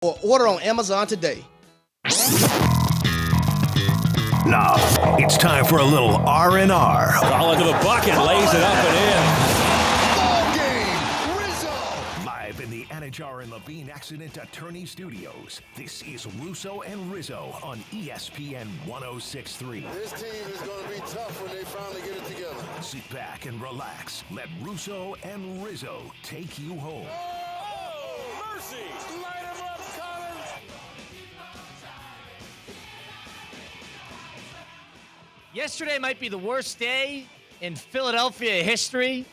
or order on Amazon today. Now, it's time for a little R&R. Ball into the bucket, lays it up and in. Ball game, Rizzo! Live in the Anajar and Levine Accident Attorney Studios, this is Russo and Rizzo on ESPN 106.3. This team is going to be tough when they finally get it together. Sit back and relax. Let Russo and Rizzo take you home. Oh, mercy! Light him up, Colin! Yesterday might be the worst day in Philadelphia history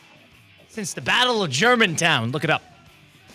since the Battle of Germantown. Look it up.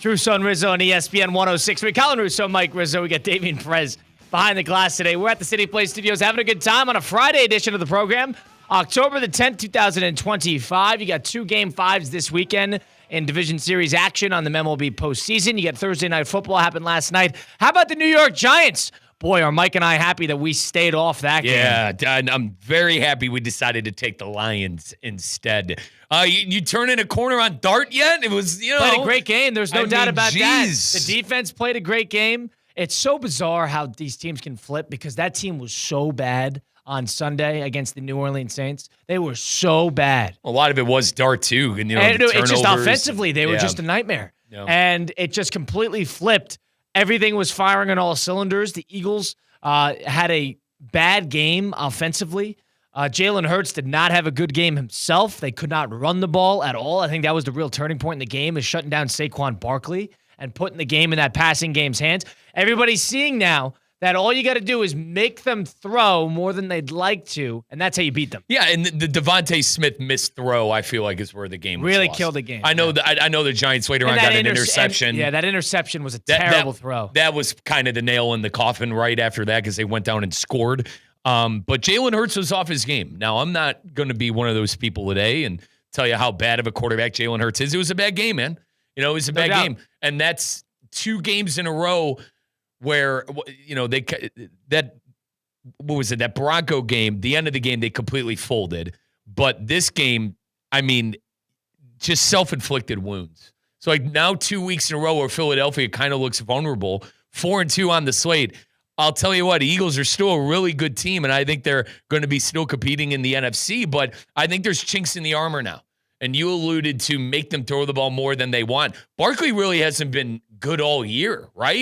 Russo and Rizzo on ESPN 106.3. Colin Russo, Mike Rizzo. We got Damian Perez behind the glass today. We're at the City Place Studios having a good time on a Friday edition of the program. October the 10th, 2025. You got 2 Game 5s this weekend in Division Series action on the MLB postseason. You got Thursday Night Football happened last night. How about the New York Giants? Boy, are Mike and I happy that we stayed off that game. Yeah, I'm very happy we decided to take the Lions instead. You turning a corner on Dart yet? It was, Played a great game. There's no doubt about that. Geez. The defense played a great game. It's so bizarre how these teams can flip because that team was so bad on Sunday against the New Orleans Saints. They were so bad. A lot of it was Dart, too. And, It's just offensively, they were just a nightmare. Yeah. And it just completely flipped. Everything was firing on all cylinders. The Eagles had a bad game offensively. Jalen Hurts did not have a good game himself. They could not run the ball at all. I think that was the real turning point in the game, is shutting down Saquon Barkley and putting the game in that passing game's hands. Everybody's seeing now that all you got to do is make them throw more than they'd like to, and that's how you beat them. Yeah, and the Devontae Smith missed throw, I feel like, is where the game was Really lost. killed the game. I know the Giants later on got an interception. That interception was a terrible throw. That was kind of the nail in the coffin right after that because they went down and scored. But Jalen Hurts was off his game. Now, I'm not going to be one of those people today and tell you how bad of a quarterback Jalen Hurts is. It was a bad game, man. It was a bad game. And that's 2 games in a row where, that Bronco game, the end of the game, they completely folded. But this game, just self-inflicted wounds. So, now 2 weeks in a row where Philadelphia kind of looks vulnerable, 4-2 on the slate. I'll tell you what, the Eagles are still a really good team, and I think they're going to be still competing in the NFC, but I think there's chinks in the armor now. And you alluded to make them throw the ball more than they want. Barkley really hasn't been good all year, right?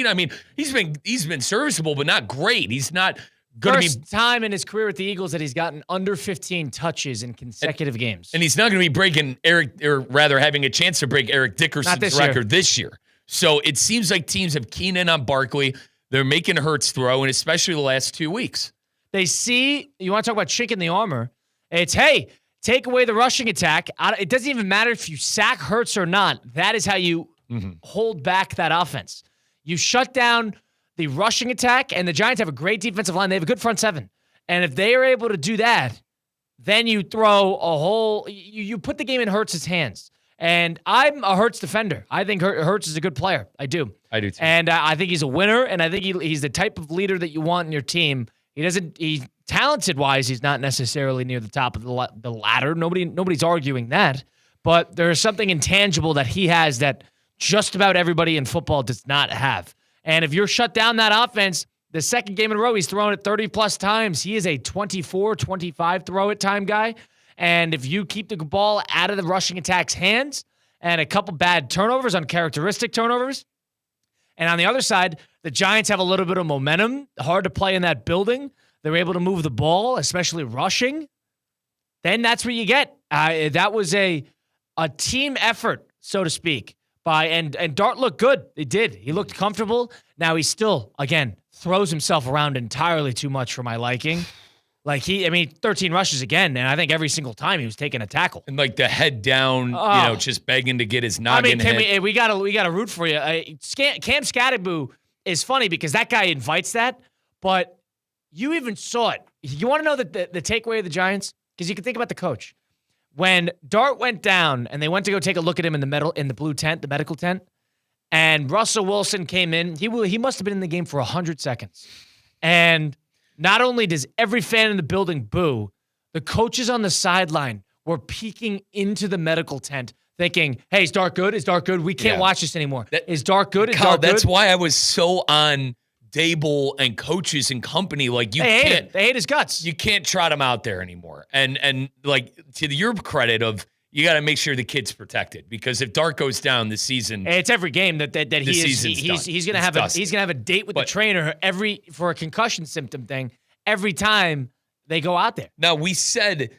He's been serviceable, but not great. He's not going to be first time in his career with the Eagles that he's gotten under 15 touches in consecutive games. And he's not going to be breaking having a chance to break Eric Dickerson's record this year. So it seems like teams have keyed in on Barkley. They're making Hurts throw, and especially the last 2 weeks. They see, you want to talk about chink in the armor, it's, hey, take away the rushing attack. It doesn't even matter if you sack Hurts or not. That is how you hold back that offense. You shut down the rushing attack, and the Giants have a great defensive line. They have a good front seven. And if they are able to do that, then you throw a whole – you put the game in Hurts' hands. And I'm a Hurts defender. I think Hurts is a good player. I do. I do too. And I think he's a winner, and I think he's the type of leader that you want in your team. He's talented-wise, he's not necessarily near the top of the ladder. Nobody's arguing that. But there's something intangible that he has that just about everybody in football does not have. And if you're shut down that offense, the second game in a row, he's thrown it 30-plus times. He is a 24, 25 throw-it-time guy. And if you keep the ball out of the rushing attack's hands and a couple bad turnovers, uncharacteristic turnovers, and on the other side, the Giants have a little bit of momentum, hard to play in that building. They're able to move the ball, especially rushing. Then that's what you get. That was a team effort, so to speak. And Dart looked good. It did. He looked comfortable. Now he still, again, throws himself around entirely too much for my liking. 13 rushes again, and I think every single time he was taking a tackle. And the head down, just begging to get his noggin hit. We gotta root for you. Cam Scatterboo is funny because that guy invites that, but you even saw it. You want to know the takeaway of the Giants? Because you can think about the coach. When Dart went down and they went to go take a look at him in the blue tent, the medical tent, and Russell Wilson came in, he must have been in the game for 100 seconds. And not only does every fan in the building boo, the coaches on the sideline were peeking into the medical tent thinking, hey, is Dart good? Is Dart good? We can't watch this anymore. Is Dart good? Is Kyle, Dart good? that's why I was so on Dable and coaches and company. Like, you They hate can't. him. They hate his guts. You can't trot him out there anymore. And like, to your credit of, you got to make sure the kid's protected, because if Dart goes down this season, it's every game that he's gonna have a date with the trainer for a concussion symptom thing every time they go out there. Now, we said,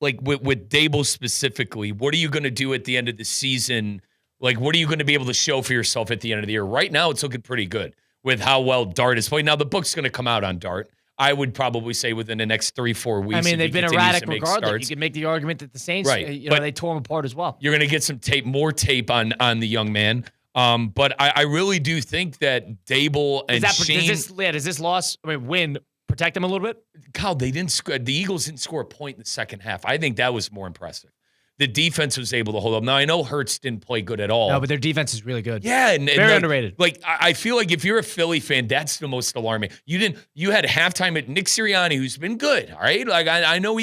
like, with Dable specifically, what are you going to do at the end of the season? Like, what are you going to be able to show for yourself at the end of the year? Right now, it's looking pretty good with how well Dart is playing. Now, the book's going to come out on Dart. I would probably say within the next 3-4 weeks. I mean, they've been erratic regardless. You can make the argument that the Saints, they tore him apart as well. You're going to get some more tape on the young man. But I really do think that Dable and Shane. Does this loss, win, protect them a little bit? Kyle, they didn't score. The Eagles didn't score a point in the second half. I think that was more impressive. The defense was able to hold up. Now, I know Hurts didn't play good at all. No, but their defense is really good. Yeah. And very underrated. Like, I feel like if you're a Philly fan, that's the most alarming. You had halftime at Nick Sirianni, who's been good, all right? Like, I know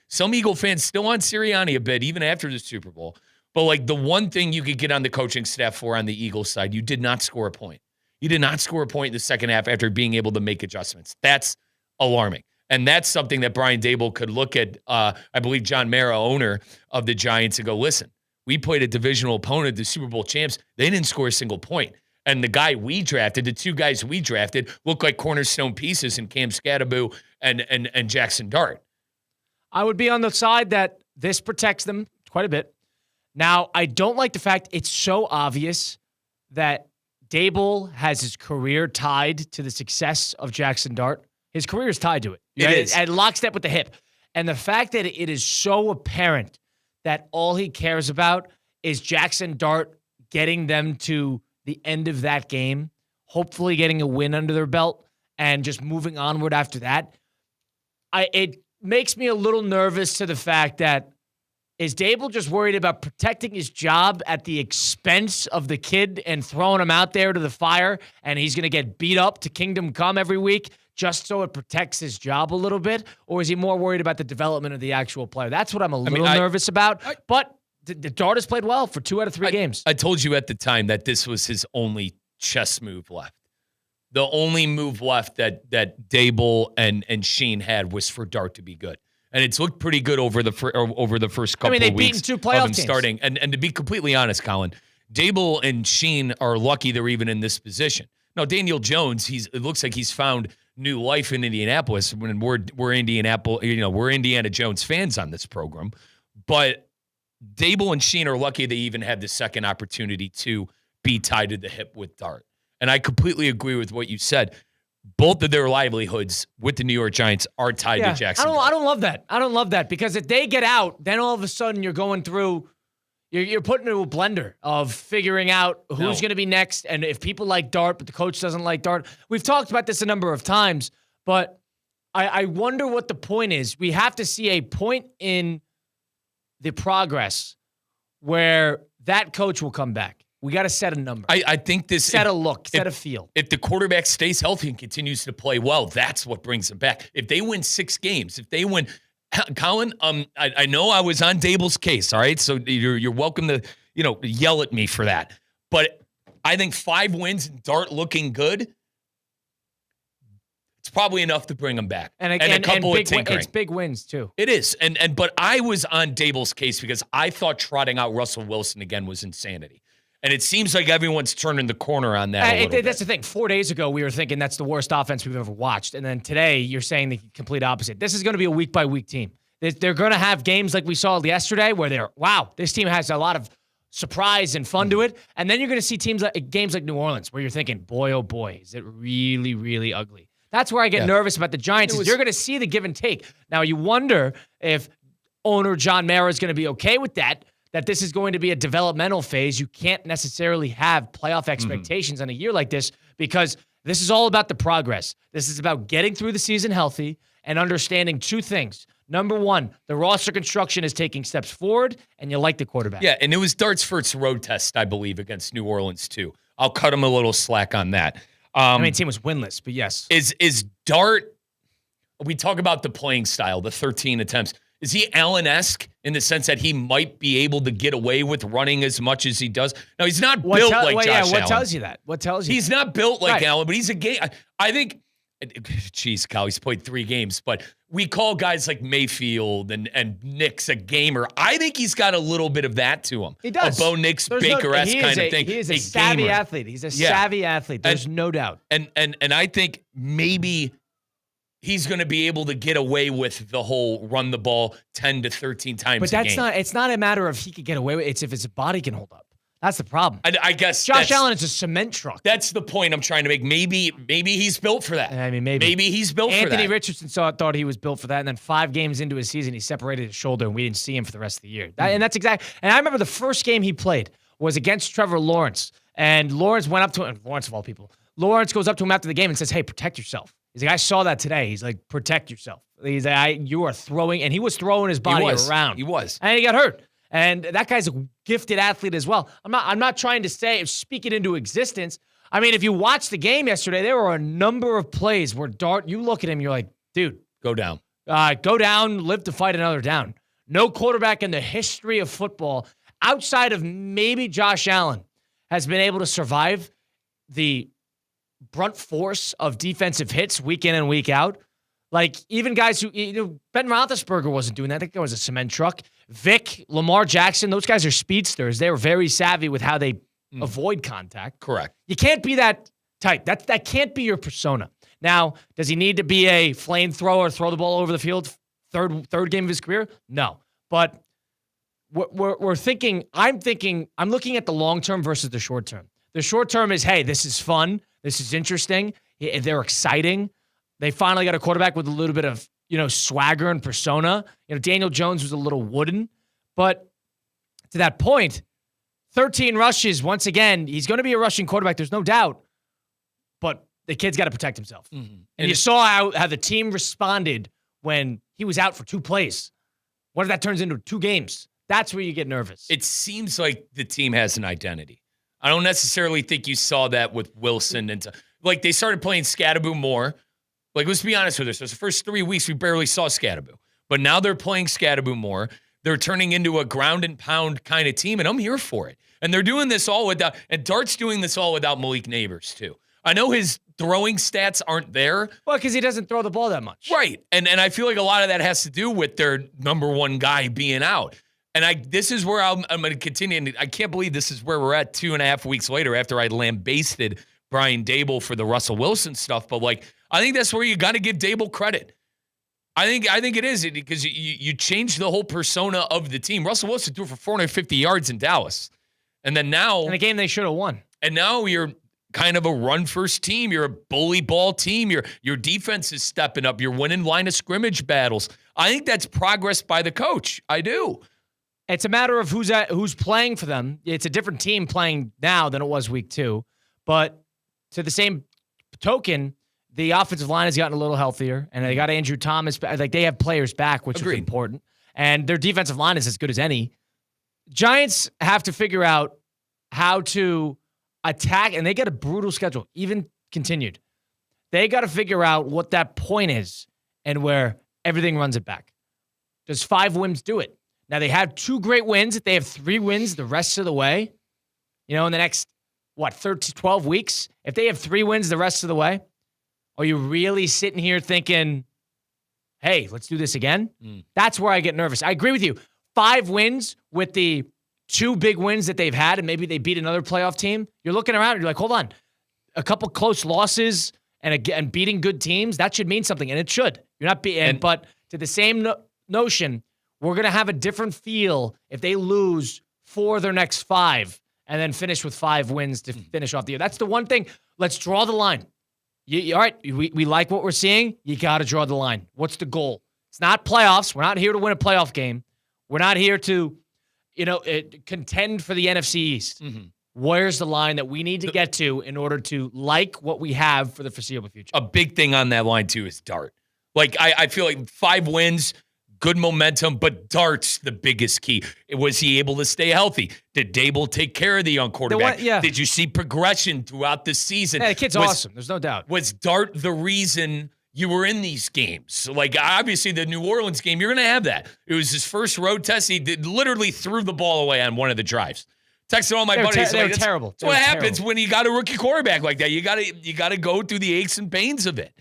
some Eagle fans still on Sirianni a bit, even after the Super Bowl. But, like, the one thing you could get on the coaching staff for on the Eagles side, you did not score a point. You did not score a point in the second half after being able to make adjustments. That's alarming. And that's something that Brian Dable could look at, I believe John Mara, owner of the Giants, and go, listen, we played a divisional opponent, the Super Bowl champs. They didn't score a single point. And the two guys we drafted, look like cornerstone pieces in Cam Scatterbo and Jackson Dart. I would be on the side that this protects them quite a bit. Now, I don't like the fact it's so obvious that Dable has his career tied to the success of Jackson Dart. His career is tied to it. It is. At lockstep with the hip. And the fact that it is so apparent that all he cares about is Jackson Dart getting them to the end of that game, hopefully getting a win under their belt, and just moving onward after that. It makes me a little nervous to the fact that, is Dable just worried about protecting his job at the expense of the kid and throwing him out there to the fire, and he's going to get beat up to kingdom come every week just so it protects his job a little bit? Or is he more worried about the development of the actual player? That's what I'm a little nervous about. But the Dart has played well for 2 out of 3 games. I told you at the time that this was his only chess move left. The only move left that Dable and Sheen had was for Dart to be good. And it's looked pretty good over the first couple of weeks. They've beaten 2 playoff teams. Starting. And to be completely honest, Colin, Dable and Sheen are lucky they're even in this position. Now, Daniel Jones, it looks like he's found new life in Indianapolis. When we're Indiana Jones fans on this program. But Dable and Sheen are lucky they even had the second opportunity to be tied to the hip with Dart. And I completely agree with what you said. Both of their livelihoods with the New York Giants are tied to Jackson. I don't love that. I don't love that, because if they get out, then all of a sudden you're going through, you're put into a blender of figuring out who's going to be next, and if people like Dart, but the coach doesn't like Dart. We've talked about this a number of times, but I wonder what the point is. We have to see a point in the progress where that coach will come back. We got to set a number. I think this... Set a look, set a feel. If the quarterback stays healthy and continues to play well, that's what brings him back. If they win 6 games, if they win... Colin, I know I was on Dable's case, all right? So you're welcome to, yell at me for that. But I think 5 wins and Dart looking good, it's probably enough to bring him back. And a couple of tinkering. It's big wins, too. It is. But I was on Dable's case because I thought trotting out Russell Wilson again was insanity. And it seems like everyone's turning the corner on that. That's the thing. 4 days ago, we were thinking that's the worst offense we've ever watched. And then today, you're saying the complete opposite. This is going to be a week-by-week team. They're going to have games like we saw yesterday where this team has a lot of surprise and fun to it. And then you're going to see games like New Orleans where you're thinking, boy, oh boy, is it really, really ugly. That's where I get nervous about the Giants. You're going to see the give and take. Now, you wonder if owner John Mara is going to be okay with that this is going to be a developmental phase. You can't necessarily have playoff expectations on a year like this, because this is all about the progress. This is about getting through the season healthy and understanding 2 things. Number 1, the roster construction is taking steps forward, and you like the quarterback. Yeah, and it was Dart's first road test, I believe, against New Orleans, too. I'll cut him a little slack on that. The team was winless, but yes. Is Dart, we talk about the playing style, the 13 attempts. Is he Allen-esque in the sense that he might be able to get away with running as much as he does? No, he's not built like Josh Allen. What tells you that? What tells you? He's not built like Allen, but he's a game. I think, geez, Kyle, he's played 3 games, but we call guys like Mayfield and Nix a gamer. I think he's got a little bit of that to him. He does. A Bo Nix, Baker-esque kind of thing. He is a savvy gamer. athlete. He's a savvy athlete. There's no doubt. And I think maybe he's going to be able to get away with the whole run the ball 10 to 13 times but a game. It's not a matter of he could get away with it. It's if his body can hold up. That's the problem. I guess Josh Allen is a cement truck. That's the point I'm trying to make. Maybe he's built for that. I mean, maybe he's built for that. Anthony Richardson thought he was built for that, and then 5 games into his season, he separated his shoulder, and we didn't see him for the rest of the year. And that's exactly. And I remember the first game he played was against Trevor Lawrence, and Lawrence went up to him. Lawrence of all people. Lawrence goes up to him after the game and says, "Hey, protect yourself." He's like, "I saw that today." He's like, "Protect yourself." He's like, "You are throwing," and he was throwing his body around. He was, and he got hurt. And that guy's a gifted athlete as well. I'm not trying to speak it into existence. I mean, if you watch the game yesterday, there were a number of plays where you look at him, you're like, dude, go down, live to fight another down. No quarterback in the history of football, outside of maybe Josh Allen, has been able to survive the brunt force of defensive hits week in and week out. Like, even guys who, Ben Roethlisberger wasn't doing that. I think there was a cement truck. Vic, Lamar Jackson, those guys are speedsters. They were very savvy with how they avoid contact. Correct. You can't be that type. That can't be your persona. Now, does he need to be a flamethrower, throw the ball over the field, third game of his career? No. But we're thinking, I'm looking at the long term versus the short term. The short term is, hey, this is fun. This is interesting. They're exciting. They finally got a quarterback with a little bit of, swagger and persona. Daniel Jones was a little wooden. But to that point, 13 rushes, once again, he's going to be a rushing quarterback. There's no doubt. But the kid's got to protect himself. Mm-hmm. And you saw how the team responded when he was out for 2 plays. What if that turns into 2 games? That's where you get nervous. It seems like the team has an identity. I don't necessarily think you saw that with Wilson. Like, they started playing Scatterboo more. Like, let's be honest with ourselves. The first 3 weeks, we barely saw Scatterboo. But now they're playing Scatterboo more. They're turning into a ground and pound kind of team, and I'm here for it. And they're doing this all without, and Dart's doing this all without Malik Neighbors, too. I know his throwing stats aren't there. Well, because he doesn't throw the ball that much. Right. And I feel like a lot of that has to do with their number one guy being out. And this is where I'm going to continue. And I can't believe this is where we're at 2.5 weeks later after I lambasted Brian Daboll for the Russell Wilson stuff. But, like, I think that's where you got to give Daboll credit. I think it is because you changed the whole persona of the team. Russell Wilson threw for 450 yards in Dallas. And then now... in a game they should have won. And now you're kind of a run-first team. You're a bully ball team. Your defense is stepping up. You're winning line of scrimmage battles. I think that's progress by the coach. I do. It's a matter of who's playing for them. It's a different team playing now than it was week 2. But to the same token, the offensive line has gotten a little healthier, and they got Andrew Thomas. Like, they have players back, which Agreed. is important. And their defensive line is as good as any. Giants have to figure out how to attack, and they get a brutal schedule, even continued. They got to figure out what that point is and where everything runs it back. Does 5 wins do it? Now, they have 2 great wins. If they have 3 wins the rest of the way, in the next, 12 weeks, if they have 3 wins the rest of the way, are you really sitting here thinking, hey, let's do this again? That's where I get nervous. I agree with you. 5 wins with the 2 big wins that they've had, and maybe they beat another playoff team. You're looking around and you're like, hold on. A couple close losses and beating good teams, that should mean something, and it should. You're not beating, but to the same notion, we're going to have a different feel if they lose 4 of their next 5 and then finish with 5 wins to finish off the year. That's the one thing. Let's draw the line. All right, we like what we're seeing. You got to draw the line. What's the goal? It's not playoffs. We're not here to win a playoff game. We're not here to, contend for the NFC East. Mm-hmm. Where's the line that we need to get to in order to like what we have for the foreseeable future? A big thing on that line, too, is Dart. Like, I feel like 5 wins, good momentum, but Dart's the biggest key. Was he able to stay healthy? Did Daboll take care of the young quarterback? Did you see progression throughout the season? Yeah, the kid's awesome. There's no doubt. Was Dart the reason you were in these games. Like, obviously, the New Orleans game, you're going to have that. It was his first road test. He literally threw the ball away on one of the drives. Texted all my buddies. They were terrible. That's what happens when you got a rookie quarterback like that. You got to go through the aches and pains of it.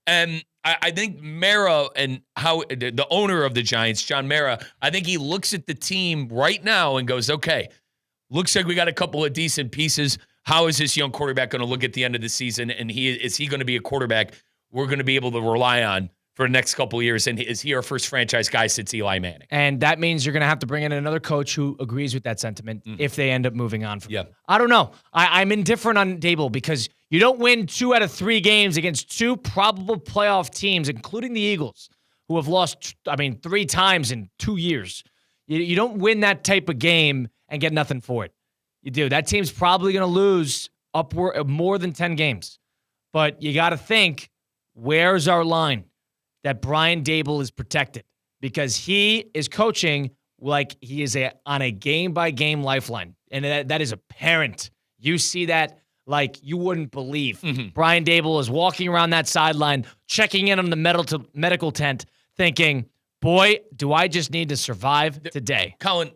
And I think Mara and how the owner of the Giants, John Mara, I think he looks at the team right now and goes, okay, looks like we got a couple of decent pieces. How is this young quarterback going to look at the end of the season? And is he going to be a quarterback we're going to be able to rely on for the next couple of years? And is he our first franchise guy since Eli Manning? And that means you're going to have to bring in another coach who agrees with that sentiment if they end up moving on from him. I don't know. I'm indifferent on Dable because you don't win 2 out of 3 games against 2 probable playoff teams, including the Eagles, who have lost, 3 times in 2 years. You don't win that type of game and get nothing for it. You do. That team's probably going to lose upward of more than 10 games. But you got to think, where's our line that Brian Dable is protected? Because he is coaching like he is on a game-by-game lifeline. And that is apparent. You see that like you wouldn't believe. Brian Dable is walking around that sideline, checking in on the medical tent, thinking, boy, do I just need to survive today. Colin,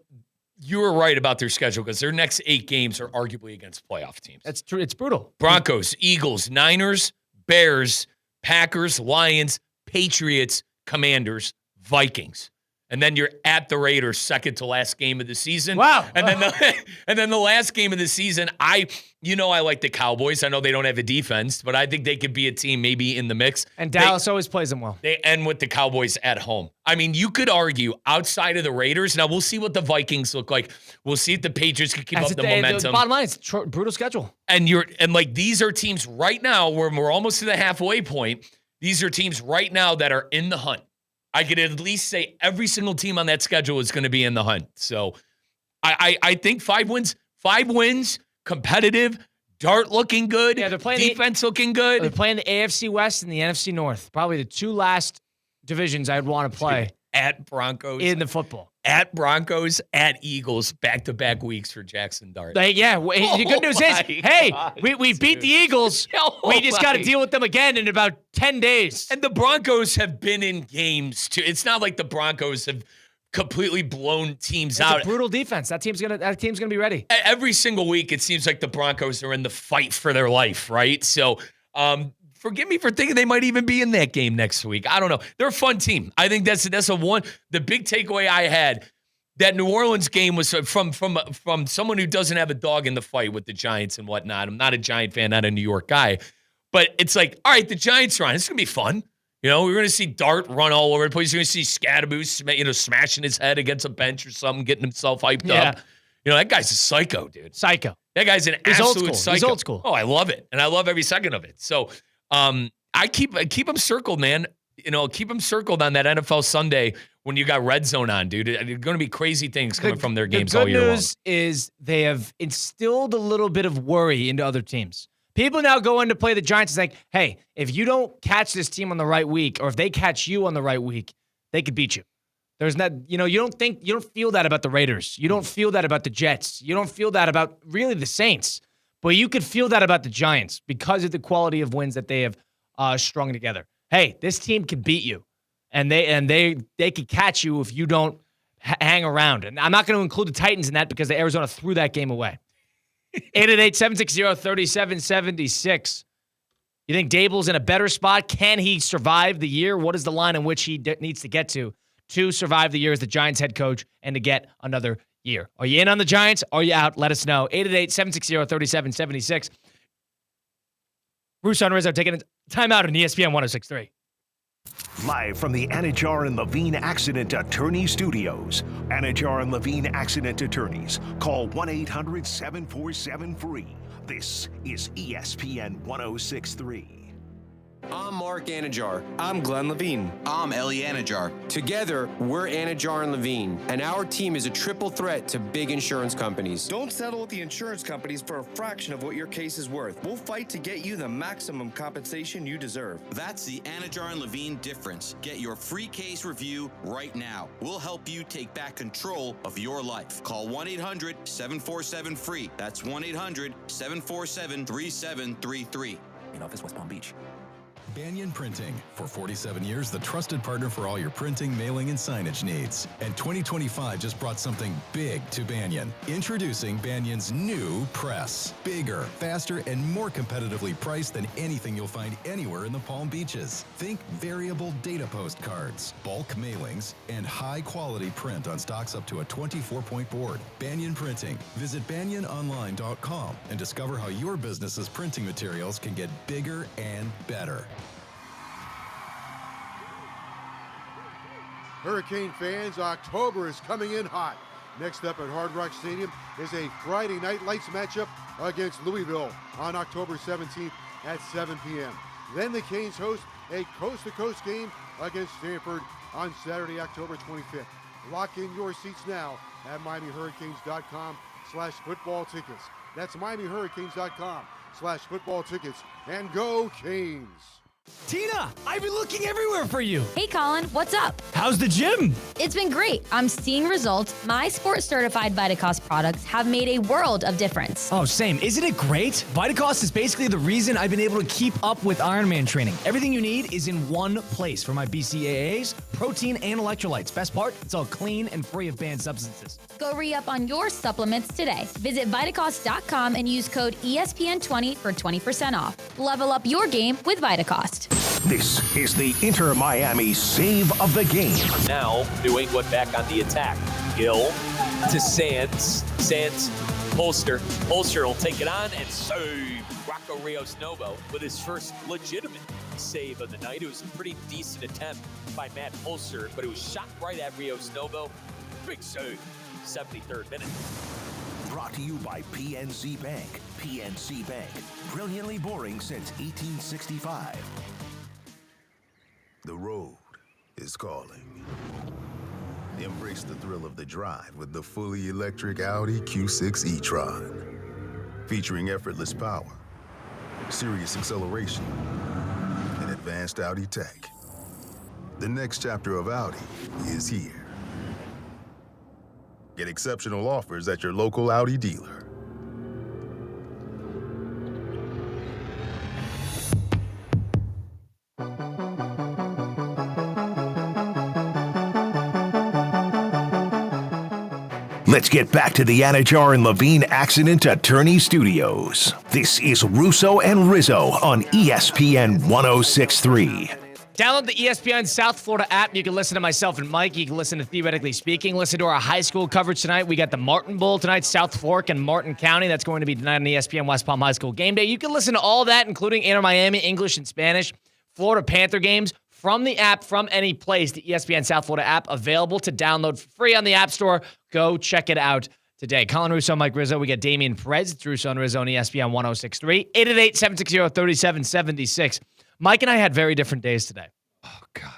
you were right about their schedule because their next 8 games are arguably against playoff teams. That's true. It's brutal. Broncos, Eagles, Niners, Bears, Packers, Lions, Patriots, Commanders, Vikings. And then you're at the Raiders, second to last game of the season. Wow. And then the last game of the season, I like the Cowboys. I know they don't have a defense, but I think they could be a team maybe in the mix. And Dallas always plays them well. They end with the Cowboys at home. I mean, you could argue outside of the Raiders. Now, we'll see what the Vikings look like. We'll see if the Patriots can keep up the momentum. The bottom line, it's a brutal schedule. And these are teams right now where we're almost to the halfway point. These are teams right now that are in the hunt. I could at least say every single team on that schedule is going to be in the hunt. So I think 5 wins, competitive, Dart looking good, they're playing defense looking good. They're playing the AFC West and the NFC North. Probably the 2 last divisions I'd want to play. At Broncos. In the football. At Broncos, at Eagles, back-to-back weeks for Jackson Dart. The good news is, hey, we beat the Eagles. We just got to deal with them again in about 10 days. And the Broncos have been in games, too. It's not like the Broncos have completely blown teams out. It's a brutal defense. That team's gonna be ready. Every single week, it seems like the Broncos are in the fight for their life, right? So, forgive me for thinking they might even be in that game next week. I don't know. They're a fun team. I think that's a one. The big takeaway I had, that New Orleans game was from someone who doesn't have a dog in the fight with the Giants and whatnot. I'm not a Giant fan, not a New York guy. But it's like, all right, the Giants are on. It's going to be fun. We're going to see Dart run all over the place. You're going to see Scadaboo, smashing his head against a bench or something, getting himself hyped up. That guy's a psycho, dude. Psycho. That guy's an absolute psycho. He's old school. Oh, I love it. And I love every second of it. So, I keep them circled, man. Keep them circled on that NFL Sunday when you got Red Zone on, dude. There's going to be crazy things coming from their games all year long. The good news is they have instilled a little bit of worry into other teams. People now go in to play the Giants. It's like, hey, if you don't catch this team on the right week, or if they catch you on the right week, they could beat you. There's not, you don't feel that about the Raiders. You don't feel that about the Jets. You don't feel that about really the Saints. But you could feel that about the Giants because of the quality of wins that they have strung together. Hey, this team can beat you, and they could catch you if you don't hang around. And I'm not going to include the Titans in that because the Arizona threw that game away. 888-760-3776. You think Dable's in a better spot? Can he survive the year? What is the line in which he needs to get to survive the year as the Giants head coach and to get another year? Are you in on the Giants? Are you out? Let us know. 888-760-3776. Russo and Rizzo taking a timeout on ESPN 106.3. Live from the Anajar and Levine Accident Attorney Studios. Anajar and Levine Accident Attorneys. Call 1-800-747-FREE. This is ESPN 106.3. I'm Mark Anajar. I'm Glenn Levine. I'm Ellie Anajar. Together, we're Anajar and Levine, and our team is a triple threat to big insurance companies. Don't settle with the insurance companies for a fraction of what your case is worth. We'll fight to get you the maximum compensation you deserve. That's the Anajar and Levine difference. Get your free case review right now. We'll help you take back control of your life. Call 1-800-747-FREE. That's 1-800-747-3733. In office, West Palm Beach. Banyan Printing. For 47 years, the trusted partner for all your printing, mailing, and signage needs. And 2025 just brought something big to Banyan. Introducing Banyan's new press. Bigger, faster, and more competitively priced than anything you'll find anywhere in the Palm Beaches. Think variable data postcards, bulk mailings, and high-quality print on stocks up to a 24-point board. Banyan Printing. Visit banyanonline.com and discover how your business's printing materials can get bigger and better. Hurricane fans, October is coming in hot. Next up at Hard Rock Stadium is a Friday Night Lights matchup against Louisville on October 17th at 7 p.m. Then the Canes host a coast-to-coast game against Stanford on Saturday, October 25th. Lock in your seats now at MiamiHurricanes.com/football tickets. That's MiamiHurricanes.com/football tickets. And go Canes! Tina, I've been looking everywhere for you. Hey, Colin, what's up? How's the gym? It's been great. I'm seeing results. My Sport Certified Vitacost products have made a world of difference. Oh, same. Isn't it great? Vitacost is basically the reason I've been able to keep up with Ironman training. Everything you need is in one place for my BCAAs, protein, and electrolytes. Best part, it's all clean and free of banned substances. Go re-up on your supplements today. Visit Vitacost.com and use code ESPN20 for 20% off. Level up your game with Vitacost. This is the Inter Miami save of the game. Now, New England back on the attack. Gill to Sands. Sands, Holster. Holster will take it on and save. Rocco Rios Novo with his first legitimate save of the night. It was a pretty decent attempt by Matt Holster, but it was shot right at Rios Novo. Big save. 73rd minute. Brought to you by PNC Bank. PNC Bank. Brilliantly boring since 1865. The road is calling. Embrace the thrill of the drive with the fully electric Audi Q6 e-tron. Featuring effortless power, serious acceleration, and advanced Audi tech. The next chapter of Audi is here. Get exceptional offers at your local Audi dealer. Let's get back to the Anajar and Levine Accident Attorney Studios. This is Russo and Rizzo on ESPN 106.3. Download the ESPN South Florida app. You can listen to myself and Mike. You can listen to Theoretically Speaking. Listen to our high school coverage tonight. We got the Martin Bowl tonight, South Fork and Martin County. That's going to be tonight on ESPN West Palm High School Game Day. You can listen to all that, including Inter Miami, English and Spanish, Florida Panther games from the app, from any place. The ESPN South Florida app available to download for free on the App Store. Go check it out today. Colin Russo, Mike Rizzo. We got Damian Perez. It's Russo and Rizzo on ESPN 106.3. 888-760-3776. Mike and I had very different days today. Oh, God.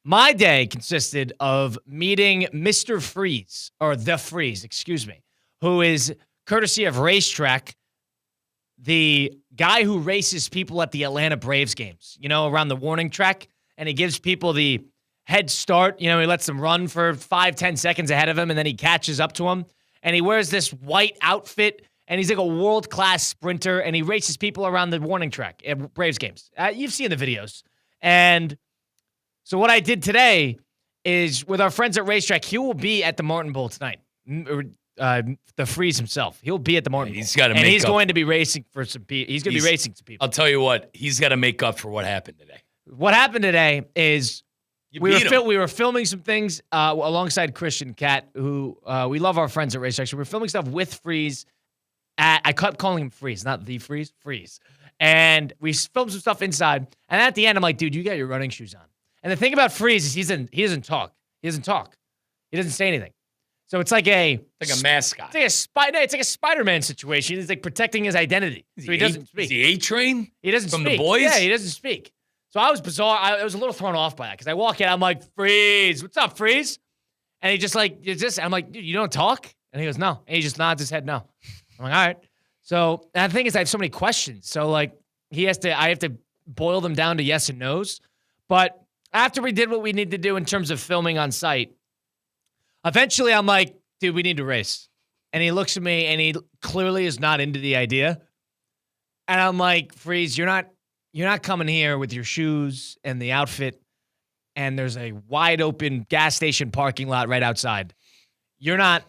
My day consisted of meeting Mr. Freeze, or The Freeze, excuse me, who is courtesy of Racetrack, the guy who races people at the Atlanta Braves games, around the warning track, and he gives people the head start. He lets them run for 5-10 seconds ahead of him, and then he catches up to him, and he wears this white outfit, and he's like a world-class sprinter, and he races people around the warning track at Braves games. You've seen the videos. And so what I did today is, with our friends at Racetrack, he will be at the Martin Bowl tonight. The Freeze himself. He'll be at the Morning Bowl. He's going to be racing for some people. He's going to be racing some people. I'll tell you what, he's got to make up for what happened today. What happened today is we were filming some things alongside Christian Cat, who we love our friends at Racetrack. So we're filming stuff with Freeze. I kept calling him Freeze, not the Freeze, Freeze. And we filmed some stuff inside. And at the end, I'm like, dude, you got your running shoes on. And the thing about Freeze is he doesn't talk. He doesn't talk. He doesn't say anything. So it's like a mascot. It's like a Spider-Man situation. He's like protecting his identity. So he doesn't speak. Is he A-Train? He doesn't speak. From the boys? Yeah, he doesn't speak. So I was bizarre. I was a little thrown off by that because I walk in, I'm like, Freeze, what's up, Freeze? And he just like, I'm like, dude, you don't talk? And he goes, no. And he just nods his head, no. I'm like, all right. So and the thing is, I have so many questions. So like, I have to boil them down to yes and no's. But after we did what we need to do in terms of filming on site, eventually I'm like, dude, we need to race. And he looks at me and he clearly is not into the idea. And I'm like, Freeze, you're not you're not coming here with your shoes and the outfit, and there's a wide open gas station parking lot right outside. You're not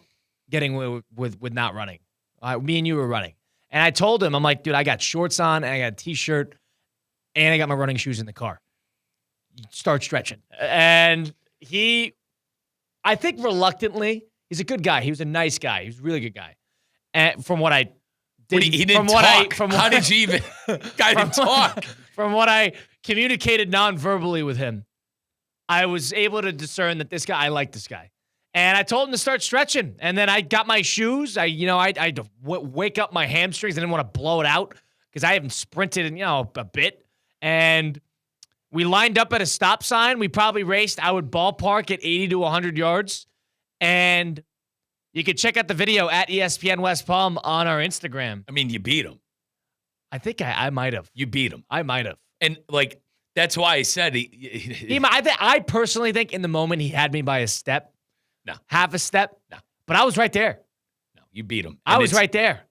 getting away with not running. Me and you were running. And I told him, I'm like, dude, I got shorts on, and I got a T-shirt, and I got my running shoes in the car. Start stretching. And I think reluctantly, he's a good guy. He was a nice guy. He was a really good guy. And from what I did, he didn't talk. How did you even? Guy didn't talk. From what I communicated non-verbally with him, I was able to discern that I like this guy. And I told him to start stretching. And then I got my shoes. I'd wake up my hamstrings. I didn't want to blow it out because I haven't sprinted in, a bit. And we lined up at a stop sign. We probably raced, I would ballpark at 80 to 100 yards. And you can check out the video at ESPN West Palm on our Instagram. I mean, you beat him. I think I might have. You beat him. I might have. And, that's why I said I personally think in the moment he had me by a step. No. Half a step. No. But I was right there. No, you beat him. I was right there.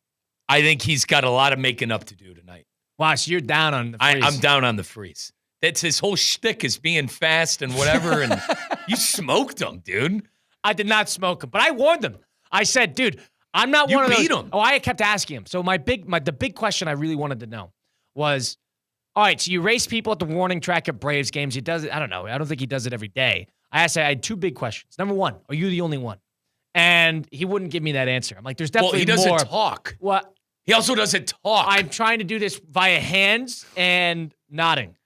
I think he's got a lot of making up to do tonight. Wow, so you're down on the freeze. I'm down on the freeze. That's his whole shtick is being fast and whatever, and you smoked him, dude. I did not smoke him, but I warned him. I said, dude, I'm not one of those. You beat him. Oh, I kept asking him. So the big question I really wanted to know was, all right, so you race people at the warning track at Braves games. He does it. I don't know. I don't think he does it every day. I had two big questions. Number one, are you the only one? And he wouldn't give me that answer. I'm like, there's definitely more. Well, he doesn't talk. What? He also doesn't talk. I'm trying to do this via hands and nodding.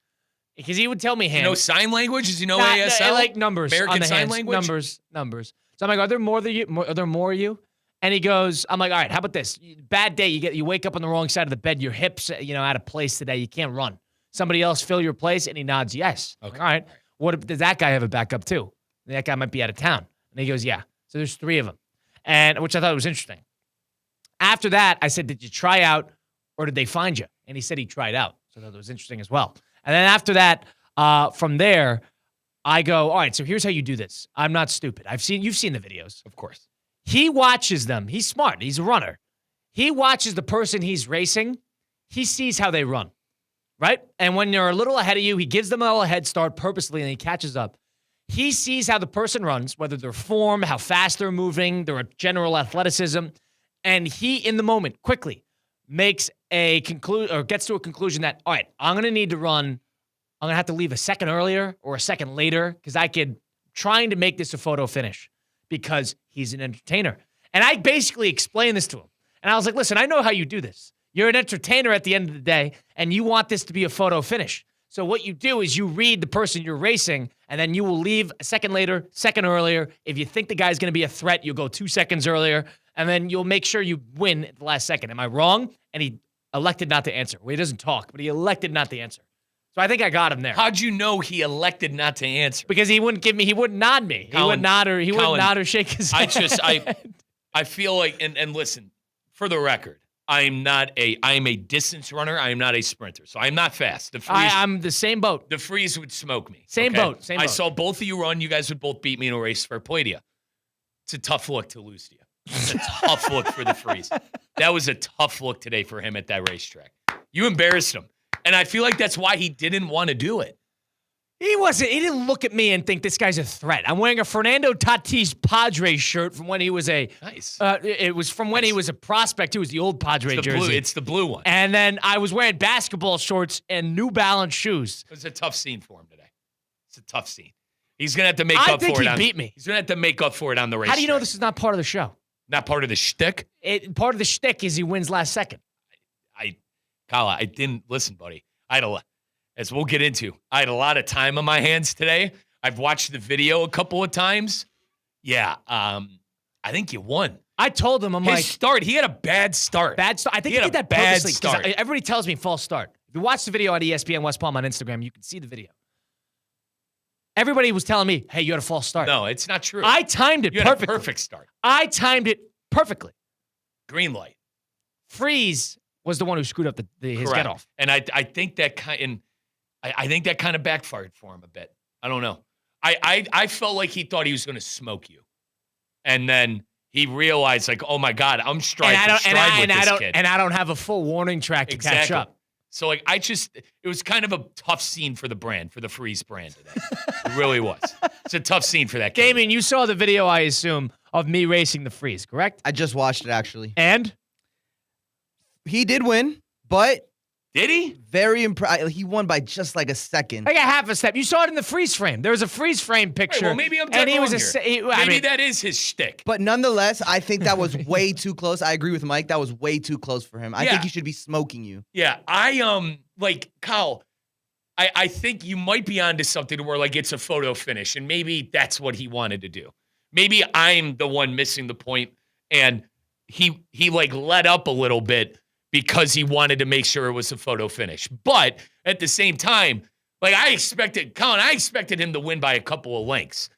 Because he would tell me hands. You know sign language? Does he know ASL? Like numbers. American on the Sign hands. Language? Numbers. So I'm like, are there more of you? And he goes, I'm like, all right, how about this? Bad day, you wake up on the wrong side of the bed, your hips, out of place today, you can't run. Somebody else fill your place? And he nods yes. Okay. All right. Does that guy have a backup too? That guy might be out of town. And he goes, yeah. So there's three of them. And which I thought was interesting. After that, I said, did you try out or did they find you? And he said he tried out. So I thought that was interesting as well. And then after that, from there, I go, all right, so here's how you do this. I'm not stupid. You've seen the videos. Of course. He watches them. He's smart. He's a runner. He watches the person he's racing. He sees how they run, right? And when they're a little ahead of you, he gives them a head start purposely and he catches up. He sees how the person runs, whether their form, how fast they're moving, their general athleticism, and he, in the moment, quickly makes a conclusion or gets to a conclusion that, all right, I'm going to need to run. I'm going to have to leave a second earlier or a second later because trying to make this a photo finish because he's an entertainer. And I basically explained this to him. And I was like, listen, I know how you do this. You're an entertainer at the end of the day, and you want this to be a photo finish. So what you do is you read the person you're racing, and then you will leave a second later, second earlier. If you think the guy's going to be a threat, you'll go 2 seconds earlier, and then you'll make sure you win at the last second. Am I wrong? And he elected not to answer. Well, he doesn't talk, but he elected not to answer. So I think I got him there. How'd you know he elected not to answer? Because he wouldn't nod me. He wouldn't nod or shake his head. I feel like, and listen, for the record, I am a distance runner. I am not a sprinter. So I'm not fast. I'm the same boat. The freeze would smoke me. Same boat. I saw both of you run. You guys would both beat me in a race for Pladia. It's a tough look to lose to you. It's a tough look for the freeze. That was a tough look today for him at that racetrack. You embarrassed him. And I feel like that's why he didn't want to do it. He didn't look at me and think this guy's a threat. I'm wearing a Fernando Tatis Padres shirt from when he was nice. It was from when he was a prospect. It was the old Padre jersey. It's the blue one. And then I was wearing basketball shorts and New Balance shoes. It was a tough scene for him today. It's a tough scene. He's gonna have to make up for it. I think he beat me. He's gonna have to make up for it on the racetrack. How do you know this is not part of the show? Not part of the shtick? Part of the shtick is he wins last second. Kyle, I didn't listen, buddy. As we'll get into, I had a lot of time on my hands today. I've watched the video a couple of times. Yeah, I think you won. I told him, His start, he had a bad start. Bad start. I think he did that bad purposely. Start. Everybody tells me false start. If you watch the video on ESPN West Palm on Instagram, you can see the video. Everybody was telling me, hey, you had a false start. No, it's not true. I timed it perfectly. You had a perfect start. I timed it perfectly. Green light. Freeze was the one who screwed up his get off. And I think that I think that kind of backfired for him a bit. I don't know. I felt like he thought he was going to smoke you. And then he realized, like, oh my God, I'm stride for stride with this kid. And I don't have a full warning track to catch up. So, like, it was kind of a tough scene for the brand, for the Freeze brand today. It really was. It's a tough scene for that kid. Damien, you saw the video, I assume, of me racing the Freeze, correct? I just watched it, actually. And? He did win, but... Did he? Very impressive. He won by just like a second. Like a half a step. You saw it in the freeze frame. There was a freeze frame picture. Right, well, maybe I'm dead wrong here. Maybe that is his shtick. But nonetheless, I think that was way too close. I agree with Mike. That was way too close for him. I think he should be smoking you. Yeah, like, Kyle, I think you might be onto something where, like, it's a photo finish, and maybe that's what he wanted to do. Maybe I'm the one missing the point, and he like, let up a little bit because he wanted to make sure it was a photo finish. But at the same time, like, I expected him to win by a couple of lengths.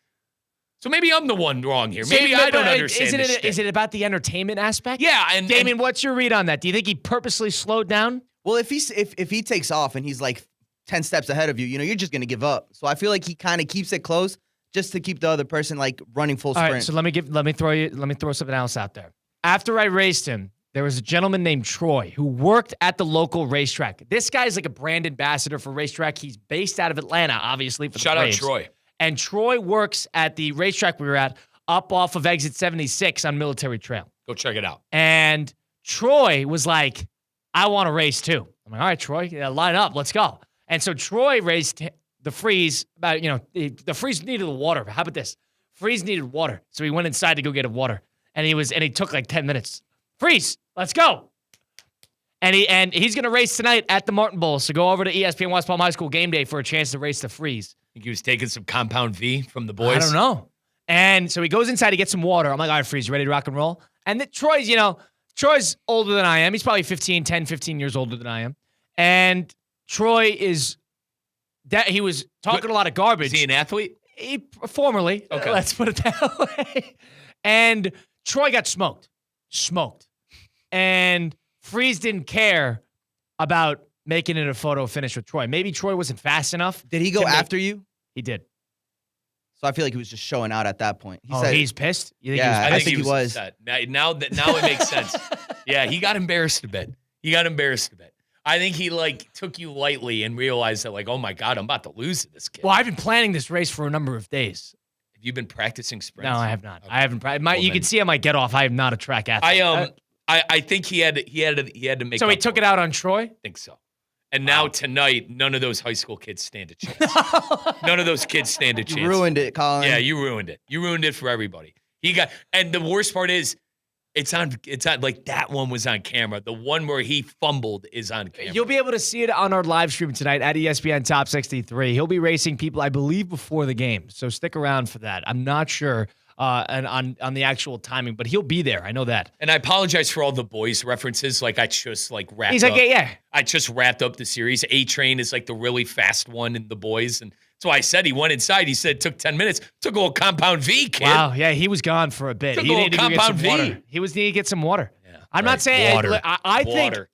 So maybe I'm the one wrong here. Maybe I don't understand this shit. Is it about the entertainment aspect? Yeah. And Damien, what's your read on that? Do you think he purposely slowed down? Well, if he takes off and he's like 10 steps ahead of you, you're just going to give up. So I feel like he kind of keeps it close just to keep the other person like running full sprint. All right, so let me throw something else out there. After I raced him, there was a gentleman named Troy who worked at the local racetrack. This guy's like a brand ambassador for racetrack. He's based out of Atlanta, obviously. For the Shout out Braves. Troy. And Troy works at the racetrack we were at up off of exit 76 on Military Trail. Go check it out. And Troy was like, I want to race too. I'm like, all right, Troy, line up. Let's go. And so Troy raced the Freeze about, the Freeze needed the water. How about this? Freeze needed water. So he went inside to go get water. And he took like 10 minutes. Freeze, let's go. And he's going to race tonight at the Martin Bowl. So go over to ESPN West Palm High School game day for a chance to race the Freeze. Think he was taking some Compound V from the boys? I don't know. And so he goes inside to get some water. I'm like, all right, Freeze, you ready to rock and roll? And Troy's older than I am. He's probably 15 years older than I am. And Troy he was talking a lot of garbage. Is he an athlete? Formerly. Okay. Let's put it that way. And Troy got smoked. And Freeze didn't care about making it a photo finish with Troy. Maybe Troy wasn't fast enough. Did he go after you? He did. So I feel like he was just showing out at that point. He's pissed? You think I think he was. Upset. Now it makes sense. Yeah, he got embarrassed a bit. I think he took you lightly and realized that oh my God, I'm about to lose to this kid. Well, I've been planning this race for a number of days. Have you been practicing sprints? No, I have not. Okay. I haven't. You can see on my get off, I am not a track athlete. I think he had to make. So he took it out on Troy? I think so. And now tonight, none of those high school kids stand a chance. None of those kids stand a chance. You ruined it, Colin. Yeah, you ruined it. You ruined it for everybody. And the worst part is, it's on like that one was on camera. The one where he fumbled is on camera. You'll be able to see it on our live stream tonight at ESPN Top 63. He'll be racing people, I believe, before the game. So stick around for that. I'm not sure and on the actual timing, but he'll be there. I know that. And I apologize for all the boys references. I just wrapped He's like, up. yeah. I just wrapped up the series. A-Train is the really fast one in the boys. And that's why I said he went inside. He said it took 10 minutes. Took a little Compound V, kid. Wow, yeah, he was gone for a bit. Took He a little needed to get some Compound V. water. He was needing to get some water. Yeah, I'm not saying water.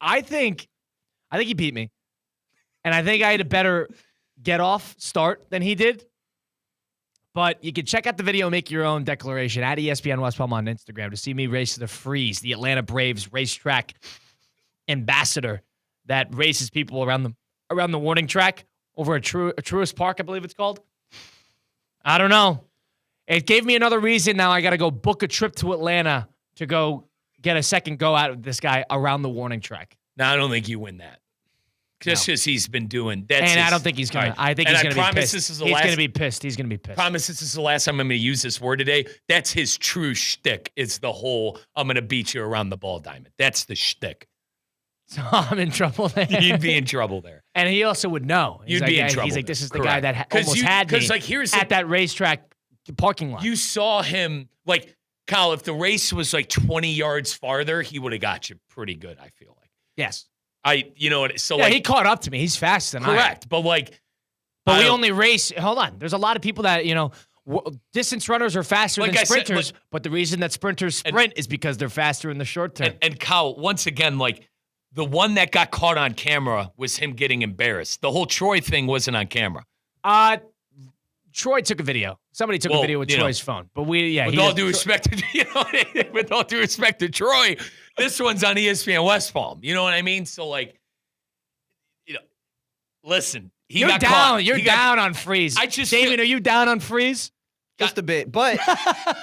I think he beat me. And I think I had a better get off start than he did. But you can check out the video, make your own declaration at ESPN West Palm on Instagram to see me race the Freeze, the Atlanta Braves racetrack ambassador that races people around the warning track over at Truist Park, I believe it's called. I don't know. It gave me another reason. Now I got to go book a trip to Atlanta to go get a second go out with this guy around the warning track. No, I don't think you win that. Just as he's been doing. I don't think he's going to. I think he's going to be pissed. He's going to be pissed. He's going to be pissed. Promise this is the last time I'm going to use this word today. That's his true shtick. It's the whole, I'm going to beat you around the ball diamond. That's the shtick. So I'm in trouble there. You'd be in trouble there. And he also would know. You'd be in trouble. He's like, this is the guy that almost had me at that racetrack parking lot. You saw him, Kyle, if the race was 20 yards farther, he would have got you pretty good, I feel like. Yes. He caught up to me. He's faster than correct, I am. But we only race. Hold on. There's a lot of people that, distance runners are faster than sprinters, but the reason that sprinters sprint is because they're faster in the short term. And Kyle, once again, the one that got caught on camera was him getting embarrassed. The whole Troy thing wasn't on camera. Troy took a video. Somebody took a video with Troy's phone. But with all due respect to Troy, this one's on ESPN West Palm. You know what I mean? So Listen, You're got down. caught. You're down on Freeze. Damien, are you down on Freeze? Just a bit, but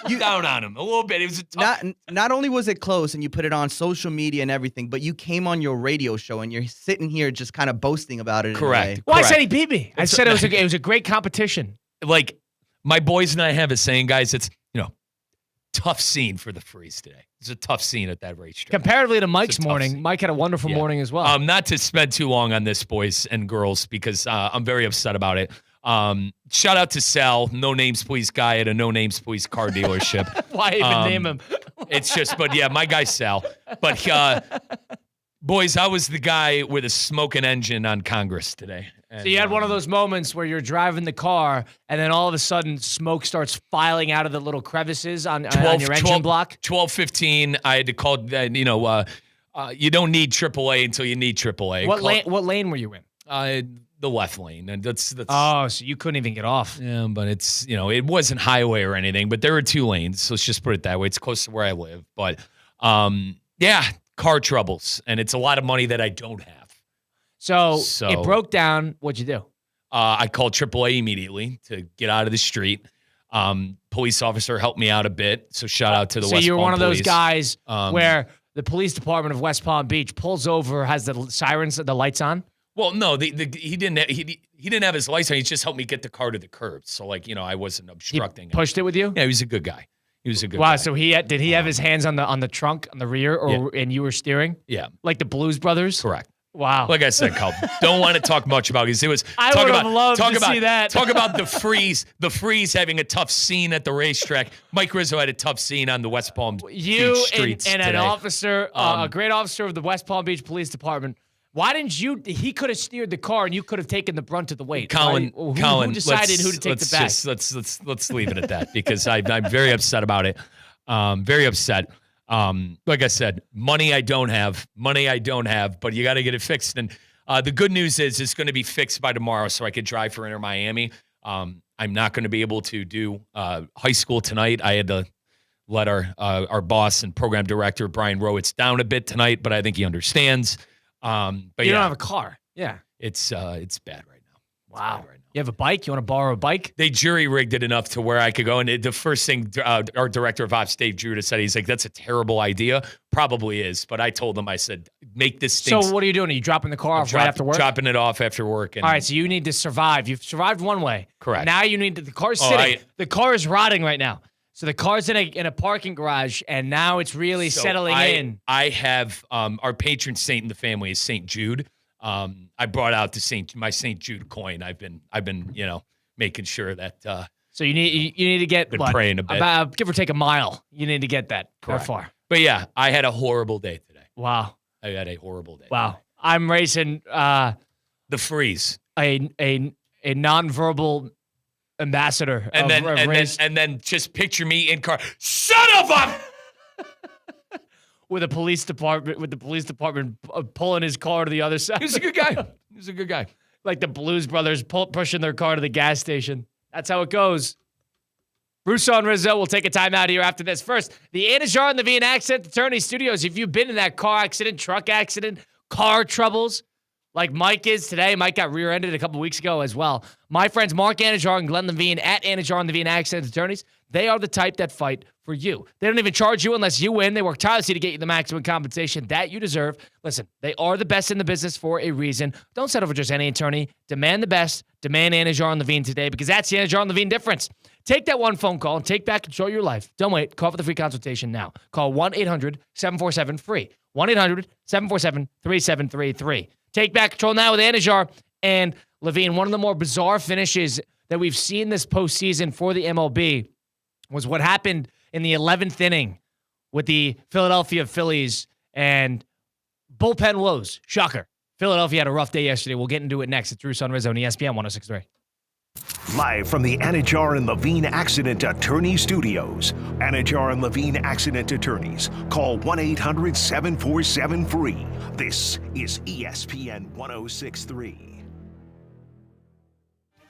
you down on him a little bit. It was a tough. Not only was it close and you put it on social media and everything, but you came on your radio show and you're sitting here just kind of boasting about it. Correct. Well, I said he beat me. I said it was a great competition. Like my boys and I have a saying, guys. It's tough scene for the Freeze today. It's a tough scene at that racetrack. Comparatively to Mike's morning, Mike had a wonderful morning as well. Not to spend too long on this, boys and girls, because I'm very upset about it. Shout out to Sal, No Names Please guy at a No Names Please car dealership. Why even name him? It's just, but yeah, my guy Sal. But boys, I was the guy with a smoking engine on Congress today. And, so you had one of those moments where you're driving the car, and then all of a sudden, smoke starts filing out of the little crevices on your engine block. 12:15, I had to call. You don't need AAA until you need AAA. What lane were you in? The left lane, and that's. Oh, so you couldn't even get off. Yeah, but it's it wasn't highway or anything, but there were 2 lanes. So let's just put it that way. It's close to where I live, but yeah, car troubles, and it's a lot of money that I don't have. So it broke down. What'd you do? I called AAA immediately to get out of the street. Police officer helped me out a bit. So shout out to the West Palm So you're one of those police. guys where the police department of West Palm Beach pulls over, has the sirens, the lights on? Well, no, he didn't have his lights on. He just helped me get the car to the curb. So I wasn't obstructing. He pushed it with you? Yeah, he was a good guy. He was a good guy. Wow, so did he have his hands on the trunk, on the rear, and you were steering? Yeah. Like the Blues Brothers? Correct. Wow. Like I said, Carl, don't want to talk much about it. It was I would have loved to see that. Talk about the Freeze having a tough scene at the racetrack. Mike Rizzo had a tough scene on the West Palm Beach streets and today. An officer, a great officer of the West Palm Beach Police Department. Why didn't you? He could have steered the car, and you could have taken the brunt of the weight. Colin, who decided who to take the back? Let's leave it at that because I'm very upset about it. Very upset. Like I said, money I don't have, but you got to get it fixed. And the good news is it's going to be fixed by tomorrow, so I could drive for Inter Miami. I'm not going to be able to do high school tonight. I had to let our boss and program director Brian Rowitz down a bit tonight, but I think he understands. But you don't have a car. Yeah, it's bad right now. Wow. You have a bike? You want to borrow a bike? They jury-rigged it enough to where I could go. And the first thing our director of ops, Dave Judah, said, he's like, that's a terrible idea. Probably is. But I told him, I said, make this thing. So what are you doing? Are you dropping the car off right after work? Dropping it off after work. And all right, so you need to survive. You've survived one way. Correct. Now you need the car's sitting. The car is rotting right now. So the car's in a parking garage, and now it's really settling in. I have our patron saint in the family is St. Jude. I brought out my St. Jude coin. I've been making sure that. So you need to get praying a bit. About give or take a mile. You need to get that. Correct. How far? But yeah, I had a horrible day today. Wow. I had a horrible day. Wow. I'm racing the Freeze. A nonverbal ambassador. And then just picture me in car. Son of a. With the police department pulling his car to the other side. He was a good guy. Like the Blues Brothers pushing their car to the gas station. That's how it goes. Russo and Rizzo will take a time out here after this. First, the Anajar and Levine Accent Attorney Studios. If you've been in that car accident, truck accident, car troubles, like Mike is today. Mike got rear-ended a couple weeks ago as well. My friends Mark Anajar and Glenn Levine at Anajar and Levine Accent Attorneys, they are the type that fight for you. They don't even charge you unless you win. They work tirelessly to get you the maximum compensation that you deserve. Listen, they are the best in the business for a reason. Don't settle for just any attorney. Demand the best. Demand Anajar and Levine today because that's the Anajar and Levine difference. Take that one phone call and take back control of your life. Don't wait. Call for the free consultation now. Call 1-800-747-FREE. 1-800-747-3733. Take back control now with Anajar and Levine. One of the more bizarre finishes that we've seen this postseason for the MLB was what happened in the 11th inning with the Philadelphia Phillies and bullpen woes. Shocker. Philadelphia had a rough day yesterday. We'll get into it next. It's Russo Rizzo on ESPN 106.3. Live from the Anajar and Levine Accident Attorney Studios. Anajar and Levine Accident Attorneys. Call 1-800-747-FREE. This is ESPN 106.3.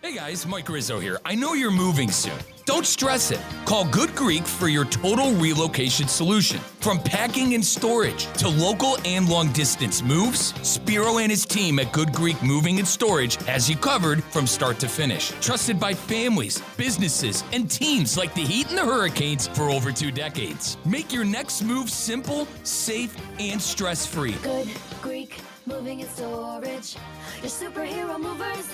Hey Hey guys, Mike Rizzo here. I know you're moving soon. Don't stress it. Call Good Greek for your total relocation solution. From packing and storage to local and long distance moves, Spiro and his team at Good Greek Moving and Storage has you covered from start to finish. Trusted by families, businesses, and teams like the Heat and the Hurricanes for over 2 decades. Make your next move simple, safe, and stress-free. Good Greek Moving and Storage. Your superhero movers.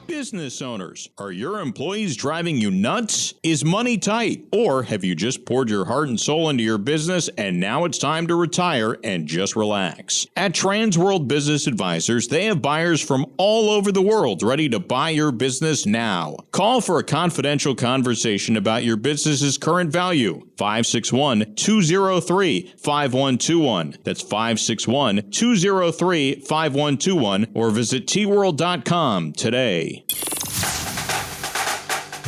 Business owners, are your employees driving you nuts? Is money tight? Or have you just poured your heart and soul into your business and now it's time to retire and just relax? At Transworld Business Advisors, they have buyers from all over the world ready to buy your business now. Call for a confidential conversation about your business's current value. 561-203-5121. That's 561-203-5121 or visit tworld.com today.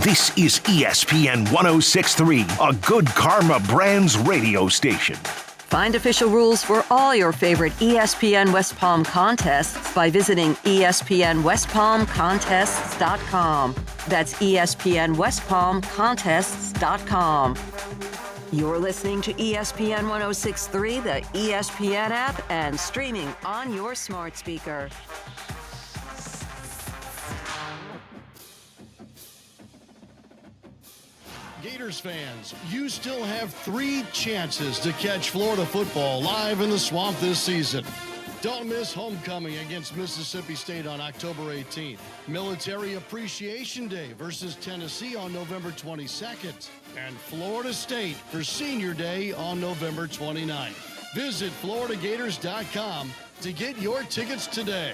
This is ESPN 1063, a Good Karma Brands radio station. Find official rules for all your favorite ESPN West Palm contests by visiting ESPNWestPalmContests.com. That's ESPNWestPalmContests.com. You're listening to ESPN 1063, the ESPN app, and streaming on your smart speaker. Gators fans, you still have 3 chances to catch Florida football live in the Swamp this season. Don't miss homecoming against Mississippi State on October 18th. Military Appreciation Day versus Tennessee on November 22nd. And Florida State for Senior Day on November 29th. Visit FloridaGators.com to get your tickets today.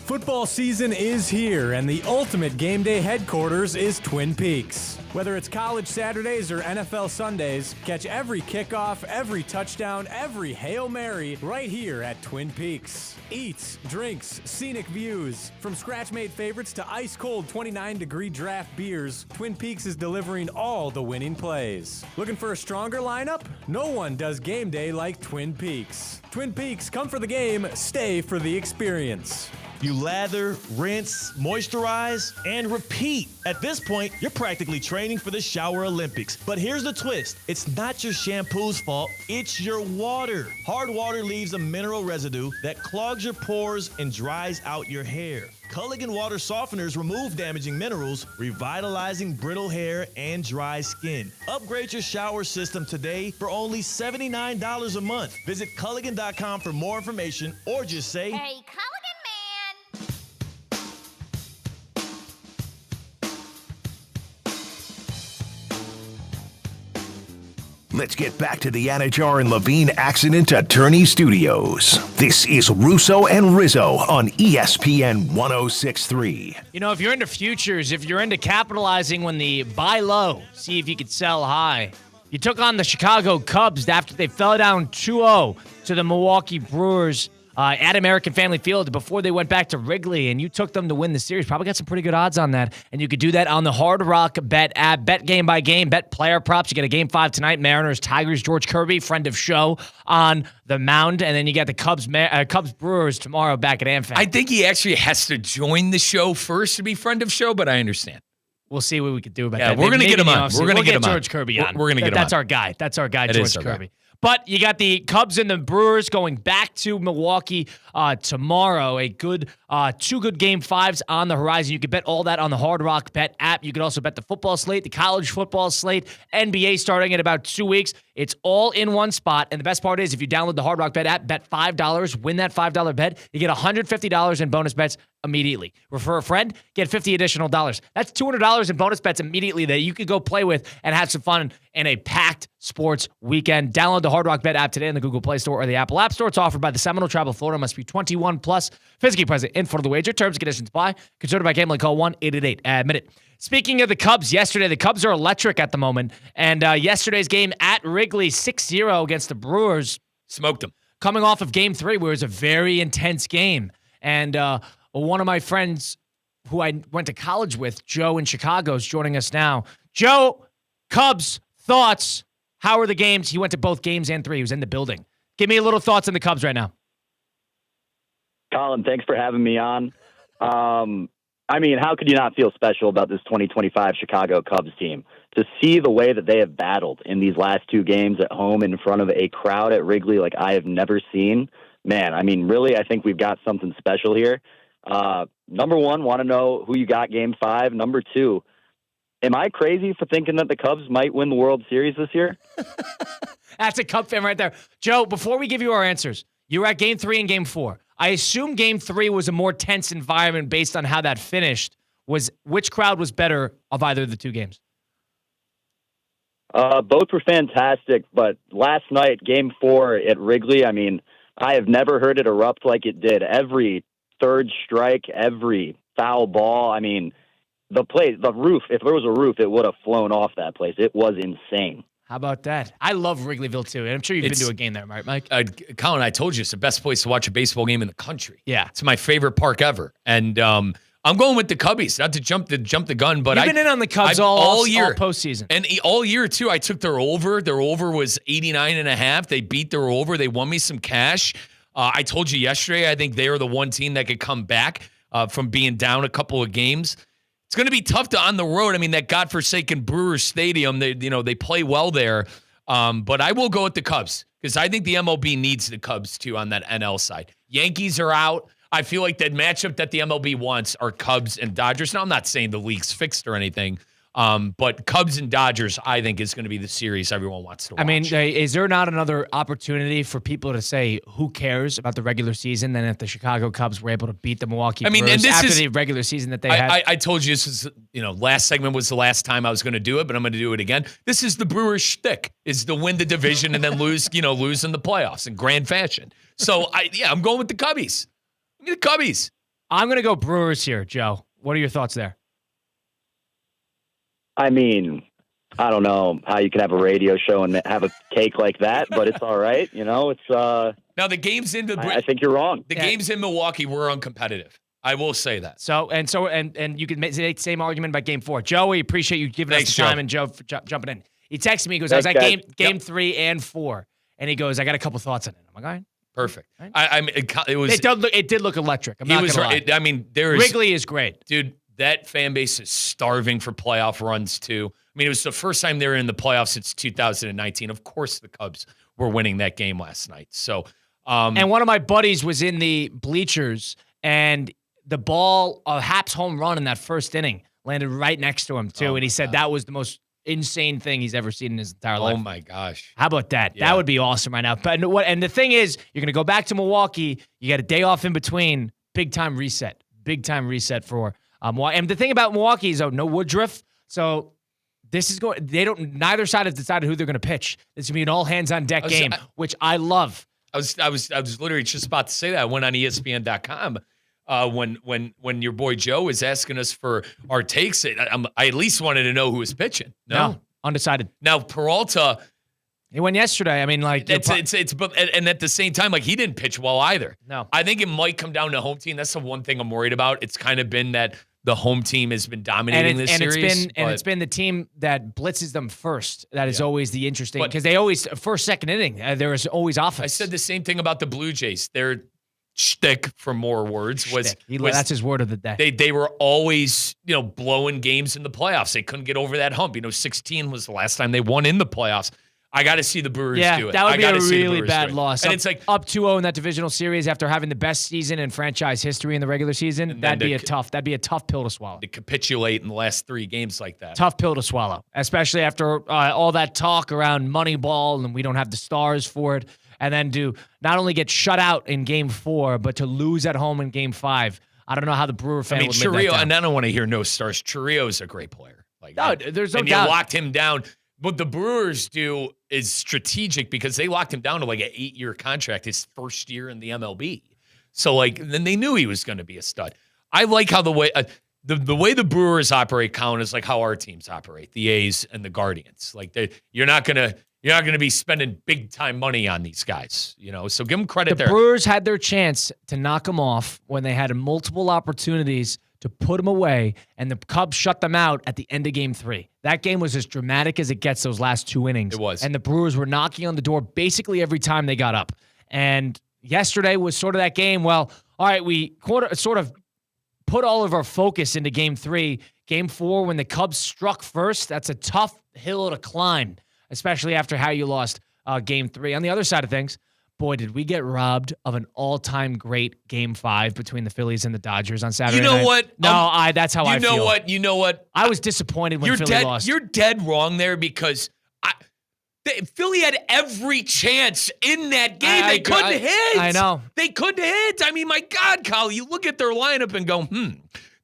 Football season is here, and the ultimate game day headquarters is Twin Peaks. Whether it's college Saturdays or NFL Sundays, catch every kickoff, every touchdown, every Hail Mary right here at Twin Peaks. Eats, drinks, scenic views. From scratch-made favorites to ice-cold 29-degree draft beers, Twin Peaks is delivering all the winning plays. Looking for a stronger lineup? No one does game day like Twin Peaks. Twin Peaks, come for the game, stay for the experience. You lather, rinse, moisturize, and repeat. At this point, you're practically training for the Shower Olympics. But here's the twist. It's not your shampoo's fault, it's your water. Hard water leaves a mineral residue that clogs your pores and dries out your hair. Culligan water softeners remove damaging minerals, revitalizing brittle hair and dry skin. Upgrade your shower system today for only $79 a month. Visit Culligan.com for more information or just say, Hey, Culligan man! Let's get back to the Anajar and Levine Accident Attorney Studios. This is Russo and Rizzo on ESPN 1063. You know, if you're into futures, if you're into capitalizing when the buy low, see if you could sell high. You took on the Chicago Cubs after they fell down 2-0 to the Milwaukee Brewers at American Family Field before they went back to Wrigley, and you took them to win the series. Probably got some pretty good odds on that, and you could do that on the Hard Rock Bet app. Bet game by game, bet player props. You get a Game 5 tonight, Mariners, Tigers, George Kirby, friend of show, on the mound, and then you got the Cubs Brewers tomorrow back at AmFam. I think he actually has to join the show first to be friend of show, but I understand. We'll see what we could do about that. We're going to get him on. We're going to get George Kirby on. We're going to get him on. That's our guy. That's our guy, George Kirby. Guy. But you got the Cubs and the Brewers going back to Milwaukee tomorrow. A good 2 good Game 5s on the horizon. You can bet all that on the Hard Rock Bet app. You can also bet the football slate, the college football slate, NBA starting in about 2 weeks. It's all in one spot. And the best part is if you download the Hard Rock Bet app, bet $5, win that $5 bet, you get $150 in bonus bets immediately. Refer a friend, get $50 additional dollars. That's $200 in bonus bets immediately that you could go play with and have some fun in a packed sports weekend. Download the Hard Rock Bet app today in the Google Play Store or the Apple App Store. It's offered by the Seminole Tribe of Florida. Must be 21 plus. Physically present in front of the wager. Terms and conditions apply. Considered by gambling. Call 1-888-ADMIT-IT. Speaking of the Cubs, yesterday, the Cubs are electric at the moment. And yesterday's game at Wrigley, 6-0 against the Brewers. Smoked them. Coming off of Game 3, where it was a very intense game. And one of my friends who I went to college with, Joe in Chicago, is joining us now. Joe, Cubs, thoughts. How are the games? He went to both games and 3. He was in the building. Give me a little thoughts on the Cubs right now. Colin, thanks for having me on. I mean, how could you not feel special about this 2025 Chicago Cubs team? To see the way that they have battled in these last 2 games at home in front of a crowd at Wrigley like I have never seen. Man, I mean, really, I think we've got something special here. Number one, want to know who you got Game 5. Number 2, am I crazy for thinking that the Cubs might win the World Series this year? That's a Cub fan right there. Joe, before we give you our answers, you were at Game 3 and Game 4. I assume Game 3 was a more tense environment based on how that finished. Which crowd was better of either of the 2 games? Both were fantastic, but last night, Game 4 at Wrigley, I mean, I have never heard it erupt like it did. Every third strike, every foul ball, I mean, the roof, if there was a roof, it would have flown off that place. It was insane. How about that? I love Wrigleyville, too. And I'm sure you've been to a game there, right, Mike? Colin, I told you, it's the best place to watch a baseball game in the country. Yeah. It's my favorite park ever. And I'm going with the Cubbies, not to jump the gun, but You've been in on the Cubs all year. All postseason. And all year, too, I took their over. Their over was 89.5. They beat their over. They won me some cash. I told you yesterday, I think they are the one team that could come back from being down a couple of games. It's going to be tough on the road. I mean, that godforsaken Brewers Stadium, they play well there. But I will go with the Cubs because I think the MLB needs the Cubs, too, on that NL side. Yankees are out. I feel like that matchup that the MLB wants are Cubs and Dodgers. Now, I'm not saying the league's fixed or anything, but Cubs and Dodgers, I think, is going to be the series everyone wants to watch. I mean, is there not another opportunity for people to say, who cares about the regular season than if the Chicago Cubs were able to beat the Milwaukee Brewers after the regular season that they had? I told you this is, last segment was the last time I was going to do it, but I'm going to do it again. This is the Brewers shtick, is to win the division and then lose in the playoffs in grand fashion. So, I'm going with the Cubbies. The Cubbies. I'm going to go Brewers here, Joe. What are your thoughts there? I mean, I don't know how you can have a radio show and have a cake like that, but it's all right. It's now the games in I think you're wrong. The games in Milwaukee were uncompetitive. I will say that. And you can make the same argument about Game 4. Joe, we appreciate you giving us the time, and Joe for jumping in. He texted me. He goes, I was at game 3 and 4, and he goes, I got a couple thoughts on it. I'm like, all right. Perfect. Right. It did look electric. I'm not gonna lie. Wrigley is great, dude. That fan base is starving for playoff runs too. I mean, it was the first time they were in the playoffs since 2019. Of course, the Cubs were winning that game last night. So, and one of my buddies was in the bleachers, and the ball, a Haps home run in that first inning, landed right next to him too, and he said that was the most insane thing he's ever seen in his entire life. Oh my gosh. How about that? Yeah. That would be awesome right now. And the thing is, you're going to go back to Milwaukee. You got a day off in between. Big time reset for and the thing about Milwaukee is no Woodruff. So this is going, neither side has decided who they're going to pitch. It's going to be an all hands on deck game, which I love. I was literally just about to say that. I went on ESPN.com when your boy Joe was asking us for our takes. I at least wanted to know who was pitching. No, undecided. Now Peralta, he went yesterday. I mean, like and at the same time, like he didn't pitch well either. No, I think it might come down to home team. That's the one thing I'm worried about. It's kind of been that the home team has been dominating this series, it's been the team that blitzes them first. That is always the interesting because they always first, second inning there is always offense. I said the same thing about the Blue Jays. Their shtick, for more words, was that's his word of the day. They were always blowing games in the playoffs. They couldn't get over that hump. 16 was the last time they won in the playoffs. I got to see the Brewers do it. That would be a really bad loss. And it's like up 2-0 in that divisional series after having the best season in franchise history in the regular season. That'd be a tough pill to swallow. To capitulate in the last 3 games like that. Tough pill to swallow, especially after all that talk around Moneyball and we don't have the stars for it. And then to not only get shut out in Game 4, but to lose at home in Game 5. I don't know how the Brewer fan would live that down. And I don't want to hear no stars. Churrio's a great player. There's no doubt. And you locked him down. What the Brewers do is strategic because they locked him down to like an 8-year contract his first year in the MLB. So then they knew he was going to be a stud. I like how the way the Brewers operate, Colin, is like how our teams operate, the A's and the Guardians. Like you're not gonna be spending big time money on these guys, So give them credit there. The Brewers had their chance to knock them off when they had multiple opportunities to put them away, and the Cubs shut them out at the end of Game 3. That game was as dramatic as it gets those last 2 innings. It was. And the Brewers were knocking on the door basically every time they got up. And yesterday was sort of that game. Well, all right, we sort of put all of our focus into game 3. Game 4, when the Cubs struck first, that's a tough hill to climb, especially after how you lost game 3. On the other side of things, boy, did we get robbed of an all-time great game 5 between the Phillies and the Dodgers on Saturday night. What? No, that's how I feel. You know what? I was disappointed when Philly lost. You're dead wrong there because Philly had every chance in that game. They couldn't hit. I know. They couldn't hit. I mean, my God, Kyle, you look at their lineup and go,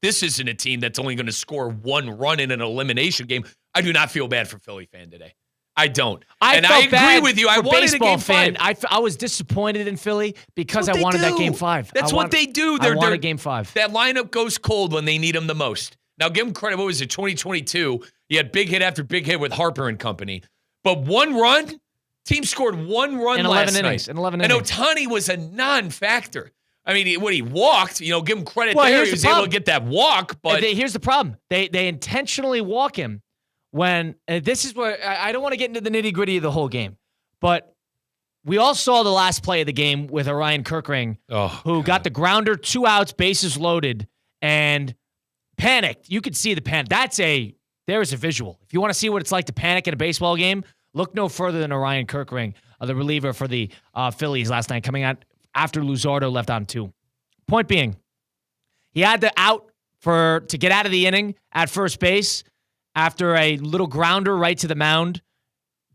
this isn't a team that's only going to score 1 run in an elimination game. I do not feel bad for Philly fan today. I don't. I agree with you. I wanted a game 5. I was disappointed in Philly because I wanted that game 5. That's what they do. I wanted game 5. That lineup goes cold when they need them the most. Now, give them credit. What was it, 2022? You had big hit after big hit with Harper and company. But 1 run, team scored 1 run last night. In 11 innings. And Ohtani was a non-factor. I mean, when he walked, give him credit well, there. He was able to get that walk. But here's the problem. They intentionally walk him when this is where I don't want to get into the nitty-gritty of the whole game. But we all saw the last play of the game with Orion Kirkring, who got the grounder, 2 outs, bases loaded, and panicked. You could see the panic. There is a visual. If you want to see what it's like to panic in a baseball game, look no further than Orion Kirkring, the reliever for the Phillies last night, coming out after Luzardo left on 2. Point being, he had the out to get out of the inning at first base after a little grounder right to the mound,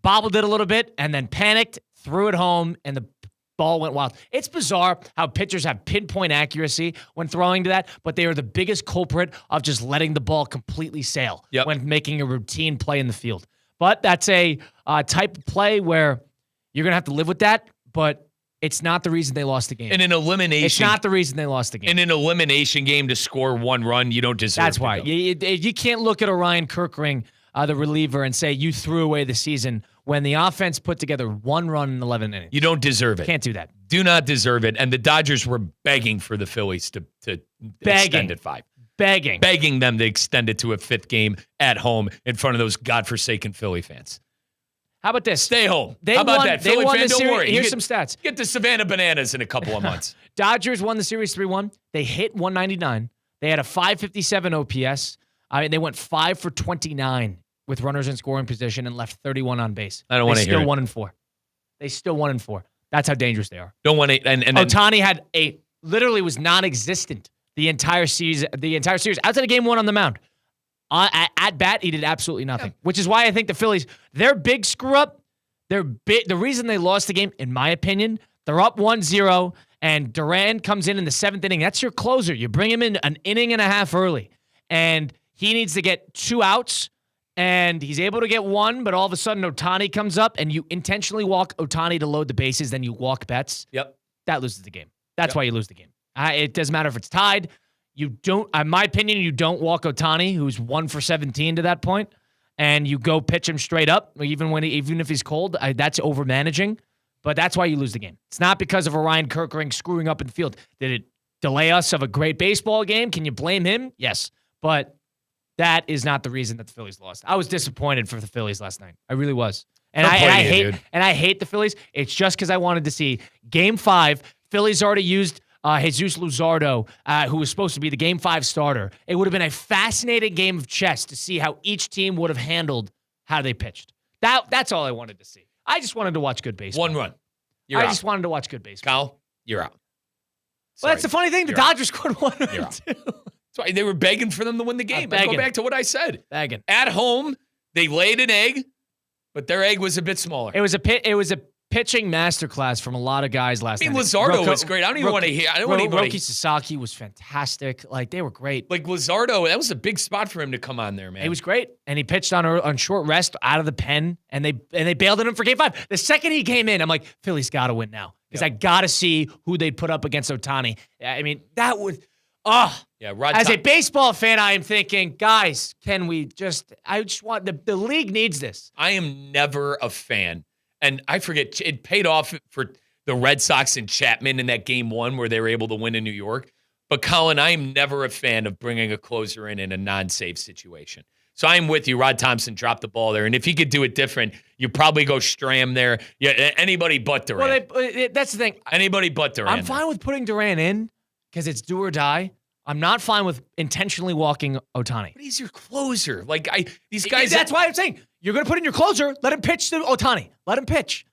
bobbled it a little bit, and then panicked, threw it home, and the ball went wild. It's bizarre how pitchers have pinpoint accuracy when throwing to that, but they are the biggest culprit of just letting the ball completely sail when making a routine play in the field. But that's a type of play where you're going to have to live with that, but it's not the reason they lost the game. In an elimination. It's not the reason they lost the game. In an elimination game to score 1 run, you don't deserve That's why. You can't look at Orion Kirkring, the reliever, and say you threw away the season when the offense put together 1 run in 11 innings. You don't deserve it. Can't do that. Do not deserve it. And the Dodgers were begging for the Phillies to extend it 5. Begging them to extend it to a 5th game at home in front of those godforsaken Philly fans. How about this? Stay home. How about that? Philly fan, don't worry. Here's some stats. Get the Savannah Bananas in a couple of months. Dodgers won the series 3-1. They hit 199. They had a 557 OPS. They went 5 for 29 with runners in scoring position and left 31 on base. I don't want to hear it. They still 1-4. That's how dangerous they are. Don't want to. And Ohtani had literally was non-existent the entire series. Outside of game 1 on the mound. At bat, he did absolutely nothing, which is why I think the Phillies, their big screw up, the reason they lost the game, in my opinion, they're up 1-0, and Duran comes in the 7th inning. That's your closer. You bring him in an inning and a half early, and he needs to get 2 outs, and he's able to get 1, but all of a sudden Ohtani comes up, and you intentionally walk Ohtani to load the bases, then you walk Betts. Yep. That loses the game. That's why you lose the game. It doesn't matter if it's tied. You don't, in my opinion, you don't walk Ohtani, who's 1 for 17 to that point, and you go pitch him straight up, even if he's cold. That's over managing, but that's why you lose the game. It's not because of Orion Kirkring screwing up in the field. Did it delay us of a great baseball game? Can you blame him? Yes, but that is not the reason that the Phillies lost. I was disappointed for the Phillies last night. I really was, and I hate the Phillies. It's just because I wanted to see Game 5. Phillies already used Jesus Luzardo, who was supposed to be the Game 5 starter. It would have been a fascinating game of chess to see how each team would have handled how they pitched. That's all I wanted to see. I just wanted to watch good baseball. 1 run. I just wanted to watch good baseball. Kyle, you're out. Well, that's the funny thing. The Dodgers scored 1 run. You're out. That's why they were begging for them to win the game. I go back to what I said. Begging. At home, they laid an egg, but their egg was a bit smaller. It was a pitching masterclass from a lot of guys last night. Luzardo was great. I don't even want to hear. Roki Sasaki was fantastic. Like, they were great. Like, Luzardo, that was a big spot for him to come on there, man. He was great, and he pitched on short rest out of the pen, and they bailed on him for Game 5. The second he came in, I'm like, Philly's got to win now because I got to see who they'd put up against Ohtani. I mean, that would. As a baseball fan, I am thinking, guys, can we just? I just want the league needs this. I am never a fan. And I forget, it paid off for the Red Sox and Chapman in that Game 1 where they were able to win in New York. But, Colin, I am never a fan of bringing a closer in a non-save situation. So I'm with you. Rod Thompson dropped the ball there. And if he could do it different, you probably go Stram there. Yeah, anybody but Duran. Well, that's the thing. Anybody but Duran. I'm fine with putting Duran in because it's do or die. I'm not fine with intentionally walking Ohtani. But he's your closer. Like these guys. That's why I'm saying you're going to put in your closer. Let him pitch to Ohtani. Let him pitch.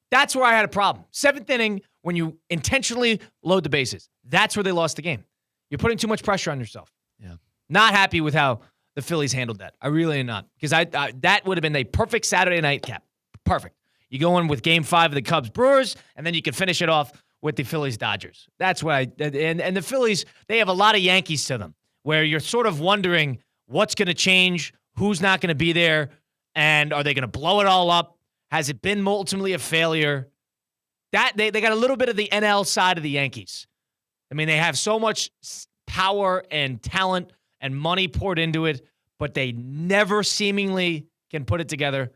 That's where I had a problem. 7th inning, when you intentionally load the bases, that's where they lost the game. You're putting too much pressure on yourself. Yeah. Not happy with how the Phillies handled that. I really am not. Because that would have been a perfect Saturday night cap. Perfect. You go in with Game 5 of the Cubs-Brewers, and then you can finish it off with the Phillies-Dodgers. That's what and the Phillies, they have a lot of Yankees to them, where you're sort of wondering what's going to change, who's not going to be there, and are they going to blow it all up? Has it been ultimately a failure? That they got a little bit of the NL side of the Yankees. I mean, they have so much power and talent and money poured into it, but they never seemingly can put it together.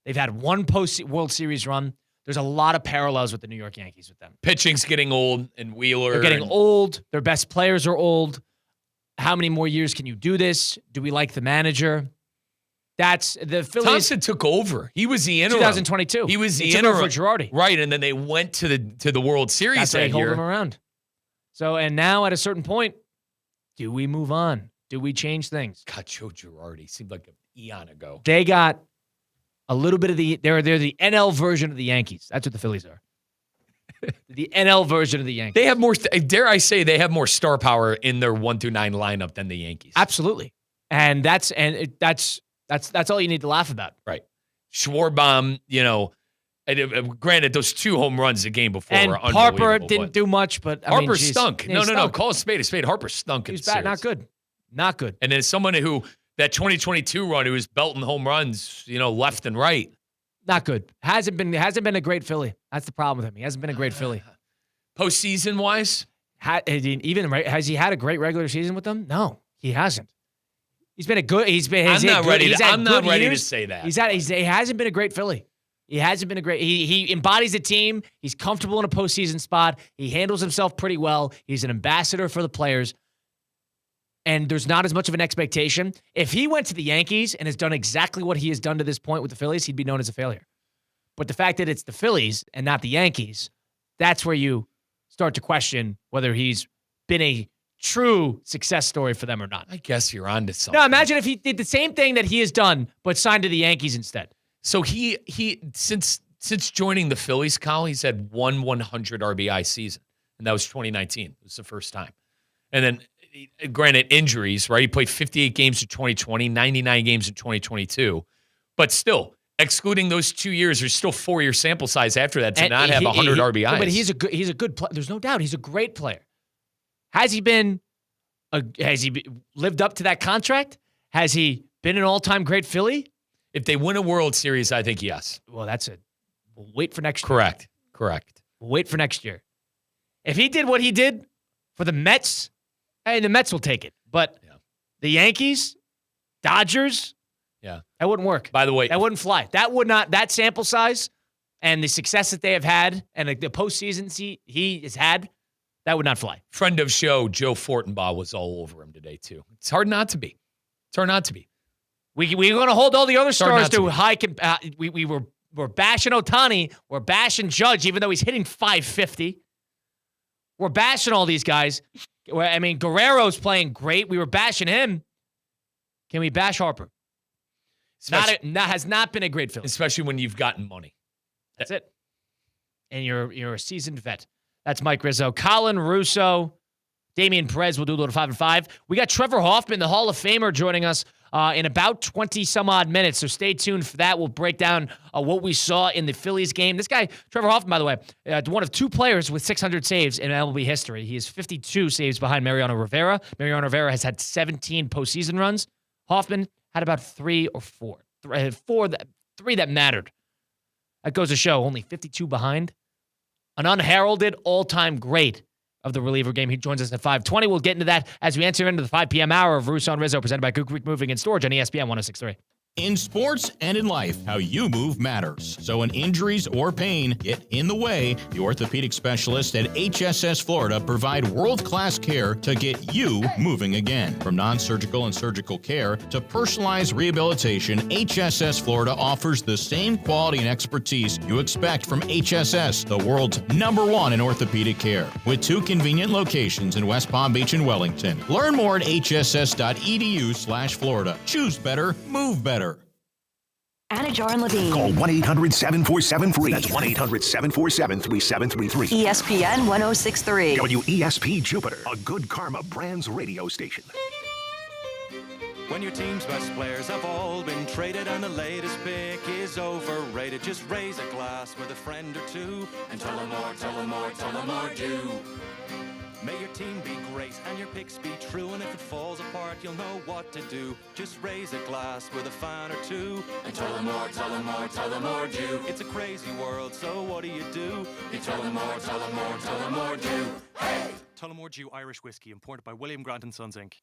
They've had one post-World Series run. There's a lot of parallels with the New York Yankees with them. Pitching's getting old, and Wheeler. They're getting old. Their best players are old. How many more years can you do this? Do we like the manager? That's the Phillies. Thompson took over. He was the interim. 2022. He was the took interim over for Girardi. Right, and then they went to the World Series That's why that they hold year. him around. So, and now at a certain point, do we move on? Do we change things? God, Joe Girardi seemed like an eon ago. They got a little bit of they're the NL version of the Yankees. That's what the Phillies are. The NL version of the Yankees. They have more, dare I say, they have more star power in their 1 through 9 lineup than the Yankees. Absolutely. And that's all you need to laugh about. Right. Schwarbaum, granted, those 2 home runs the game before and were Harper unbelievable. didn't do much, but Harper stunk. Yeah, No. Call a spade a spade. Harper stunk. He was bad. Not good. Not good. And then someone who, that 2022 run, who was belting home runs, left and right. Not good. Hasn't been a great Philly. That's the problem with him. He hasn't been a great Philly. Postseason wise? Has he had a great regular season with them? No, he hasn't. He's been a good. I'm not ready to say that. He hasn't been a great Philly. He hasn't been a great. He embodies the team. He's comfortable in a postseason spot. He handles himself pretty well. He's an ambassador for the players. And there's not as much of an expectation. If he went to the Yankees and has done exactly what he has done to this point with the Phillies, he'd be known as a failure. But the fact that it's the Phillies and not the Yankees, that's where you start to question whether he's been a true success story for them or not. I guess you're onto something. No, imagine if he did the same thing that he has done, but signed to the Yankees instead. So he since joining the Phillies, Kyle, he's had 100 RBI season, and that was 2019. It was the first time. And then, granted, injuries, right? He played 58 games in 2020, 99 games in 2022. But still, excluding those 2 years, there's still 4-year sample size after that to not have 100 RBIs. But he's a good player. There's no doubt. He's a great player. Has he lived up to that contract? Has he been an all-time great Philly? If they win a World Series, I think yes. Well, that's it. We'll wait for next year. Correct. We'll wait for next year. If he did what he did for the Mets, hey, the Mets will take it. But the Yankees, Dodgers, that wouldn't work. By the way, that wouldn't fly. That would not. That sample size and the success that they have had and the postseason he has had, that would not fly. Friend of show, Joe Fortenbaugh, was all over him today, too. It's hard not to be. We're going to hold all the other stars to high. We're bashing Ohtani. We're bashing Judge, even though he's hitting .550. We're bashing all these guys. I mean, Guerrero's playing great. We were bashing him. Can we bash Harper? Has not been a great Philly. Especially when you've gotten money. That's it. And you're a seasoned vet. That's Mike Rizzo. Colin Russo, Damian Perez will do a little 5 and 5. We got Trevor Hoffman, the Hall of Famer, joining us in about 20 some odd minutes. So stay tuned for that. We'll break down what we saw in the Phillies game. This guy, Trevor Hoffman, by the way, one of 2 players with 600 saves in MLB history. He has 52 saves behind Mariano Rivera. Mariano Rivera has had 17 postseason runs. Hoffman had about 3 or 4. 3 that mattered. That goes to show only 52 behind. An unheralded all-time great of the reliever game. He joins us at 5:20. We'll get into that as we enter into the 5 p.m. hour of Russo and Rizzo, presented by Good Creek Moving and Storage on ESPN 106.3. In sports and in life, how you move matters. So when injuries or pain get in the way, the orthopedic specialists at HSS Florida provide world-class care to get you moving again. From non-surgical and surgical care to personalized rehabilitation, HSS Florida offers the same quality and expertise you expect from HSS, the world's #1 in orthopedic care. With 2 convenient locations in West Palm Beach and Wellington. Learn more at hss.edu/Florida. Choose better, move better. Anajar and Levine. Call 1-800-747-FREE. That's 1-800-747-3733. ESPN 1063. WESP Jupiter, a Good Karma Brands radio station. When your team's best players have all been traded and the latest pick is overrated, just raise a glass with a friend or two and tell them more, tell them more, tell them more, do. May your team be great and your picks be true, and if it falls apart, you'll know what to do. Just raise a glass with a fan or two and tell them more, tell them more, tell them more, do. It's a crazy world, so what do? You tell them more, tell them more, tell them more, do. Hey! Tullamore Dew Irish Whiskey, imported by William Grant & Sons, Inc.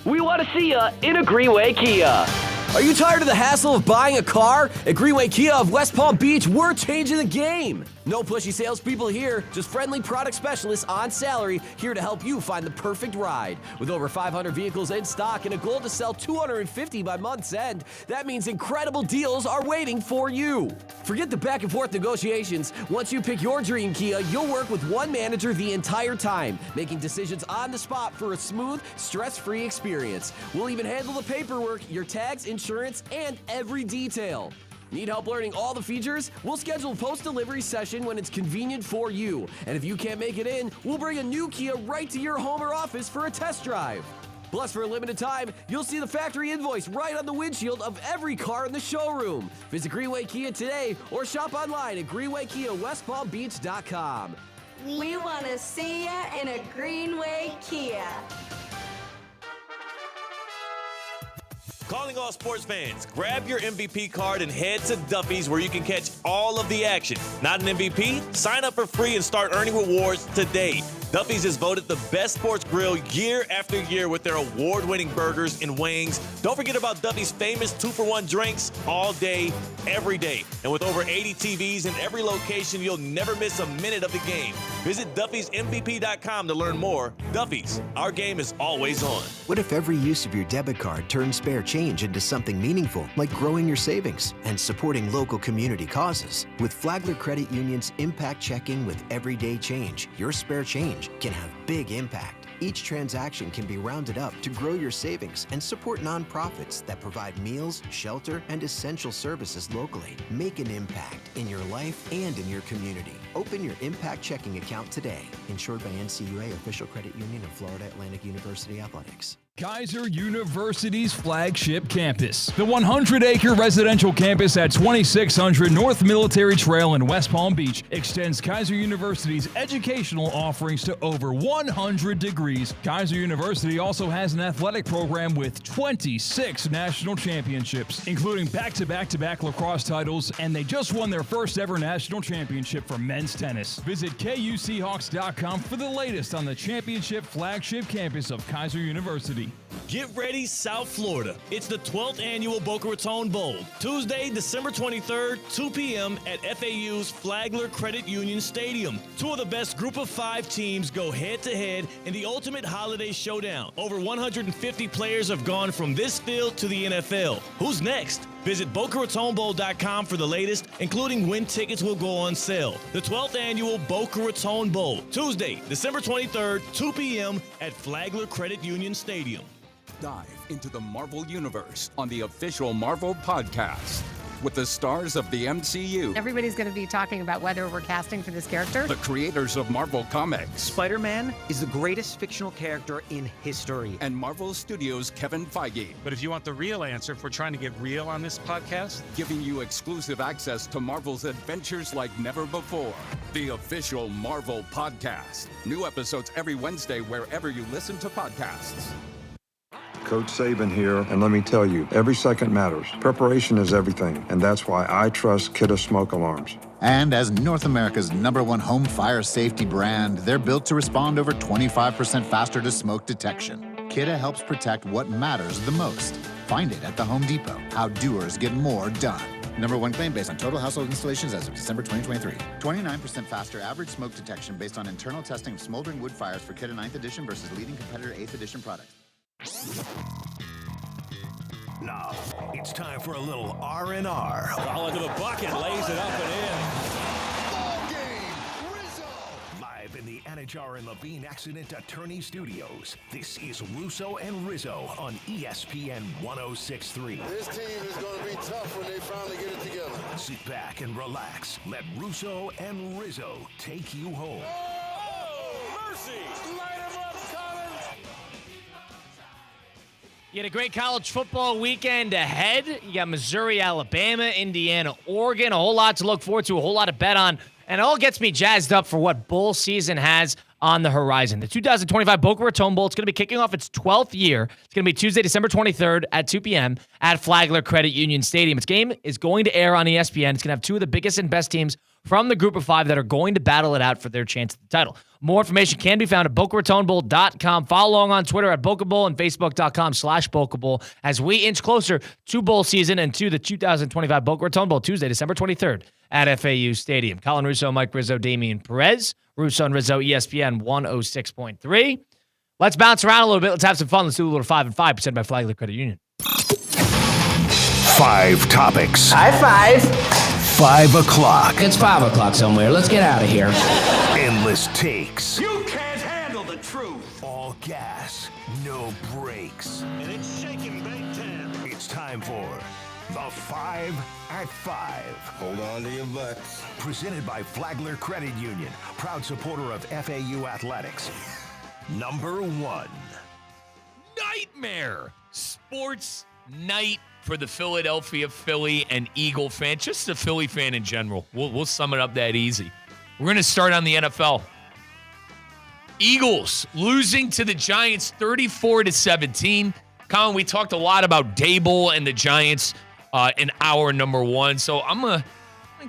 We want to see ya in a Greenway Kia. Are you tired of the hassle of buying a car? At Greenway Kia of West Palm Beach, we're changing the game. No pushy salespeople here, just friendly product specialists on salary here to help you find the perfect ride. With over 500 vehicles in stock and a goal to sell 250 by month's end, that means incredible deals are waiting for you. Forget the back and forth negotiations. Once you pick your dream Kia, you'll work with one manager the entire time, making decisions on the spot for a smooth, stress-free experience. We'll even handle the paperwork, your tags, insurance, and every detail. Need help learning all the features? We'll schedule a post-delivery session when it's convenient for you. And if you can't make it in, we'll bring a new Kia right to your home or office for a test drive. Plus, for a limited time, you'll see the factory invoice right on the windshield of every car in the showroom. Visit Greenway Kia today or shop online at greenwaykiawestpalmbeach.com. We want to see ya in a Greenway Kia. Calling all sports fans, grab your MVP card and head to Duffy's where you can catch all of the action. Not an MVP? Sign up for free and start earning rewards today. Duffy's is voted the best sports grill year after year with their award-winning burgers and wings. Don't forget about Duffy's famous 2-for-1 drinks all day, every day. And with over 80 TVs in every location, you'll never miss a minute of the game. Visit Duffy'sMVP.com to learn more. Duffy's, our game is always on. What if every use of your debit card turns spare change into something meaningful, like growing your savings and supporting local community causes? With Flagler Credit Union's Impact Checking with Everyday Change, your spare change can have big impact. Each transaction can be rounded up to grow your savings and support nonprofits that provide meals, shelter, and essential services locally. Make an impact in your life and in your community. Open your Impact Checking account today. Insured by NCUA, official credit union of Florida Atlantic University Athletics. Kaiser University's flagship campus. The 100-acre residential campus at 2600 North Military Trail in West Palm Beach extends Kaiser University's educational offerings to over 100 degrees. Kaiser University also has an athletic program with 26 national championships, including back-to-back-to-back lacrosse titles, and they just won their first ever national championship for men's tennis. Visit KUSeahawks.com for the latest on the championship flagship campus of Kaiser University. Get ready, South Florida. It's the 12th annual Boca Raton Bowl. Tuesday, December 23rd, 2 p.m. at FAU's Flagler Credit Union Stadium. Two of the best group of 5 teams go head-to-head in the ultimate holiday showdown. Over 150 players have gone from this field to the NFL. Who's next? Visit BocaRatonBowl.com for the latest, including when tickets will go on sale. The 12th annual Boca Raton Bowl, Tuesday, December 23rd, 2 p.m. at Flagler Credit Union Stadium. Dive into the Marvel Universe on the official Marvel Podcast with the stars of the MCU. Everybody's going to be talking about whether we're casting for this character. The creators of Marvel Comics. Spider-Man is the greatest fictional character in history. And Marvel Studios' Kevin Feige. But if you want the real answer, if we're trying to get real on this podcast, giving you exclusive access to Marvel's adventures like never before. The official Marvel Podcast. New episodes every Wednesday wherever you listen to podcasts. Coach Saban here, and let me tell you, every second matters. Preparation is everything, and that's why I trust Kidde Smoke Alarms. And as North America's #1 home fire safety brand, they're built to respond over 25% faster to smoke detection. Kidde helps protect what matters the most. Find it at the Home Depot. How doers get more done. Number one claim based on total household installations as of December 2023. 29% faster average smoke detection based on internal testing of smoldering wood fires for Kidde 9th edition versus leading competitor 8th edition products. Now, it's time for a little R&R. Ball into the bucket, lays it up and in. Ball game, Rizzo! Live in the Anajar and Levine Accident Attorney Studios, this is Russo and Rizzo on ESPN 106.3. This team is going to be tough when they finally get it together. Sit back and relax. Let Russo and Rizzo take you home. Oh, mercy! Light him up, Connor! You had a great college football weekend ahead. You got Missouri, Alabama, Indiana, Oregon. A whole lot to look forward to, a whole lot to bet on. And it all gets me jazzed up for what bowl season has on the horizon. The 2025 Boca Raton Bowl, it's going to be kicking off its 12th year. It's going to be Tuesday, December 23rd at 2 p.m. at Flagler Credit Union Stadium. Its game is going to air on ESPN. It's going to have two of the biggest and best teams from the group of five that are going to battle it out for their chance at the title. More information can be found at BocaRatonBowl.com. Follow along on Twitter at Boca Bowl and Facebook.com/Boca Bowl as we inch closer to bowl season and to the 2025 Boca Raton Bowl, Tuesday, December 23rd at FAU Stadium. Colin Russo, Mike Rizzo, Damian Perez. Russo and Rizzo, ESPN 106.3. Let's bounce around a little bit. Let's have some fun. Let's do a little 5 and 5% by Flagler Credit Union. 5 topics. High five. 5 o'clock. It's 5 o'clock somewhere. Let's get out of here. Endless takes. You can't handle the truth. All gas, no brakes. And it's shaking Big Ten. It's time for the 5 at 5. Hold on to your butts. Presented by Flagler Credit Union, proud supporter of FAU Athletics. Number 1. Nightmare sports night for the Philadelphia Philly and Eagle fan, just the Philly fan in general. We'll sum it up that easy. We're going to start on the NFL. Eagles losing to the Giants 34-17. Colin, we talked a lot about Dable and the Giants in hour number 1, so I'm going to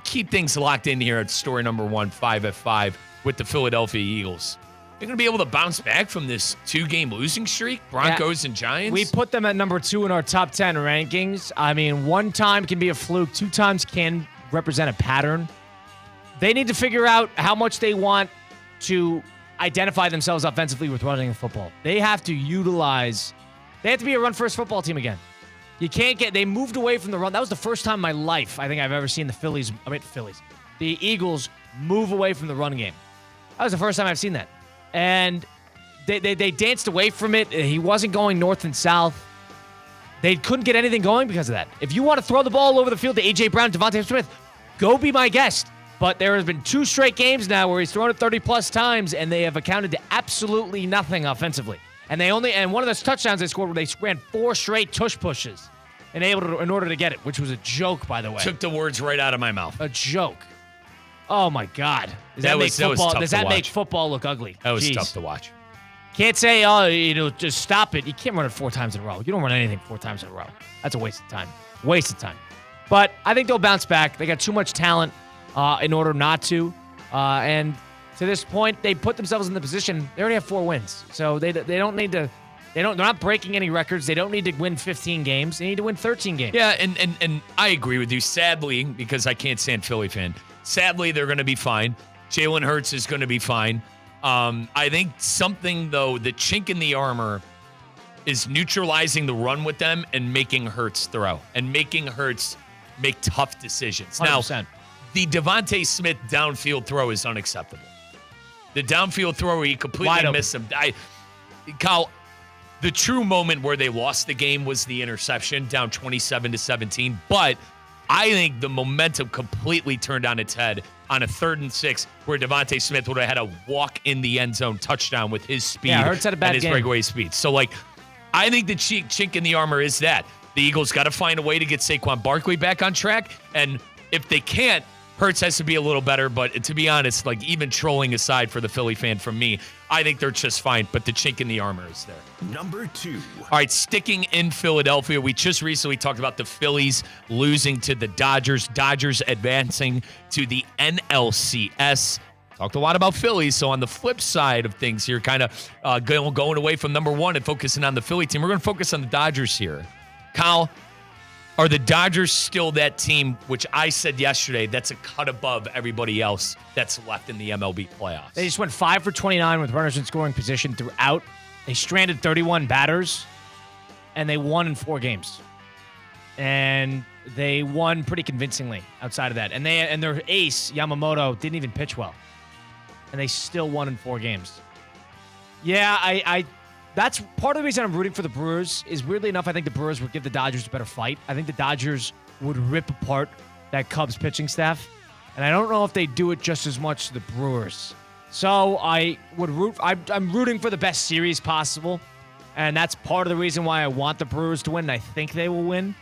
keep things locked in here at story number 1, 5 at 5, with the Philadelphia Eagles. They're going to be able to bounce back from this 2-game losing streak, Broncos and Giants. We put them at number 2 in our top 10 rankings. I mean, 1 time can be a fluke. 2 times can represent a pattern. They need to figure out how much they want to identify themselves offensively with running the football. They have to be a run-first football team again. You can't they moved away from the run. That was the first time in my life I think I've ever seen the Eagles move away from the run game. That was the first time I've seen that. And they danced away from it. He wasn't going north and south. They couldn't get anything going because of that. If you want to throw the ball all over the field to A.J. Brown, Devontae Smith, go be my guest. But there has been 2 straight games now where he's thrown it 30-plus times, and they have accounted to absolutely nothing offensively. And one of those touchdowns they scored, where they ran 4 straight tush pushes in order to get it, which was a joke, by the way. Took the words right out of my mouth. A joke. Oh, my God. Does that make football look ugly? That was tough to watch. Can't say, just stop it. You can't run it 4 times in a row. You don't run anything 4 times in a row. That's a waste of time. But I think they'll bounce back. They got too much talent in order not to. And to this point, they put themselves in the position. They already have 4 wins. So they don't need to. They're not breaking any records. They don't need to win 15 games. They need to win 13 games. Yeah, and I agree with you. Sadly, because I can't stand Philly fan. Sadly, they're going to be fine. Jalen Hurts is going to be fine. I think something, though, the chink in the armor is neutralizing the run with them and making Hurts throw and making Hurts make tough decisions. 100%. Now, the Devontae Smith downfield throw is unacceptable. The downfield throw where he completely missed him. Kyle, the true moment where they lost the game was the interception, down 27-17. But I think the momentum completely turned on its head on a 3rd and 6, where Devontae Smith would have had a walk in the end zone touchdown with his speed Hurts had a bad and his game. breakaway speed. So, I think the chink in the armor is that the Eagles got to find a way to get Saquon Barkley back on track. And if they can't, Hurts has to be a little better, but to be honest, even trolling aside for the Philly fan from me, I think they're just fine, but the chink in the armor is there. Number 2. All right, sticking in Philadelphia, we just recently talked about the Phillies losing to the Dodgers, Dodgers advancing to the NLCS. talked a lot about Philly. So on the flip side of things here, kind of going away from number one and focusing on the Philly team, we're going to focus on the Dodgers here. Kyle, are the Dodgers still that team, which I said yesterday, that's a cut above everybody else that's left in the MLB playoffs? They just went 5 for 29 with runners in scoring position throughout. They stranded 31 batters, and they won in 4 games. And they won pretty convincingly outside of that. And their ace, Yamamoto, didn't even pitch well. And they still won in 4 games. Yeah, I that's part of the reason I'm rooting for the Brewers is, weirdly enough, I think the Brewers would give the Dodgers a better fight. I think the Dodgers would rip apart that Cubs pitching staff. And I don't know if they do it just as much to the Brewers. So I'm rooting for the best series possible. And that's part of the reason why I want the Brewers to win, and I think they will win.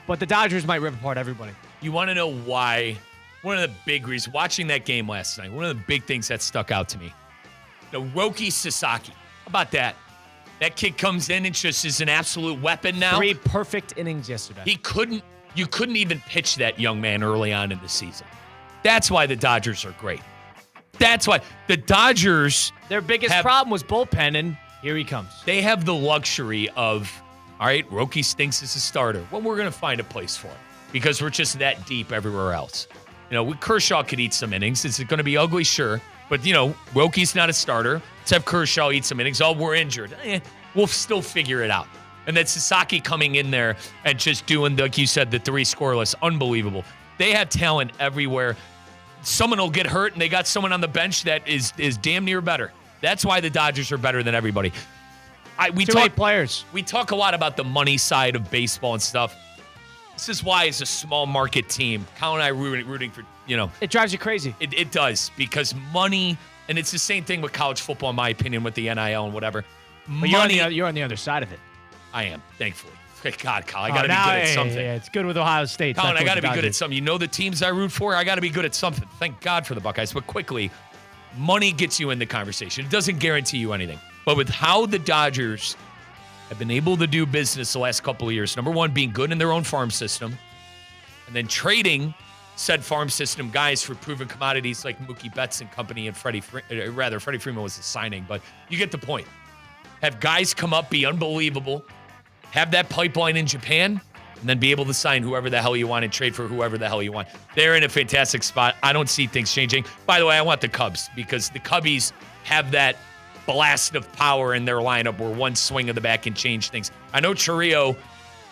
But the Dodgers might rip apart everybody. You want to know why? One of the big reasons, watching that game last night, one of the big things that stuck out to me, Roki Sasaki. How about that? That kid comes in and just is an absolute weapon now. 3 perfect innings yesterday. You couldn't even pitch that young man early on in the season. That's why the Dodgers are great. That's why the Dodgers... Their biggest problem was bullpen, and here he comes. They have the luxury of, all right, Roki stinks as a starter. Well, we're going to find a place for him because we're just that deep everywhere else. Kershaw could eat some innings. Is it going to be ugly? Sure. But, Roki's not a starter. Let's have Kershaw eat some innings. Oh, we're injured. We'll still figure it out. And then Sasaki coming in there and just doing, like you said, the 3 scoreless. Unbelievable. They have talent everywhere. Someone will get hurt, and they got someone on the bench that is damn near better. That's why the Dodgers are better than everybody. We talk players. We talk a lot about the money side of baseball and stuff. This is why, as a small market team, Kyle and I rooting for, It drives you crazy. It does, because money, and it's the same thing with college football, in my opinion, with the NIL and whatever. But you're on the other side of it. I am, thankfully. Thank God, Kyle. I got to be good at something. Yeah, it's good with Ohio State. Colin, I got to be good at something. The teams I root for, I got to be good at something. Thank God for the Buckeyes. But quickly, money gets you in the conversation. It doesn't guarantee you anything. But with how the Dodgers have been able to do business the last couple of years, number one, being good in their own farm system, and then trading said farm system guys for proven commodities like Mookie Betts and company, and Freddie Freeman was the signing, but you get the point. Have guys come up, be unbelievable, have that pipeline in Japan, and then be able to sign whoever the hell you want and trade for whoever the hell you want. They're in a fantastic spot. I don't see things changing. By the way, I want the Cubs, because the Cubbies have that blast of power in their lineup where one swing of the bat can change things. I know Chiriot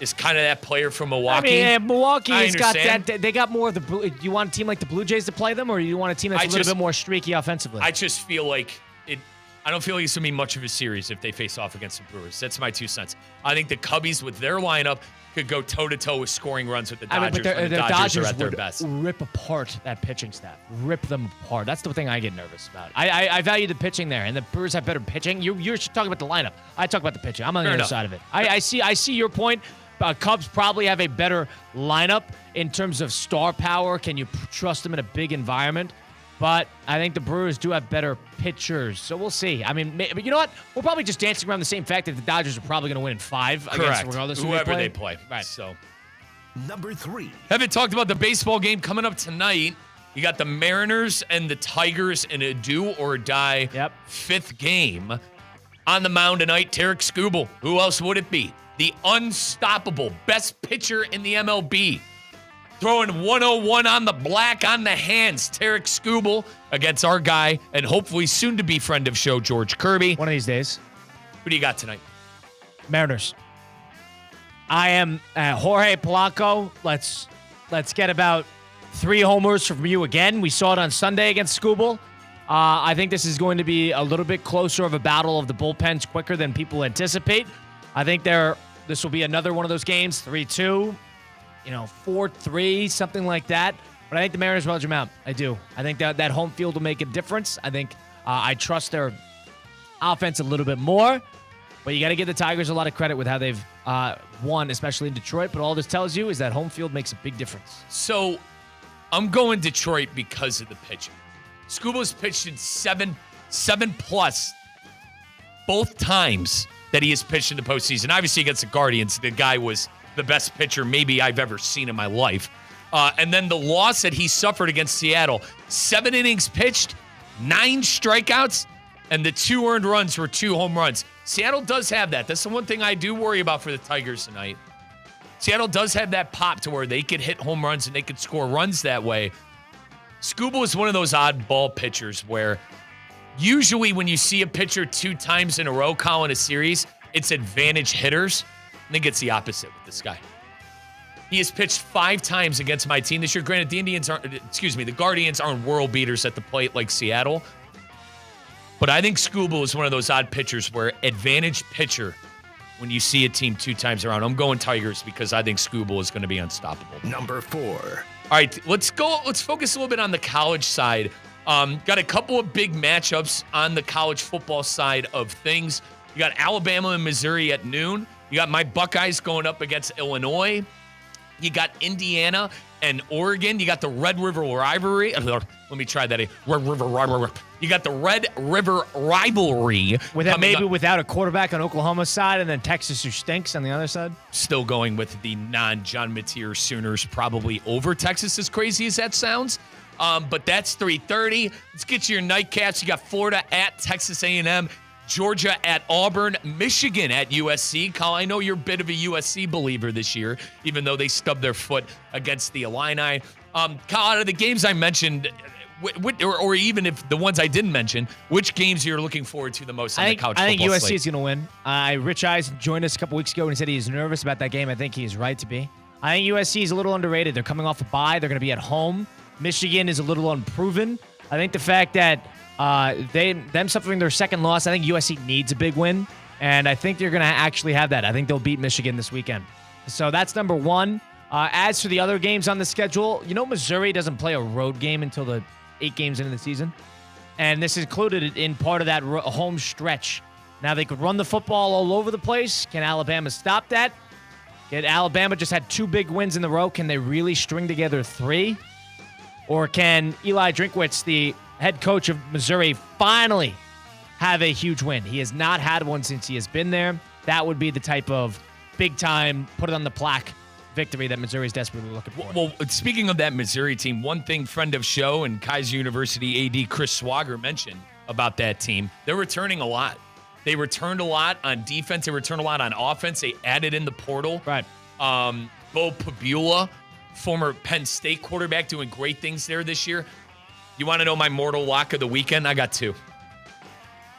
is kind of that player from Milwaukee. Milwaukee's got that. They got more of the Blue. You want a team like the Blue Jays to play them, or you want a team that's a little bit more streaky offensively? I just feel like it. I don't feel like it's going to be much of a series if they face off against the Brewers. That's my 2 cents. I think the Cubbies, with their lineup, could go toe-to-toe with scoring runs with the Dodgers when the Dodgers are at their best. Rip apart that pitching staff. Rip them apart. That's the thing I get nervous about. I value the pitching there, and the Brewers have better pitching. You're talking about the lineup. I talk about the pitching. I'm on the other side of it. I see your point. Cubs probably have a better lineup in terms of star power. Can you trust them in a big environment? But I think the Brewers do have better pitchers, so we'll see. I mean, you know what? We're probably just dancing around the same fact that the Dodgers are probably going to win in 5. Correct. Regardless whoever they play. Right. So, number 3. Haven't talked about the baseball game coming up tonight. You got the Mariners and the Tigers in a do-or-die 5th game. On the mound tonight, Tarek Skubal. Who else would it be? The unstoppable best pitcher in the MLB. Throwing 101 on the black, on the hands. Tarek Skubal against our guy, and hopefully soon-to-be friend of show, George Kirby. One of these days. Who do you got tonight? Mariners. I am Jorge Polanco. Let's get about 3 homers from you again. We saw it on Sunday against Skubal. I think this is going to be a little bit closer of a battle of the bullpens quicker than people anticipate. I think this will be another one of those games, 3-2. 4-3, something like that. But I think the Mariners will edge them out. I do. I think that home field will make a difference. I think I trust their offense a little bit more. But you got to give the Tigers a lot of credit with how they've won, especially in Detroit. But all this tells you is that home field makes a big difference. So I'm going Detroit because of the pitching. Scuba's pitched in 7+ both times that he has pitched in the postseason. Obviously against the Guardians, the guy was the best pitcher maybe I've ever seen in my life. And then the loss that he suffered against Seattle, 7 innings pitched, 9 strikeouts, and the 2 earned runs were 2 home runs. Seattle does have that. That's the one thing I do worry about for the Tigers tonight. Seattle does have that pop to where they could hit home runs and they could score runs that way. Scooble is one of those oddball pitchers where usually when you see a pitcher 2 times in a row calling a series, it's advantage hitters. I think it's the opposite with this guy. He has pitched 5 times against my team this year. Granted, the Guardians aren't world beaters at the plate like Seattle. But I think Scooble is one of those odd pitchers where advantage pitcher when you see a team 2 times around. I'm going Tigers because I think Scooble is going to be unstoppable. Number 4. All right, let's focus a little bit on the college side. Got a couple of big matchups on the college football side of things. You got Alabama and Missouri at noon. You got my Buckeyes going up against Illinois. You got Indiana and Oregon. You got the Red River rivalry. Let me try that. Red River rivalry. You got the Red River rivalry. Without a quarterback on Oklahoma's side and then Texas who stinks on the other side. Still going with the non-John Mateer Sooners probably over Texas, as crazy as that sounds. But that's 3:30. Let's get you your nightcaps. You got Florida at Texas A&M. Georgia at Auburn, Michigan at USC. Kyle, I know you're a bit of a USC believer this year, even though they stubbed their foot against the Illini. Kyle, out of the games I mentioned, or even if the ones I didn't mention, which games you're looking forward to the most on the college football slate? I think USC slate? is going to win. Rich Eisen joined us a couple weeks ago and he said he's nervous about that game. I think he's right to be. I think USC is a little underrated. They're coming off a bye. They're going to be at home. Michigan is a little unproven. I think the fact that them suffering their second loss, I think USC needs a big win, and I think they're going to actually have that. I think they'll beat Michigan this weekend. So that's number 1. As for the other games on the schedule, Missouri doesn't play a road game until the 8 games into the season, and this is included in part of that home stretch. Now, they could run the football all over the place. Can Alabama stop that? Alabama just had 2 big wins in a row. Can they really string together 3? Or can Eli Drinkwitz, the head coach of Missouri, finally have a huge win? He has not had one since he has been there. That would be the type of big-time, put it on the plaque victory that Missouri is desperately looking for. Well, speaking of that Missouri team, one thing friend of show and Kaiser University AD Chris Swager mentioned about that team, they're returning a lot. They returned a lot on defense. They returned a lot on offense. They added in the portal. Right. Bo Pabula, former Penn State quarterback, doing great things there this year. You want to know my mortal lock of the weekend? I got 2.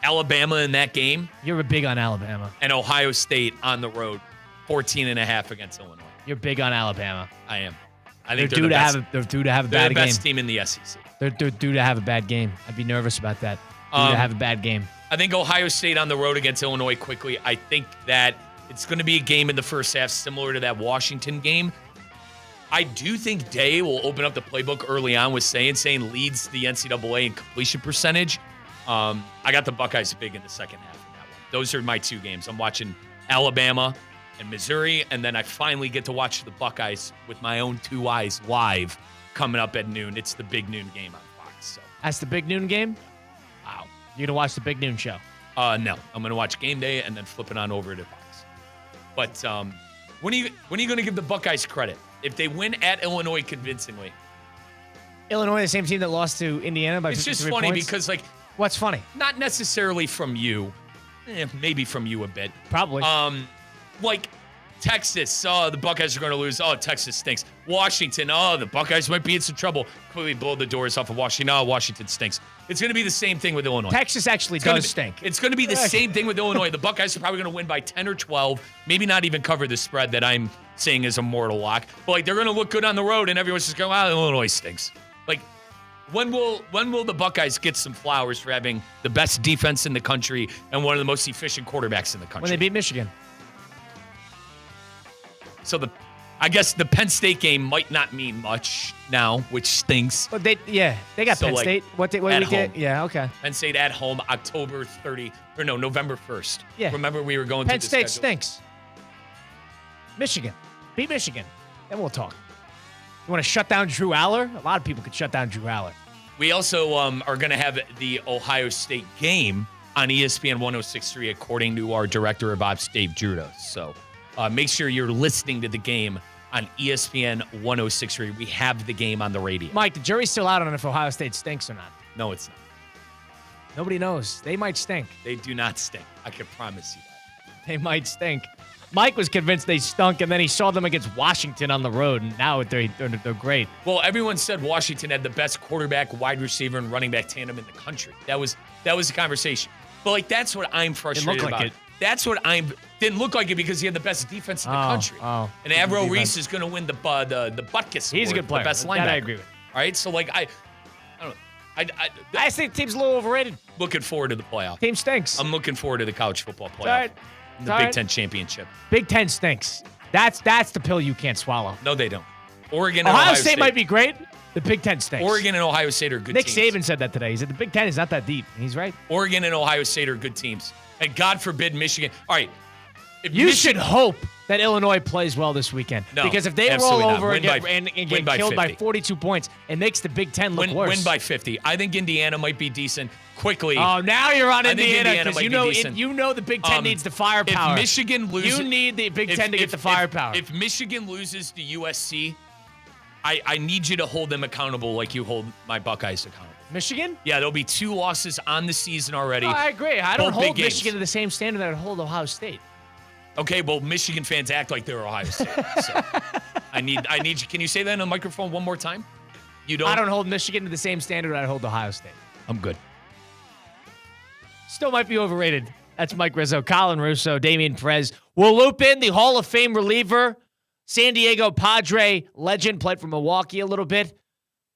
Alabama in that game. You're big on Alabama. And Ohio State on the road, 14.5 against Illinois. You're big on Alabama. I am. I think they're due to have a bad game. They're the best team in the SEC. They're due to have a bad game. I'd be nervous about that. Due to have a bad game. I think Ohio State on the road against Illinois quickly. I think that it's going to be a game in the first half similar to that Washington game. I do think Day will open up the playbook early on with Saying leads the NCAA in completion percentage. I got the Buckeyes big in the second half of that one. Those are my 2 games. I'm watching Alabama and Missouri, and then I finally get to watch the Buckeyes with my own 2 eyes live coming up at noon. It's the big noon game on Fox. So that's the big noon game? Wow. You're going to watch the big noon show? No. I'm going to watch Game Day and then flip it on over to Fox. But when are you going to give the Buckeyes credit? If they win at Illinois convincingly. Illinois, the same team that lost to Indiana by 53 points? It's just funny because, what's funny? Not necessarily from you. Maybe from you a bit. Probably. Texas, the Buckeyes are going to lose. Oh, Texas stinks. Washington, the Buckeyes might be in some trouble. Clearly blow the doors off of Washington. Oh, Washington stinks. It's going to be the same thing with Illinois. Texas actually does stink. It's going to be the same thing with Illinois. The Buckeyes are probably going to win by 10 or 12, maybe not even cover the spread that I'm saying is a mortal lock. But they're going to look good on the road, and everyone's just going, Illinois stinks. When will the Buckeyes get some flowers for having the best defense in the country and one of the most efficient quarterbacks in the country? When they beat Michigan. So I guess the Penn State game might not mean much now, which stinks. But they got Penn State. What we get? Yeah, okay. Penn State at home, November 1st. Yeah. Remember we were going Penn through the State schedule. stinks. Michigan. Beat Michigan. Then we'll talk. You want to shut down Drew Aller? A lot of people could shut down Drew Aller. We also are going to have the Ohio State game on ESPN 106.3, according to our director of ops, Dave Judah. So make sure you're listening to the game on ESPN 106.3. We have the game on the radio. Mike, the jury's still out on if Ohio State stinks or not. No, it's not. Nobody knows. They might stink. They do not stink. I can promise you that. They might stink. Mike was convinced they stunk, and then he saw them against Washington on the road, and now they're great. Well, everyone said Washington had the best quarterback, wide receiver, and running back tandem in the country. That was the conversation. But, like, that's what I'm frustrated about. It. That's what didn't look like it because he had the best defense in the country. Oh, and Averill Reese is going to win the Butkus. He's a good player. The best linebacker. That I agree with. All right, so, like, I don't know. I think the team's a little overrated. Looking forward to the playoff. Team stinks. I'm looking forward to the college football playoff. All right. The Big Ten championship. Big Ten stinks. That's the pill you can't swallow. No, they don't. Oregon and Ohio State might be great. The Big Ten stinks. Oregon and Ohio State are good Nick teams. Saban said that today. He said the Big Ten is not that deep. He's right. Oregon and Ohio State are good teams. And God forbid Michigan. All right. You should hope that Illinois plays well this weekend. No, because if they roll over and get killed by 42 points, it makes the Big Ten look worse. Win by 50. I think Indiana might be decent quickly. Oh, now you're on Indiana because you know the Big Ten needs the firepower. If Michigan loses, you need the Big Ten to get the firepower. If Michigan loses to USC, I need you to hold them accountable like you hold my Buckeyes accountable. Michigan? Yeah, there'll be 2 losses on the season already. No, I agree. I don't Both hold big Michigan games. to the same standard that I hold Ohio State. Okay, well, Michigan fans act like they're Ohio State. So I need you. Can you say that on the microphone one more time? You don't? I don't hold Michigan to the same standard I hold Ohio State. I'm good. Still might be overrated. That's Mike Rizzo, Colin Russo, Damian Perez. We'll loop in the Hall of Fame reliever, San Diego Padre legend, played for Milwaukee a little bit.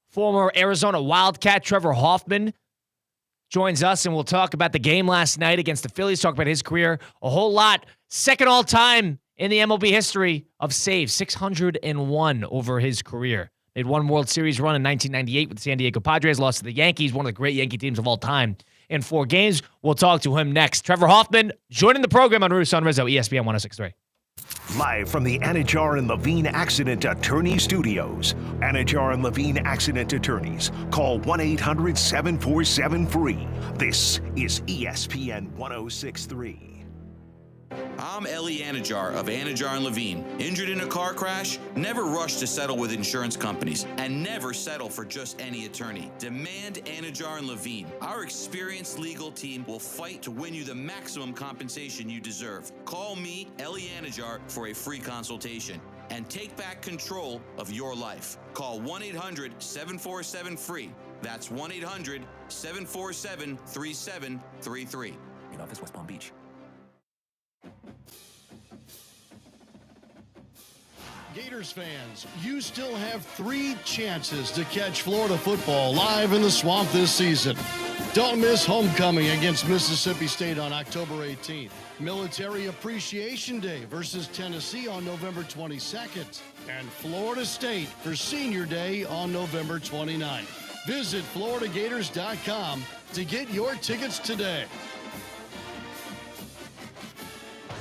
Former Arizona Wildcat Trevor Hoffman joins us, and we'll talk about the game last night against the Phillies, talk about his career, a whole lot. Second all-time in the MLB history of saves, 601 over his career. They'd won World Series run in 1998 with the San Diego Padres, lost to the Yankees, one of the great Yankee teams of all time, in 4 games. We'll talk to him next. Trevor Hoffman joining the program on Russo and Rizzo, ESPN 106.3. Live from the Anajar and Levine Accident Attorney Studios. Anajar and Levine Accident Attorneys. Call 1-800-747-FREE. This is ESPN 106.3. I'm Ellie Anajar of Anajar and Levine. Injured in a car crash? Never rush to settle with insurance companies, and never settle for just any attorney. Demand Anajar and Levine. Our experienced legal team will fight to win you the maximum compensation you deserve. Call me, Ellie Anajar, for a free consultation and take back control of your life. Call 1-800-747-FREE. That's 1-800-747-3733. In office, West Palm Beach. Gators fans, you still have 3 chances to catch Florida football live in the Swamp this season. Don't miss homecoming against Mississippi State on October 18th. Military Appreciation Day versus Tennessee on November 22nd. And Florida State for Senior Day on November 29th. Visit FloridaGators.com to get your tickets today.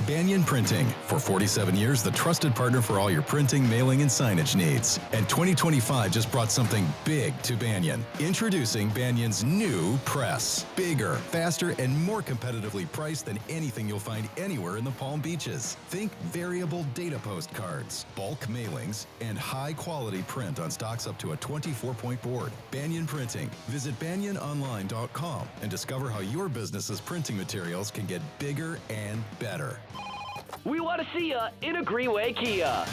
Banyan Printing. For 47 years, the trusted partner for all your printing, mailing, and signage needs. And 2025 just brought something big to Banyan. Introducing Banyan's new press. Bigger, faster, and more competitively priced than anything you'll find anywhere in the Palm Beaches. Think variable data postcards, bulk mailings, and high-quality print on stocks up to a 24-point board. Banyan Printing. Visit banyanonline.com and discover how your business's printing materials can get bigger and better. We want to see you in a Greenway Kia.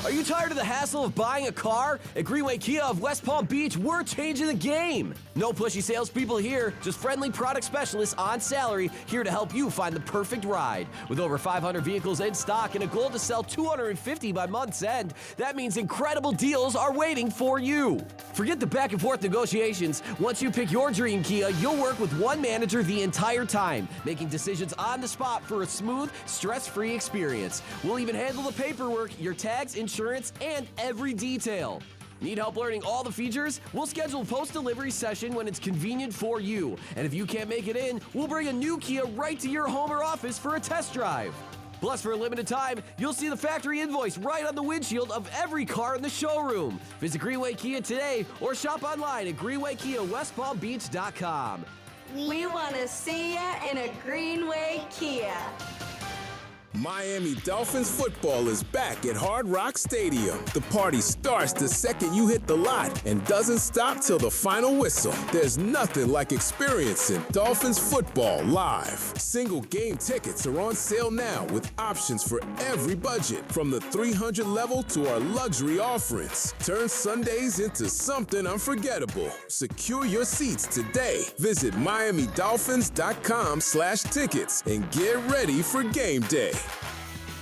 Are you tired of the hassle of buying a car? At Greenway Kia of West Palm Beach, we're changing the game. No pushy salespeople here, just friendly product specialists on salary here to help you find the perfect ride. With over 500 vehicles in stock and a goal to sell 250 by month's end, that means incredible deals are waiting for you. Forget the back and forth negotiations. Once you pick your dream Kia, you'll work with one manager the entire time, making decisions on the spot for a smooth, stress-free experience. We'll even handle the paperwork, your tags, insurance, and every detail. Need help learning all the features? We'll schedule a post-delivery session when it's convenient for you. And if you can't make it in, we'll bring a new Kia right to your home or office for a test drive. Plus, for a limited time, you'll see the factory invoice right on the windshield of every car in the showroom. Visit Greenway Kia today or shop online at GreenwayKiaWestPalmBeach.com. We want to see ya in a Greenway Kia. Miami Dolphins football is back at Hard Rock Stadium. The party starts the second you hit the lot and doesn't stop till the final whistle. There's nothing like experiencing Dolphins football live. Single game tickets are on sale now with options for every budget, from the 300 level to our luxury offerings. Turn Sundays into something unforgettable. Secure your seats today. Visit MiamiDolphins.com/tickets and get ready for game day.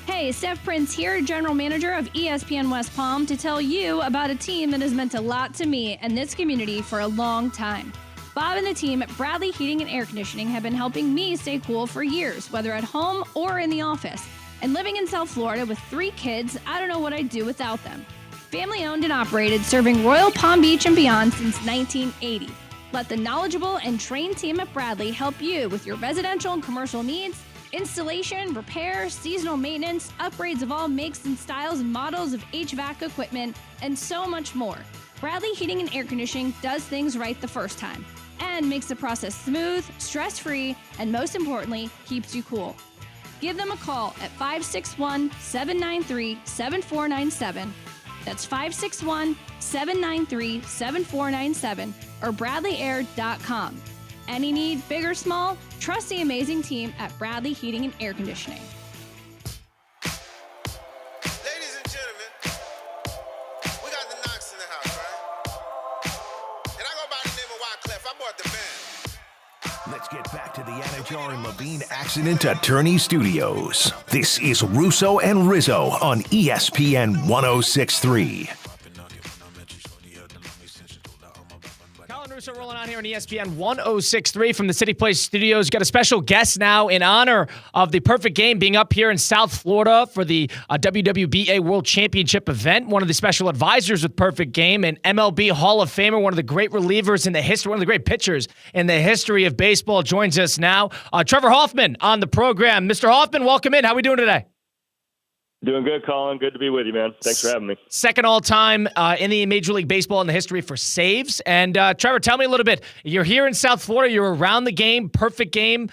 Hey, Steph Prince here, General Manager of ESPN West Palm, to tell you about a team that has meant a lot to me and this community for a long time. Bob and the team at Bradley Heating and Air Conditioning have been helping me stay cool for years, whether at home or in the office. And living in South Florida with 3 kids, I don't know what I'd do without them. Family owned and operated, serving Royal Palm Beach and beyond since 1980. Let the knowledgeable and trained team at Bradley help you with your residential and commercial needs, installation, repair, seasonal maintenance, upgrades of all makes and styles and models of HVAC equipment, and so much more. Bradley Heating and Air Conditioning does things right the first time and makes the process smooth, stress-free, and most importantly, keeps you cool. Give them a call at 561-793-7497. That's 561-793-7497 or bradleyair.com. Any need, big or small, trust the amazing team at Bradley Heating and Air Conditioning. Ladies and gentlemen, we got the Knox in the house, right? And I go by the name of Wyclef. I brought the band. Let's get back to the Anajar and Levine Accident Attorney Studios. This is Russo and Rizzo on ESPN 106.3. Russo rolling on here on ESPN 106.3 from the City Place Studios. Got a special guest now in honor of the perfect game being up here in South Florida for the WWBA World Championship event. One of the special advisors with Perfect Game, an MLB Hall of Famer, one of the great relievers in the history, one of the great pitchers in the history of baseball, joins us now. Trevor Hoffman on the program. Mr. Hoffman, welcome in. How are we doing today? Doing good, Colin. Good to be with you, man. Thanks for having me. Second all-time in the Major League Baseball in the history for saves. And Trevor, tell me a little bit. You're here in South Florida. You're around the game. Perfect game.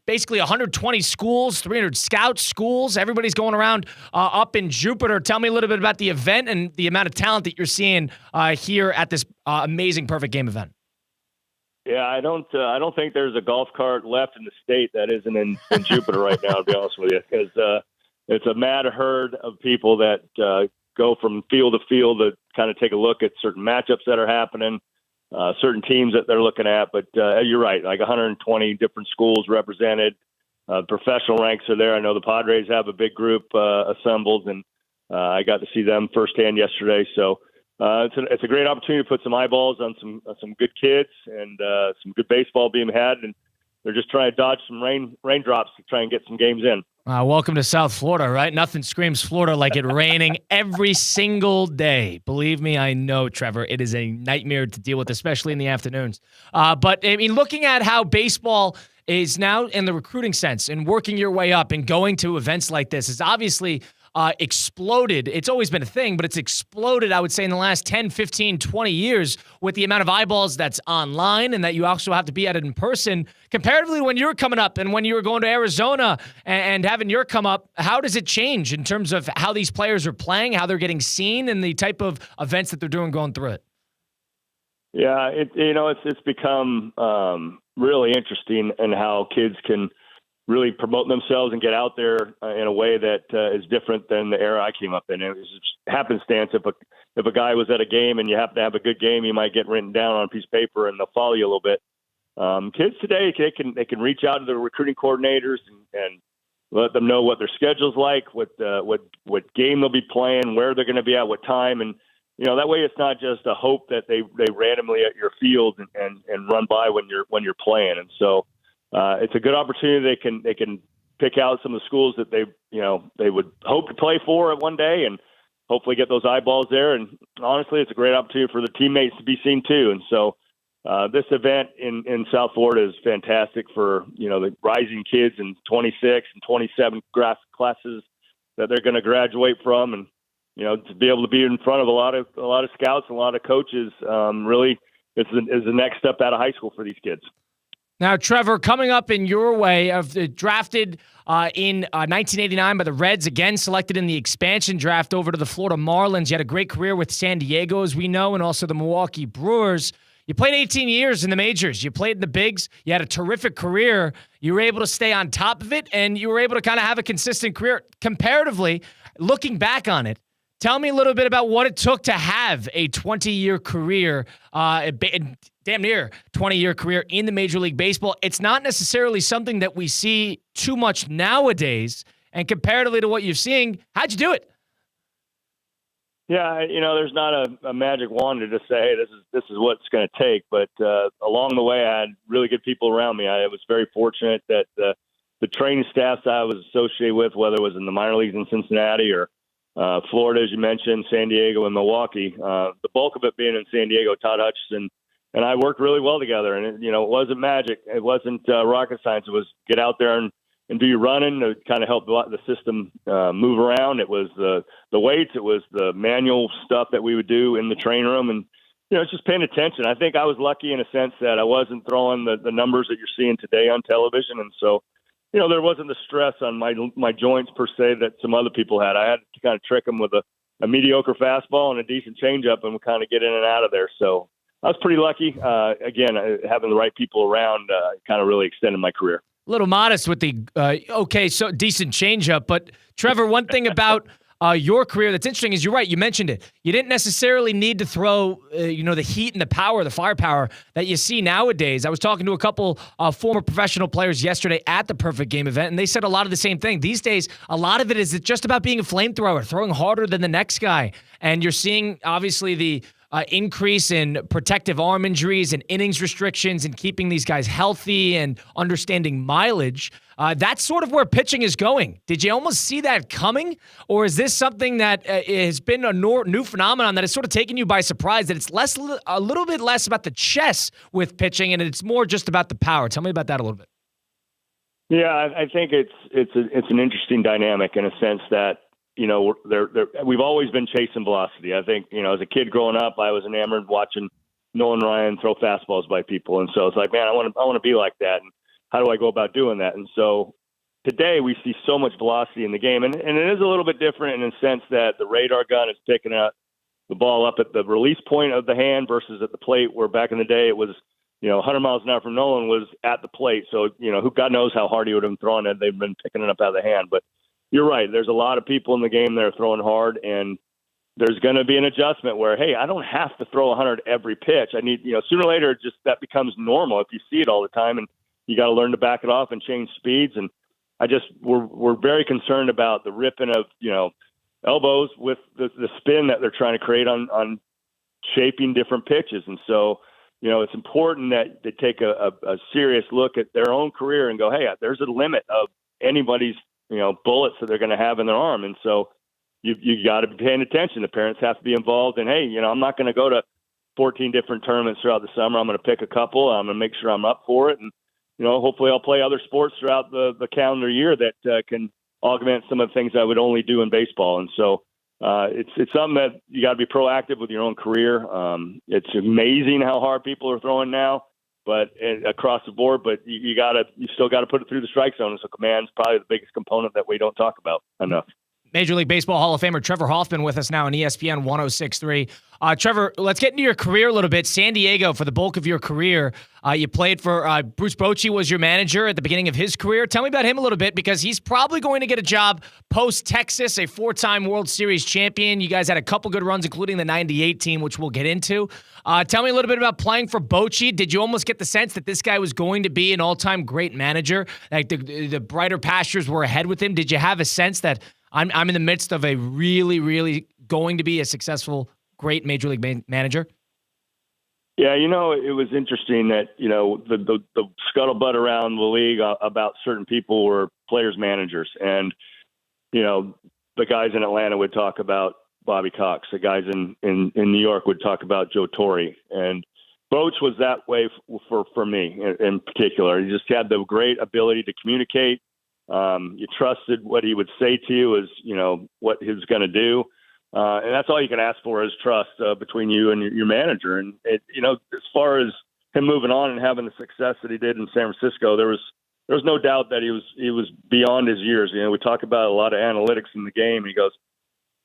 Basically 120 schools, 300 scouts, schools. Everybody's going around up in Jupiter. Tell me a little bit about the event and the amount of talent that you're seeing here at this amazing Perfect Game event. Yeah, I don't think there's a golf cart left in the state that isn't in Jupiter right now, to be honest with you, because it's a mad herd of people that go from field to field to kind of take a look at certain matchups that are happening, certain teams that they're looking at. But you're right, like 120 different schools represented. Professional ranks are there. I know the Padres have a big group assembled, and I got to see them firsthand yesterday. So it's a great opportunity to put some eyeballs on some good kids and some good baseball being had. And they're just trying to dodge some raindrops to try and get some games in. Welcome to South Florida, right? Nothing screams Florida like it raining every single day. Believe me, I know, Trevor. It is a nightmare to deal with, especially in the afternoons. But, I mean, looking at how baseball is now in the recruiting sense and working your way up and going to events like this is obviously exploded. It's always been a thing, but it's exploded, I would say, in the last 10, 15, 20 years with the amount of eyeballs that's online and that you also have to be at it in person. Comparatively, when you were coming up and when you were going to Arizona and having your come up, how does it change in terms of how these players are playing, how they're getting seen, and the type of events that they're doing going through it? Yeah, it's become really interesting in how kids can really promote themselves and get out there in a way that is different than the era I came up in. It was just happenstance. If a guy was at a game and you happen to have a good game, you might get written down on a piece of paper and they'll follow you a little bit. Kids today, they can reach out to the recruiting coordinators and let them know what their schedule's like, what game they'll be playing, where they're going to be at, what time, and that way it's not just a hope that they randomly at your field and run by when you're playing. And so it's a good opportunity. They can pick out some of the schools that they would hope to play for at one day and hopefully get those eyeballs there. And honestly, it's a great opportunity for the teammates to be seen too. And so this event in South Florida is fantastic for the rising kids in 26 and 27 classes that they're going to graduate from, and to be able to be in front of a lot of scouts and a lot of coaches really is the next step out of high school for these kids. Now, Trevor, coming up in your way of drafted in 1989 by the Reds, again selected in the expansion draft over to the Florida Marlins. You had a great career with San Diego, as we know, and also the Milwaukee Brewers. You played 18 years in the majors. You played in the bigs. You had a terrific career. You were able to stay on top of it, and you were able to kind of have a consistent career. Comparatively, looking back on it, tell me a little bit about what it took to have a 20-year career, damn near 20-year career in the Major League Baseball. It's not necessarily something that we see too much nowadays. And comparatively to what you're seeing, how'd you do it? Yeah, there's not a magic wand to just say, hey, this is what it's going to take. But along the way, I had really good people around me. I was very fortunate that the training staffs I was associated with, whether it was in the minor leagues in Cincinnati or Florida, as you mentioned, San Diego and Milwaukee, the bulk of it being in San Diego, Todd Hutchison and I worked really well together. And, it wasn't magic. It wasn't rocket science. It was get out there and do your running to kind of help the system move around. It was the weights. It was the manual stuff that we would do in the training room. And, it's just paying attention. I think I was lucky in a sense that I wasn't throwing the numbers that you're seeing today on television. And so, there wasn't the stress on my joints per se that some other people had. I had to kind of trick them with a mediocre fastball and a decent changeup and kind of get in and out of there. So I was pretty lucky. Again, having the right people around kind of really extended my career. A little modest with the, so decent changeup. But, Trevor, one thing about your career that's interesting is you're right. You mentioned it. You didn't necessarily need to throw, the heat and the power, the firepower that you see nowadays. I was talking to a couple former professional players yesterday at the Perfect Game event, and they said a lot of the same thing. These days, a lot of it is just about being a flamethrower, throwing harder than the next guy. And you're seeing, obviously, the increase in protective arm injuries and innings restrictions and keeping these guys healthy and understanding mileage. That's sort of where pitching is going. Did you almost see that coming? Or is this something that has been a new phenomenon that has sort of taken you by surprise, that it's a little bit less about the chess with pitching and it's more just about the power? Tell me about that a little bit. Yeah, I think it's an interesting dynamic in a sense that, we've always been chasing velocity. I think, as a kid growing up, I was enamored watching Nolan Ryan throw fastballs by people. And so it's like, man, I want to be like that. And how do I go about doing that? And so today we see so much velocity in the game. And it is a little bit different in the sense that the radar gun is picking up the ball up at the release point of the hand versus at the plate, where back in the day it was, 100 miles an hour from Nolan was at the plate. So, who God knows how hard he would have thrown it. They've been picking it up out of the hand. But you're right. There's a lot of people in the game that are throwing hard, and there's going to be an adjustment where, hey, I don't have to throw 100 every pitch. I need, sooner or later, just that becomes normal if you see it all the time, and you got to learn to back it off and change speeds. And we're very concerned about the ripping of, elbows with the spin that they're trying to create on shaping different pitches. And so, it's important that they take a serious look at their own career and go, hey, there's a limit of anybody's bullets that they're going to have in their arm. And so you got to be paying attention. The parents have to be involved. And, hey, I'm not going to go to 14 different tournaments throughout the summer. I'm going to pick a couple. I'm going to make sure I'm up for it. And, hopefully I'll play other sports throughout the calendar year that can augment some of the things I would only do in baseball. And so it's something that you got to be proactive with your own career. It's amazing how hard people are throwing now, but across the board, but you still got to put it through the strike zone. And so command's probably the biggest component that we don't talk about enough. Major League Baseball Hall of Famer Trevor Hoffman with us now on ESPN 106.3. Trevor, let's get into your career a little bit. San Diego for the bulk of your career. You played for Bruce Bochy was your manager at the beginning of his career. Tell me about him a little bit, because he's probably going to get a job post-Texas, a 4-time World Series champion. You guys had a couple good runs, including the 98 team, which we'll get into. Tell me a little bit about playing for Bochy. Did you almost get the sense that this guy was going to be an all-time great manager? Like the brighter pastures were ahead with him? Did you have a sense that I'm in the midst of a really, really going to be a successful, great Major League manager? Yeah, it was interesting that, the scuttlebutt around the league about certain people were players' managers. And, the guys in Atlanta would talk about Bobby Cox. The guys in New York would talk about Joe Torre. And Boch was that way for me in particular. He just had the great ability to communicate. You trusted what he would say to you is, what he was going to do. And that's all you can ask for is trust between you and your manager. And, as far as him moving on and having the success that he did in San Francisco, there was no doubt that he was beyond his years. We talk about a lot of analytics in the game. He goes,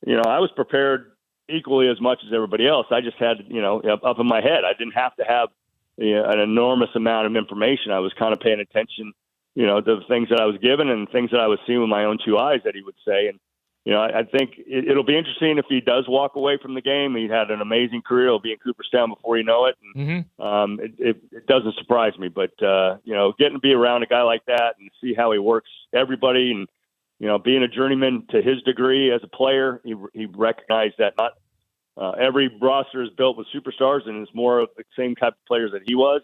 I was prepared equally as much as everybody else. I just had, up in my head. I didn't have to have an enormous amount of information. I was kind of paying attention, to the things that I was given and things that I was seeing with my own two eyes, that he would say. And, I think it'll be interesting if he does walk away from the game. He had an amazing career. He'll be in Cooperstown before you know it. And, it doesn't surprise me. But, getting to be around a guy like that and see how he works everybody and, being a journeyman to his degree as a player, he recognized that not every roster is built with superstars, and it's more of the same type of players that he was.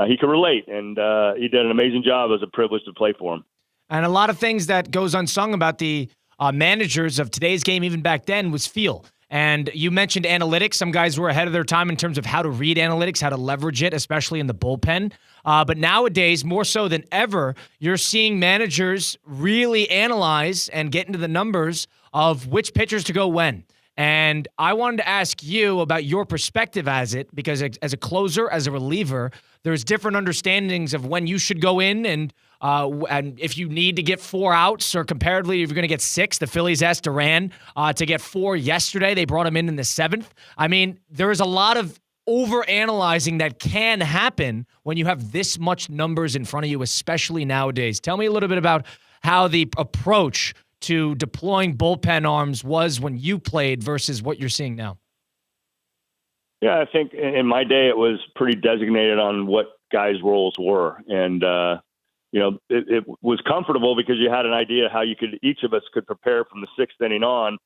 He could relate, and he did an amazing job. It was a privilege to play for him. And a lot of things that goes unsung about the managers of today's game, even back then, was feel. And you mentioned analytics. Some guys were ahead of their time in terms of how to read analytics, how to leverage it, especially in the bullpen. But nowadays, more so than ever, you're seeing managers really analyze and get into the numbers of which pitchers to go when. And I wanted to ask you about your perspective because as a closer, as a reliever, there's different understandings of when you should go in and if you need to get 4 outs, or comparatively, if you're going to get 6. The Phillies asked Duran to get 4 yesterday. They brought him in the 7th. I mean, there is a lot of overanalyzing that can happen when you have this much numbers in front of you, especially nowadays. Tell me a little bit about how the approach to deploying bullpen arms was when you played versus what you're seeing now. Yeah, I think in my day it was pretty designated on what guys' roles were. And, it was comfortable because you had an idea how each of us could prepare from the 6th inning on,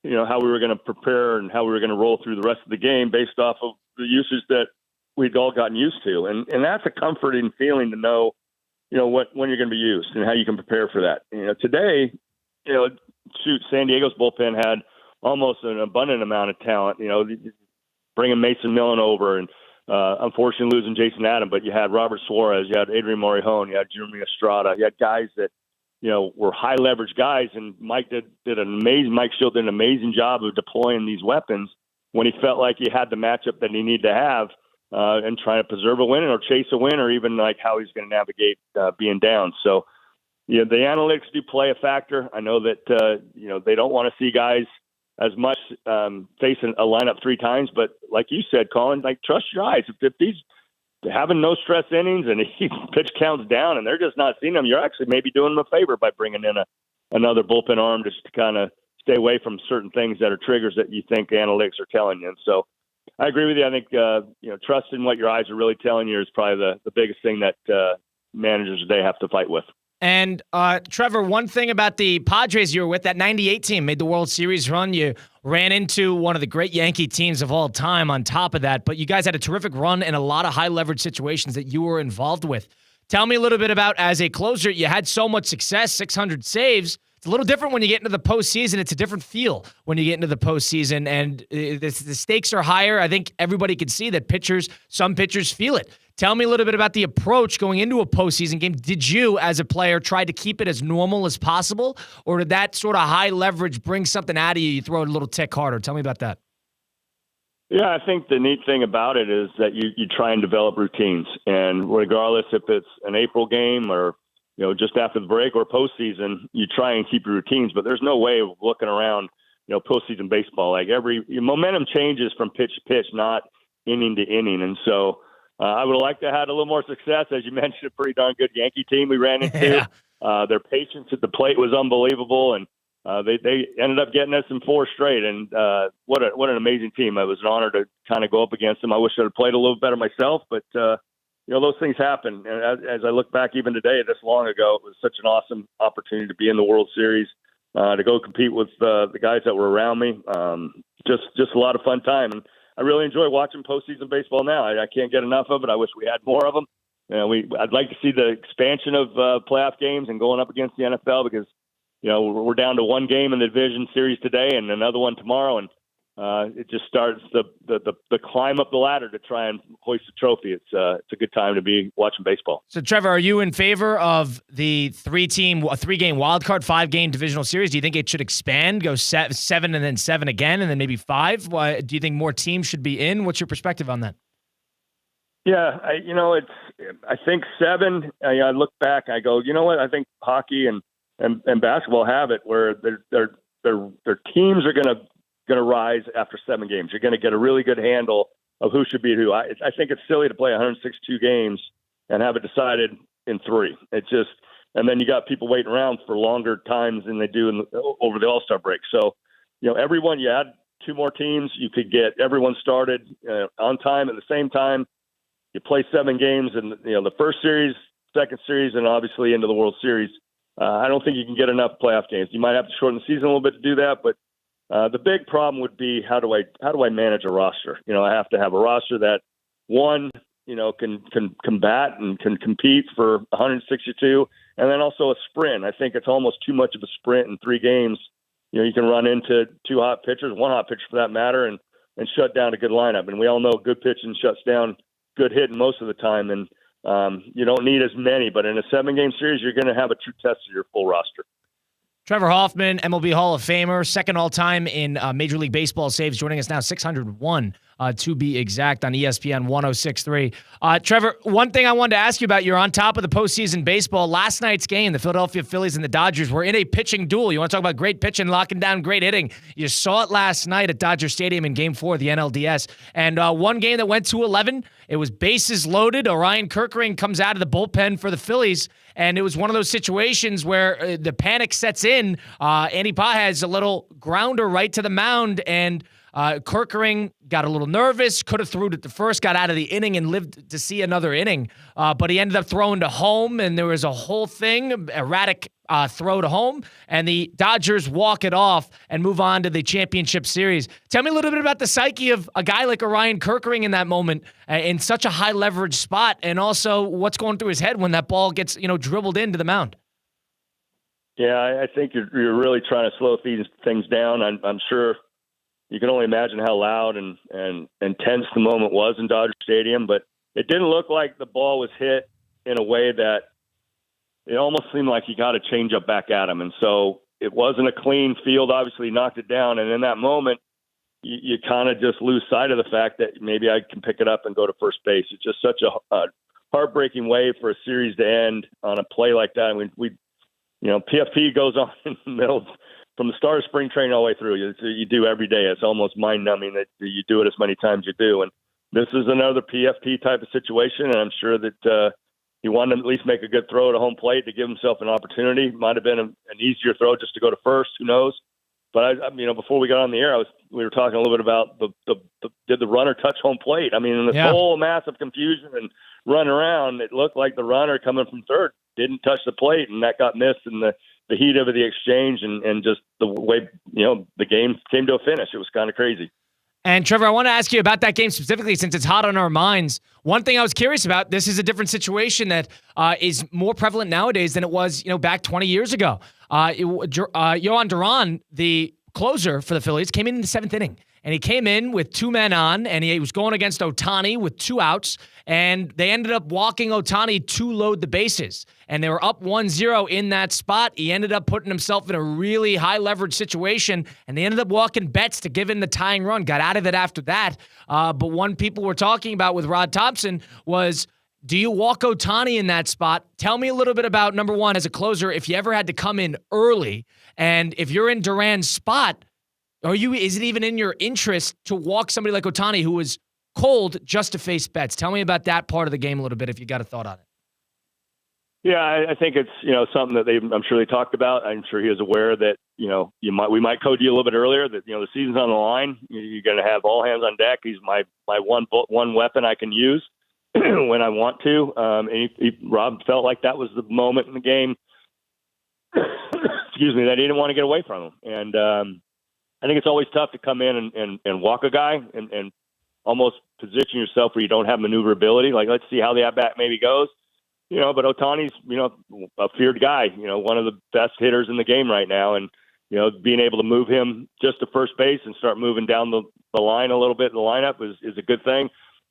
how we were going to prepare and how we were going to roll through the rest of the game based off of the usage that we'd all gotten used to. And that's a comforting feeling to know, when you're going to be used and how you can prepare for that. Today, San Diego's bullpen had almost an abundant amount of talent, bringing Mason Millen over and unfortunately losing Jason Adam, but you had Robert Suarez, you had Adrian Morejon, you had Jeremy Estrada, you had guys that, were high leverage guys, and Mike Shield did an amazing job of deploying these weapons when he felt like he had the matchup that he needed to have and trying to preserve a win or chase a win, or even like how he's going to navigate being down. So, the analytics do play a factor. I know that, they don't want to see guys as much facing a lineup 3 times, but like you said, Colin, trust your eyes. If he's having no stress innings and he pitch counts down and they're just not seeing him, you're actually maybe doing him a favor by bringing in another bullpen arm just to kind of stay away from certain things that are triggers that you think analytics are telling you. And so I agree with you. I think, trusting what your eyes are really telling you is probably the biggest thing that managers today have to fight with. And, Trevor, one thing about the Padres you were with, that 98 team made the World Series run. You ran into one of the great Yankee teams of all time on top of that, but you guys had a terrific run and a lot of high-leverage situations that you were involved with. Tell me a little bit about, as a closer, you had so much success, 600 saves. It's a little different when you get into the postseason. It's a different feel when you get into the postseason, and the stakes are higher. I think everybody can see that some pitchers feel it. Tell me a little bit about the approach going into a postseason game. Did you, as a player, try to keep it as normal as possible, or did that sort of high leverage bring something out of you? You throw it a little tick harder. Tell me about that. Yeah, I think the neat thing about it is that you try and develop routines, and regardless if it's an April game or just after the break or postseason, you try and keep your routines. But there's no way of looking around, postseason baseball. Like your momentum changes from pitch to pitch, not inning to inning, and so. I would have liked to have had a little more success. As you mentioned, a pretty darn good Yankee team we ran into. Yeah. Their patience at the plate was unbelievable, and they ended up getting us in 4 straight. And what an amazing team. It was an honor to kind of go up against them. I wish I had played a little better myself, but those things happen. And as I look back even today, this long ago, it was such an awesome opportunity to be in the World Series, to go compete with the guys that were around me. Just a lot of fun time. And I really enjoy watching postseason baseball now. I can't get enough of it. I wish we had more of them. I'd like to see the expansion of playoff games and going up against the NFL because, we're down to 1 game in the division series today and another one tomorrow. And it just starts the climb up the ladder to try and hoist a trophy. It's a good time to be watching baseball. So, Trevor, are you in favor of the 3-game wildcard, 5-game divisional series? Do you think it should expand, go 7 and then 7 again, and then maybe 5? Do you think more teams should be in? What's your perspective on that? Yeah, I think 7. I look back, I go, you know what? I think hockey and basketball have it where their teams are going to rise after 7 games. You're going to get a really good handle of who should beat who. I think it's silly to play 162 games and have it decided in 3. It just, and then you got people waiting around for longer times than they do over the All-Star break. So, everyone, you add 2 more teams, you could get everyone started on time at the same time. You play 7 games in the first series, second series, and obviously into the World Series. I don't think you can get enough playoff games. You might have to shorten the season a little bit to do that, but the big problem would be how do I manage a roster? I have to have a roster that one, can combat and can compete for 162, and then also a sprint. I think it's almost too much of a sprint in 3 games. You can run into 2 hot pitchers, 1 hot pitcher for that matter, and shut down a good lineup. And we all know good pitching shuts down good hitting most of the time, and you don't need as many. But in a 7-game series, you're going to have a true test of your full roster. Trevor Hoffman, MLB Hall of Famer, second all-time in Major League Baseball saves, joining us now, 601 to be exact, on ESPN 106.3. Trevor, one thing I wanted to ask you about, you're on top of the postseason baseball. Last night's game, the Philadelphia Phillies and the Dodgers were in a pitching duel. You want to talk about great pitching, locking down great hitting. You saw it last night at Dodger Stadium in Game 4 of the NLDS. And one game that went to 11, it was bases loaded. Orion Kerkering comes out of the bullpen for the Phillies, and it was one of those situations where the panic sets in. Andy Paz has a little grounder right to the mound, and Kerkering got a little nervous, could have threw it to first, got out of the inning and lived to see another inning. But he ended up throwing to home, and there was a whole thing, erratic throw to home, and the Dodgers walk it off and move on to the championship series. Tell me a little bit about the psyche of a guy like Orion Kerkering in that moment, in such a high leverage spot, and also what's going through his head when that ball gets dribbled into the mound. Yeah, I think you're really trying to slow these things down. I'm sure you can only imagine how loud and tense the moment was in Dodger Stadium, but it didn't look like the ball was hit in a way that it almost seemed like he got a changeup back at him. And so it wasn't a clean field. Obviously, he knocked it down. And in that moment, you kind of just lose sight of the fact that maybe I can pick it up and go to first base. It's just such a heartbreaking way for a series to end on a play like that. I mean, PFP goes on in the middle from the start of spring training all the way through. You do every day. It's almost mind-numbing that you do it as many times as you do. And this is another PFP type of situation, and I'm sure that he wanted to at least make a good throw at a home plate to give himself an opportunity. Might have been an easier throw just to go to first. Who knows? But before we got on the air, we were talking a little bit about did the runner touch home plate? I mean, in this whole mass of confusion and run around, it looked like the runner coming from third didn't touch the plate, and that got missed in the heat of the exchange and just the way the game came to a finish. It was kind of crazy. And Trevor, I want to ask you about that game specifically since it's hot on our minds. One thing I was curious about, this is a different situation that is more prevalent nowadays than it was, back 20 years ago. Yohan Duran, the closer for the Phillies, came in the 7th inning. And he came in with 2 men on, and he was going against Ohtani with 2 outs, and they ended up walking Ohtani to load the bases. And they were up 1-0 in that spot. He ended up putting himself in a really high leverage situation, and they ended up walking Betts to give in the tying run. Got out of it after that. But one people were talking about with Rod Thompson was, do you walk Ohtani in that spot? Tell me a little bit about, number one, as a closer, if you ever had to come in early, and if you're in Duran's spot, is it even in your interest to walk somebody like Ohtani who was cold just to face Betts? Tell me about that part of the game a little bit if you got a thought on it. Yeah, I think it's something that I'm sure they talked about. I'm sure he was aware that we might code you a little bit earlier that the season's on the line. You're going to have all hands on deck. He's my one weapon I can use when I want to. And Rob felt like that was the moment in the game. Excuse me, that he didn't want to get away from him. And I think it's always tough to come in and walk a guy and almost position yourself where you don't have maneuverability. Like, let's see how the at-bat maybe goes. But Ohtani's, a feared guy, one of the best hitters in the game right now. And, being able to move him just to first base and start moving down the line a little bit in the lineup is a good thing.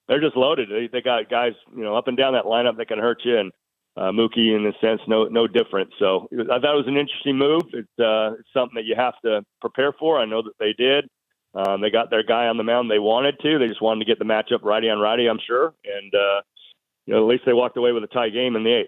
They're just loaded. They got guys, up and down that lineup that can hurt you. And Mookie, in a sense, no different. So I thought it was an interesting move. It's something that you have to prepare for. I know that they did. They got their guy on the mound they wanted to. They just wanted to get the matchup righty on righty, I'm sure. And, at least they walked away with a tie game in the 8th.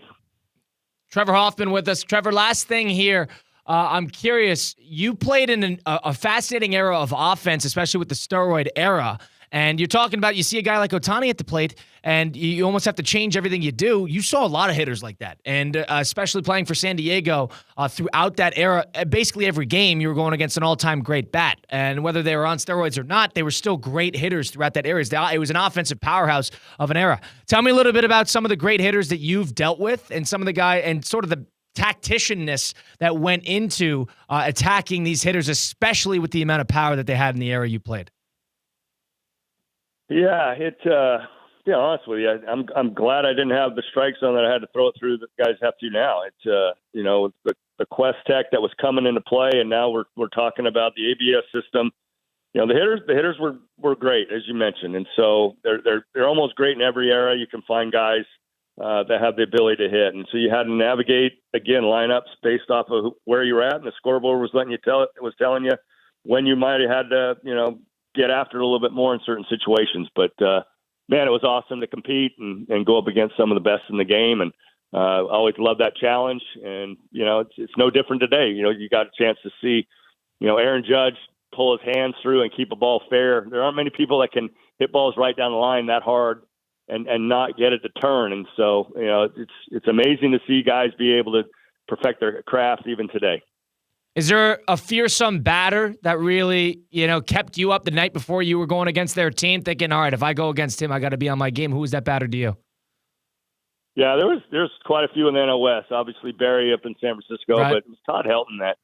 Trevor Hoffman with us. Trevor, last thing here. I'm curious. You played in a fascinating era of offense, especially with the steroid era. And you're talking about, you see a guy like Ohtani at the plate, and you almost have to change everything you do. You saw a lot of hitters like that. And especially playing for San Diego throughout that era, basically every game you were going against an all-time great bat. And whether they were on steroids or not, they were still great hitters throughout that era. It was an offensive powerhouse of an era. Tell me a little bit about some of the great hitters that you've dealt with and some of the guy and sort of the tacticianness that went into attacking these hitters, especially with the amount of power that they had in the era you played. Yeah, to be honest with you, I'm glad I didn't have the strike zone that I had to throw it through that guys have to now. The Quest Tech that was coming into play, and now we're talking about the ABS system. The hitters were great, as you mentioned, and so they're almost great in every era. You can find guys that have the ability to hit, and so you had to navigate again lineups based off of where you were at, and the scoreboard was telling you when you might have had to get after it a little bit more in certain situations. But, man, it was awesome to compete and go up against some of the best in the game. And I always love that challenge. And, it's no different today. You got a chance to see, Aaron Judge pull his hands through and keep a ball fair. There aren't many people that can hit balls right down the line that hard and not get it to turn. And so, it's amazing to see guys be able to perfect their craft even today. Is there a fearsome batter that really, kept you up the night before you were going against their team thinking, all right, if I go against him, I got to be on my game? Who was that batter to you? Yeah, there's quite a few in the NL West. Obviously, Barry up in San Francisco, right. But it was Todd Helton that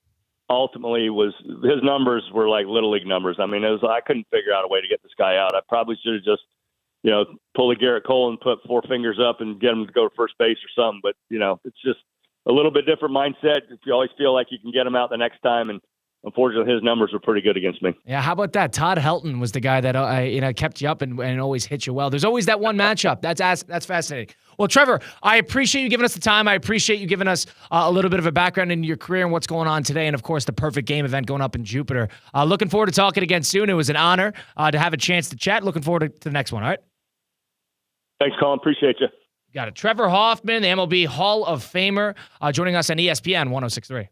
ultimately his numbers were like Little League numbers. I mean, I couldn't figure out a way to get this guy out. I probably should have just, pull a Garrett Cole and put 4 fingers up and get him to go to first base or something. But, it's just a little bit different mindset. You always feel like you can get him out the next time, and unfortunately, his numbers were pretty good against me. Yeah, how about that? Todd Helton was the guy that kept you up and always hit you well. There's always that one matchup. That's fascinating. Well, Trevor, I appreciate you giving us the time. I appreciate you giving us a little bit of a background into your career and what's going on today, and of course, the Perfect Game event going up in Jupiter. Looking forward to talking again soon. It was an honor to have a chance to chat. Looking forward to the next one. All right. Thanks, Colin. Appreciate you. Got it. Trevor Hoffman, the MLB Hall of Famer, joining us on ESPN 106.3.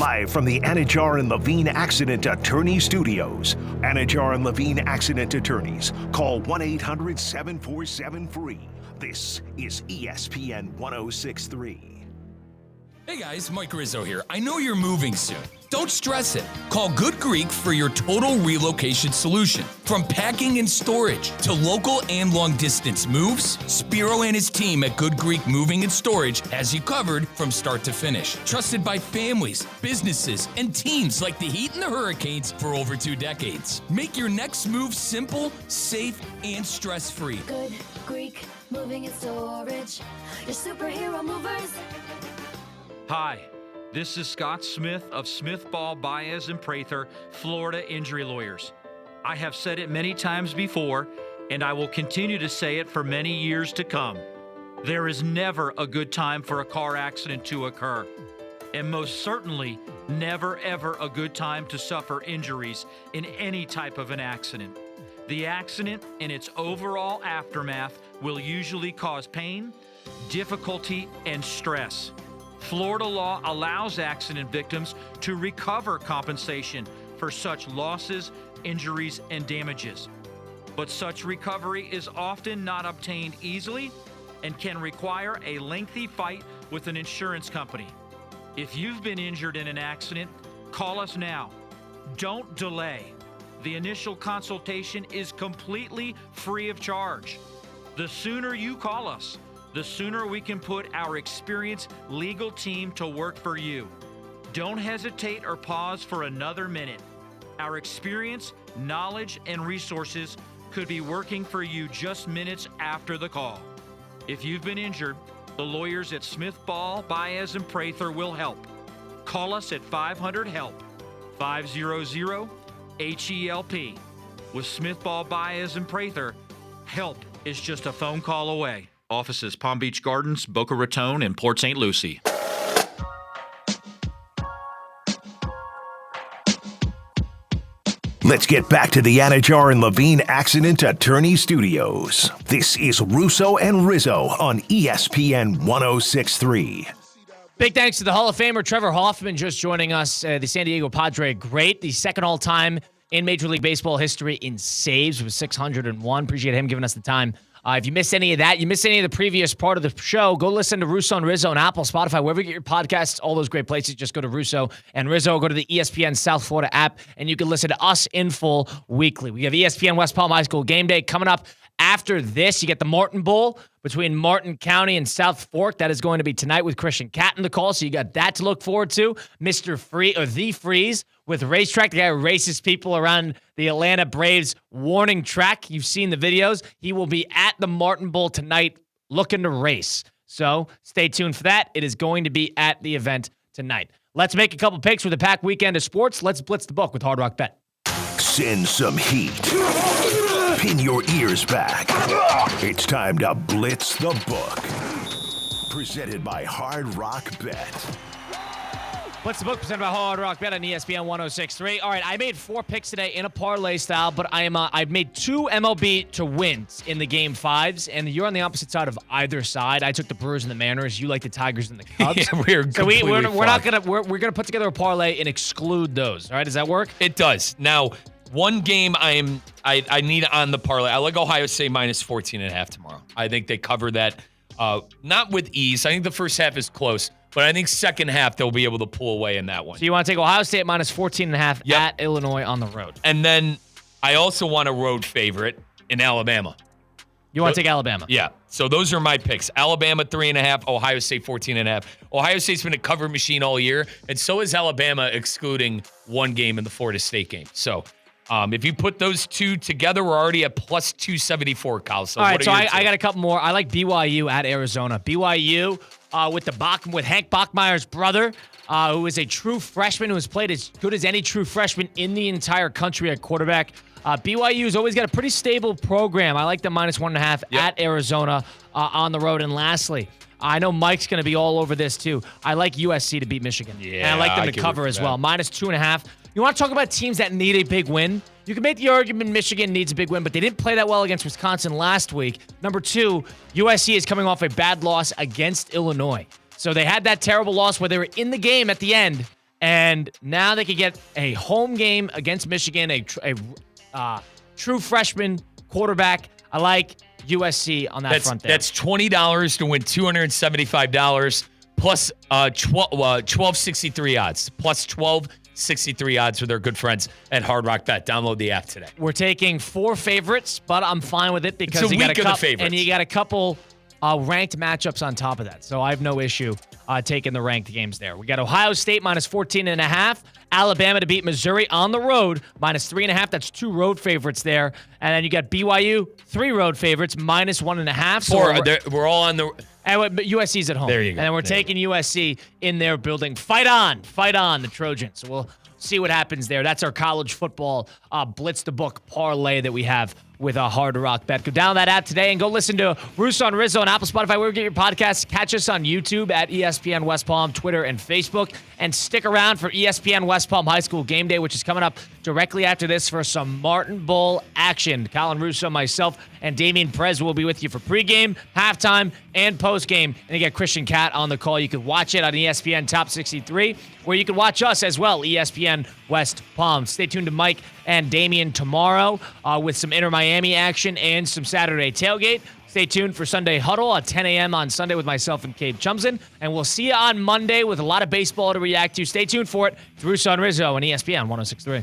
Live from the Anajar and Levine Accident Attorney Studios. Anajar and Levine Accident Attorneys. Call 1-800-747-FREE. This is ESPN 106.3. Hey guys, Mike Rizzo here. I know you're moving soon. Don't stress it. Call Good Greek for your total relocation solution. From packing and storage to local and long distance moves, Spiro and his team at Good Greek Moving and Storage has you covered from start to finish. Trusted by families, businesses, and teams like the Heat and the Hurricanes for over 2 decades. Make your next move simple, safe, and stress-free. Good Greek Moving and Storage. Your superhero movers. Hi, this is Scott Smith of Smith, Ball, Baez, and Prather, Florida Injury Lawyers. I have said it many times before, and I will continue to say it for many years to come. There is never a good time for a car accident to occur, and most certainly never ever a good time to suffer injuries in any type of an accident. The accident and its overall aftermath will usually cause pain, difficulty, and stress. Florida law allows accident victims to recover compensation for such losses, injuries, and damages. But such recovery is often not obtained easily and can require a lengthy fight with an insurance company. If you've been injured in an accident, call us now. Don't delay. The initial consultation is completely free of charge. The sooner you call us, the sooner we can put our experienced legal team to work for you. Don't hesitate or pause for another minute. Our experience, knowledge, and resources could be working for you just minutes after the call. If you've been injured, the lawyers at Smith, Ball, Baez, and Prather will help. Call us at 500-HELP, 500-HELP. With Smith, Ball, Baez, and Prather, help is just a phone call away. Offices Palm Beach Gardens, Boca Raton, and Port St. Lucie. Let's get back to the Anajar and Levine Accident Attorney Studios. This is Russo and Rizzo on ESPN 106.3. Big thanks to the Hall of Famer Trevor Hoffman just joining us, the San Diego Padre great, the second all-time in Major League Baseball history in saves with 601. Appreciate him giving us the time. If you missed any of that, you missed any of the previous part of the show, go listen to Russo and Rizzo on Apple, Spotify, wherever you get your podcasts, all those great places. Just go to Russo and Rizzo, go to the ESPN South Florida app, and you can listen to us in full weekly. We have ESPN West Palm High School game day coming up. After this, you get the Martin Bowl between Martin County and South Fork. That is going to be tonight with Christian Cat in the call, so you got that to look forward to. Mr. Free, or The Freeze with Racetrack, the guy who races people around the Atlanta Braves warning track. You've seen the videos. He will be at the Martin Bowl tonight looking to race. So stay tuned for that. It is going to be at the event tonight. Let's make a couple picks for the packed weekend of sports. Let's blitz the book with Hard Rock Bet. Send some heat. Pin your ears back. It's time to blitz the book. Presented by Hard Rock Bet. Blitz the book presented by Hard Rock Bet on ESPN 106.3. All right, I made 4 picks today in a parlay style, but I've made 2 MLB to wins in the game 5s, and you're on the opposite side of either side. I took the Brewers and the Mariners. You like the Tigers and the Cubs. Yeah, we're gonna put together a parlay and exclude those. All right, does that work? It does. Now, one game I need on the parlay. I like Ohio State minus 14.5 tomorrow. I think they cover that, not with ease. I think the first half is close, but I think second half they'll be able to pull away in that one. So you want to take Ohio State minus 14.5 at Illinois on the road. And then I also want a road favorite in Alabama. You want to take Alabama? Yeah. So those are my picks. Alabama 3.5, Ohio State 14.5. Ohio State's been a cover machine all year, and so is Alabama, excluding one game in the Florida State game. So if you put those two together, we're already at plus 274, Kyle. So all right, so I got a couple more. I like BYU at Arizona. BYU with Hank Bachmeier's brother, who is a true freshman who has played as good as any true freshman in the entire country at quarterback. BYU's always got a pretty stable program. I like the minus 1.5 at Arizona on the road. And lastly, I know Mike's going to be all over this too. I like USC to beat Michigan. Yeah, and I like them to cover as well. Minus 2.5. You want to talk about teams that need a big win? You can make the argument Michigan needs a big win, but they didn't play that well against Wisconsin last week. Number 2, USC is coming off a bad loss against Illinois. So they had that terrible loss where they were in the game at the end, and now they could get a home game against Michigan, a true freshman quarterback. I like USC on that front there. That's $20 to win $275 plus 1263 odds. Plus 1263 odds for their good friends at Hard Rock Bet. Download the app today. We're taking 4 favorites, but I'm fine with it because it's a you week got of the favorites. And you got a couple ranked matchups on top of that. So I have no issue taking the ranked games there. We got Ohio State minus 14.5. Alabama to beat Missouri on the road, minus 3.5. That's 2 road favorites there. And then you got BYU, 3 road favorites, minus 1.5. So we're all on the... And USC's at home. There you go. And then we're taking USC in their building. Fight on, the Trojans. So we'll see what happens there. That's our college football Blitz the Book parlay that we have with a Hard Rock Bet. Go download that app today and go listen to Russo and Rizzo on Apple, Spotify, wherever you get your podcasts. Catch us on YouTube at ESPN West Palm, Twitter, and Facebook. And stick around for ESPN West Palm High School Game Day, which is coming up directly after this for some Martin Bowl action. Colin Russo, myself, and Damian Perez will be with you for pregame, halftime, and postgame. And you get Christian Cat on the call. You can watch it on ESPN Top 63, where you can watch us as well, ESPN West Palm. Stay tuned to Mike and Damian tomorrow with some Inter Miami action and some Saturday tailgate. Stay tuned for Sunday Huddle at 10 a.m. on Sunday with myself and Cade Chumson. And we'll see you on Monday with a lot of baseball to react to. Stay tuned for it. It's Russo and Rizzo on ESPN 106.3.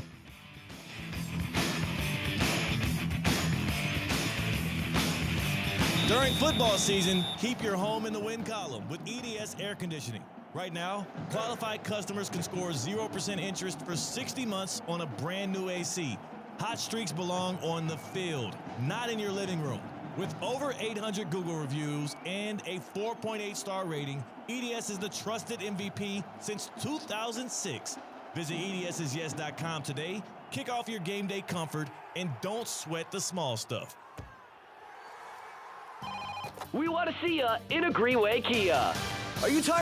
During football season, keep your home in the win column with EDS Air Conditioning. Right now, qualified customers can score 0% interest for 60 months on a brand new AC. Hot streaks belong on the field, not in your living room. With over 800 Google reviews and a 4.8 star rating, EDS is the trusted MVP since 2006. Visit EDSisyes.com today, kick off your game day comfort, and don't sweat the small stuff. We want to see you in a Greenway Kia. Are you tired?